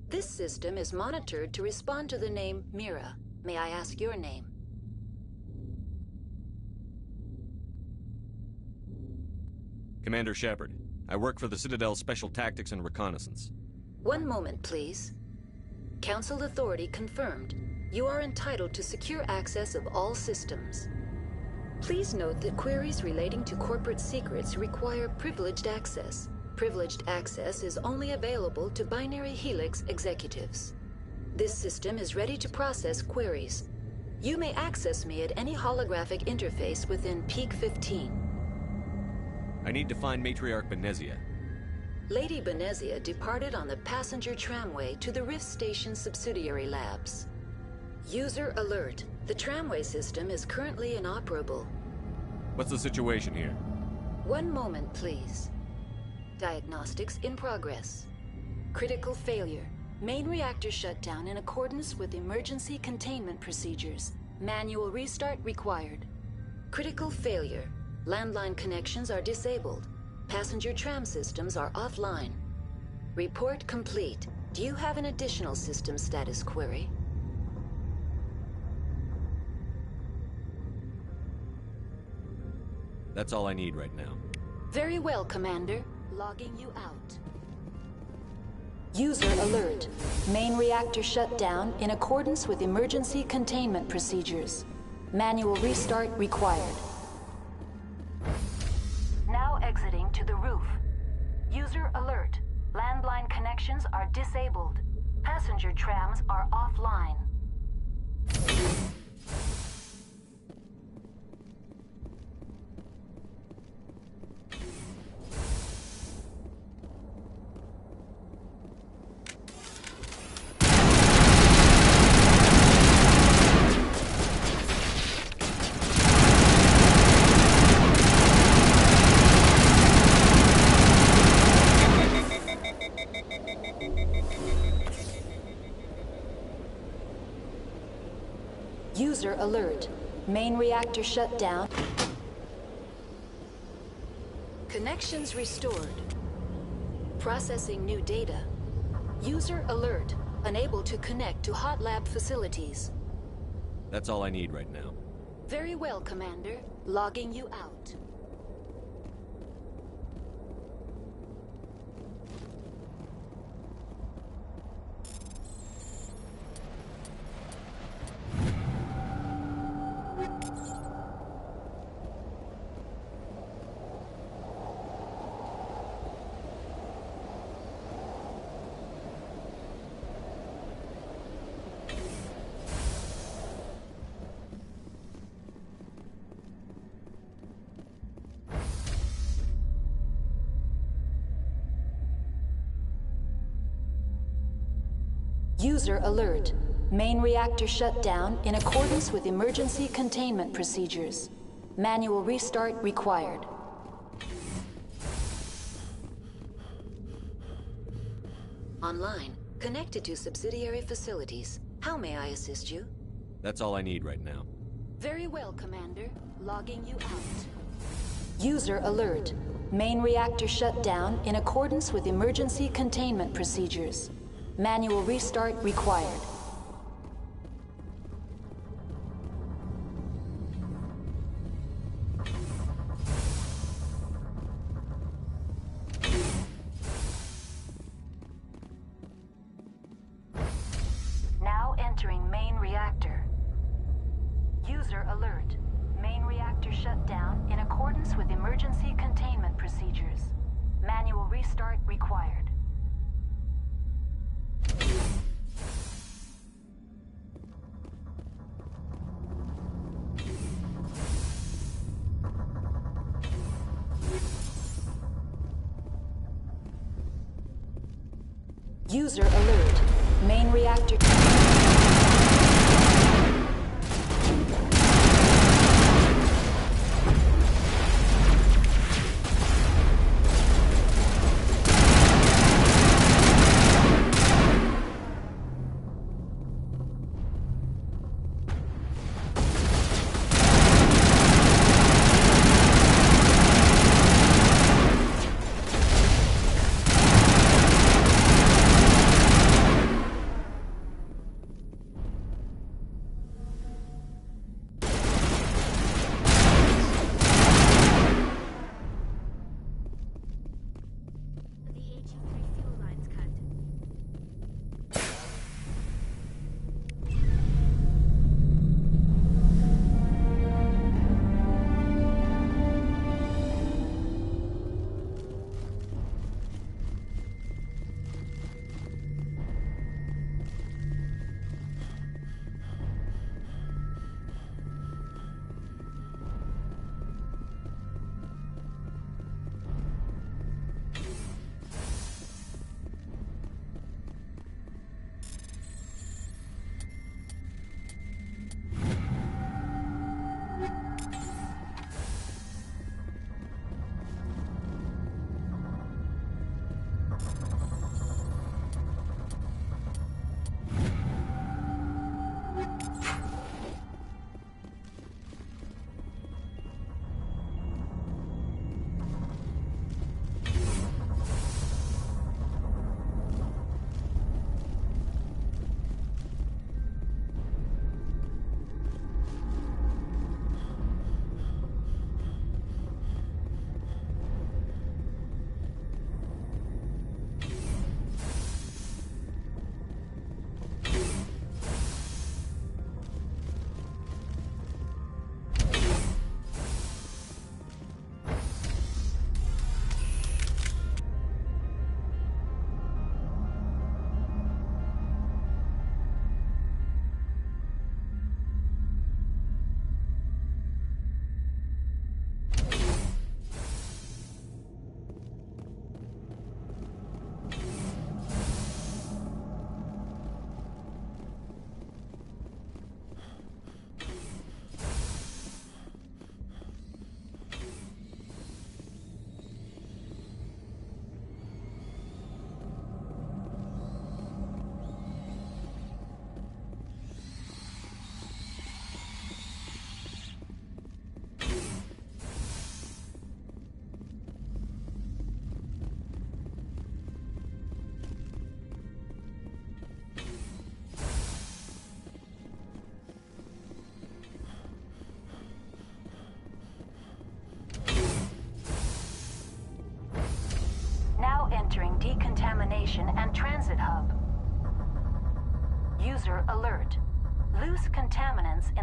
This system is monitored to respond to the name Mira. May I ask your name? Commander Shepard. I work for the Citadel's Special Tactics and Reconnaissance. One moment, please. Council authority confirmed. You are entitled to secure access of all systems. Please note that queries relating to corporate secrets require privileged access. Privileged access is only available to Binary Helix executives. This system is ready to process queries. You may access me at any holographic interface within Peak 15. I need to find Matriarch Benezia. Lady Benezia departed on the passenger tramway to the Rift Station subsidiary labs. User alert. The tramway system is currently inoperable. What's the situation here? One moment, please. Diagnostics in progress. Critical failure. Main reactor shut down in accordance with emergency containment procedures. Manual restart required. Critical failure. Landline connections are disabled. Passenger tram systems are offline. Report complete. Do you have an additional system status query? That's all I need right now. Very well, Commander. Logging you out. User alert. Main reactor shut down in accordance with emergency containment procedures. Manual restart required. Now exiting to the roof. User alert. Landline connections are disabled. Passenger trams are offline. User alert. Main reactor shut down. Connections restored. Processing new data. User alert. Unable to connect to hot lab facilities. That's all I need right now. Very well, Commander. Logging you out. User alert. Main reactor shut down in accordance with emergency containment procedures. Manual restart required. Online. Connected to subsidiary facilities. How may I assist you? That's all I need right now. Very well, Commander. Logging you out. User alert. Main reactor shut down in accordance with emergency containment procedures. Manual restart required. Now entering main reactor. User alert. Main reactor shut down in accordance with emergency containment procedures. Manual restart required. User alert. Main reactor...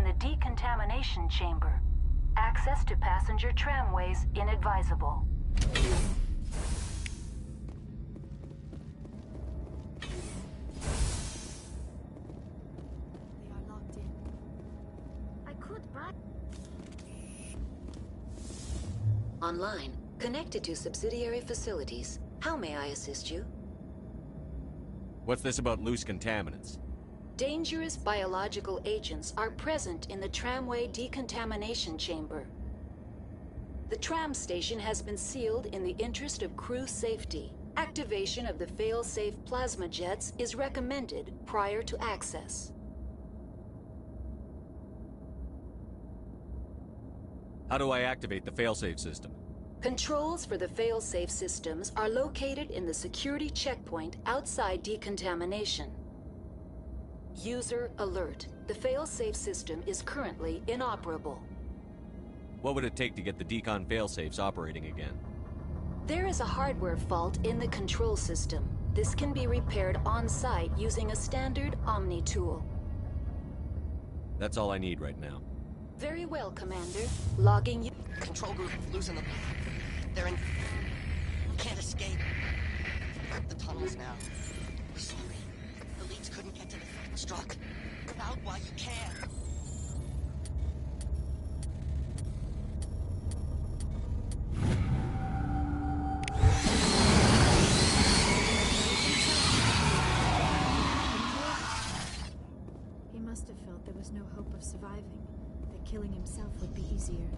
the decontamination chamber. Access to passenger tramways inadvisable. They are locked in. I could buy... Online, connected to subsidiary facilities. How may I assist you? What's this about loose contaminants? Dangerous biological agents are present in the tramway decontamination chamber. The tram station has been sealed in the interest of crew safety. Activation of the fail-safe plasma jets is recommended prior to access. How do I activate the failsafe system? Controls for the fail-safe systems are located in the security checkpoint outside decontamination. User alert. The fail-safe system is currently inoperable. What would it take to get the decon failsafes operating again? There is a hardware fault in the control system. This can be repaired on-site using a standard Omni tool. That's all I need right now. Very well, Commander. Logging you. Control group, losing them. They're in... Can't escape. The tunnels now. We're sorry. The leads couldn't get to the struck. Out while you can. He must have felt there was no hope of surviving, that killing himself would be easier.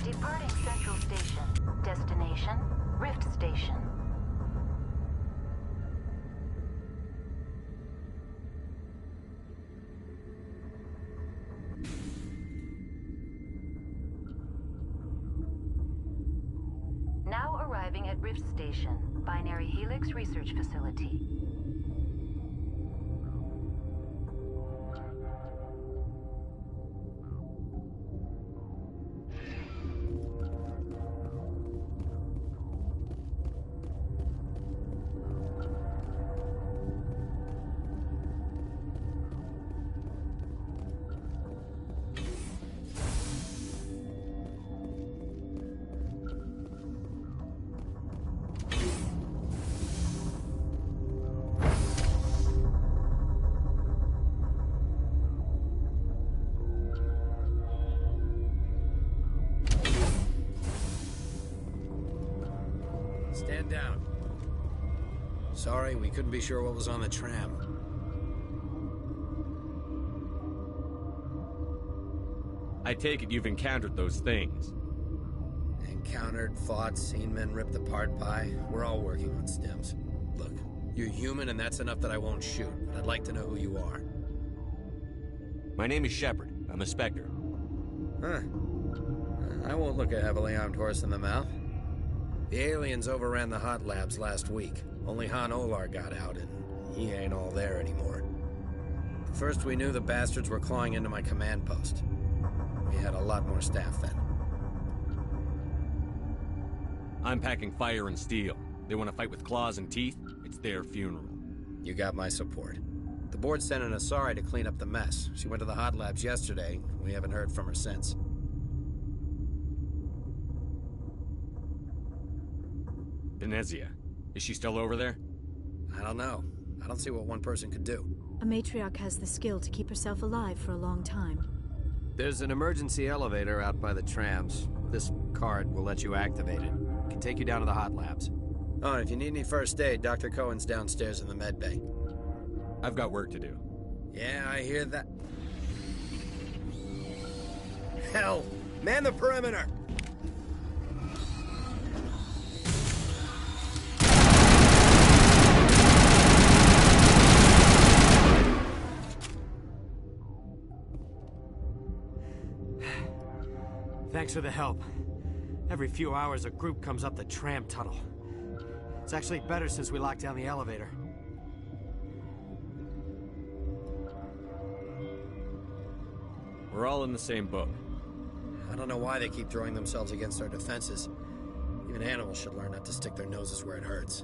Departing Central Station. Destination, Rift Station. Now arriving at Rift Station, Binary Helix Research Facility. Stand down. Sorry, we couldn't be sure what was on the tram. I take it you've encountered those things. Encountered, fought, seen men ripped apart by. We're all working on stems. Look, you're human and that's enough that I won't shoot, but I'd like to know who you are. My name is Shepard. I'm a Spectre. Huh. I won't look a heavily armed horse in the mouth. The aliens overran the hot labs last week. Only Han Olar got out, and he ain't all there anymore. First we knew the bastards were clawing into my command post. We had a lot more staff then. I'm packing fire and steel. They want to fight with claws and teeth? It's their funeral. You got my support. The board sent an Asari to clean up the mess. She went to the hot labs yesterday. We haven't heard from her since. Venezia. Is she still over there? I don't know. I don't see what one person could do. A matriarch has the skill to keep herself alive for a long time. There's an emergency elevator out by the trams. This card will let you activate it. It can take you down to the hot labs. Oh, and if you need any first aid, Dr. Cohen's downstairs in the med bay. I've got work to do. Yeah, I hear that. Hell! Man the perimeter! Thanks for the help. Every few hours, a group comes up the tram tunnel. It's actually better since we locked down the elevator. We're all in the same boat. I don't know why they keep throwing themselves against our defenses. Even animals should learn not to stick their noses where it hurts.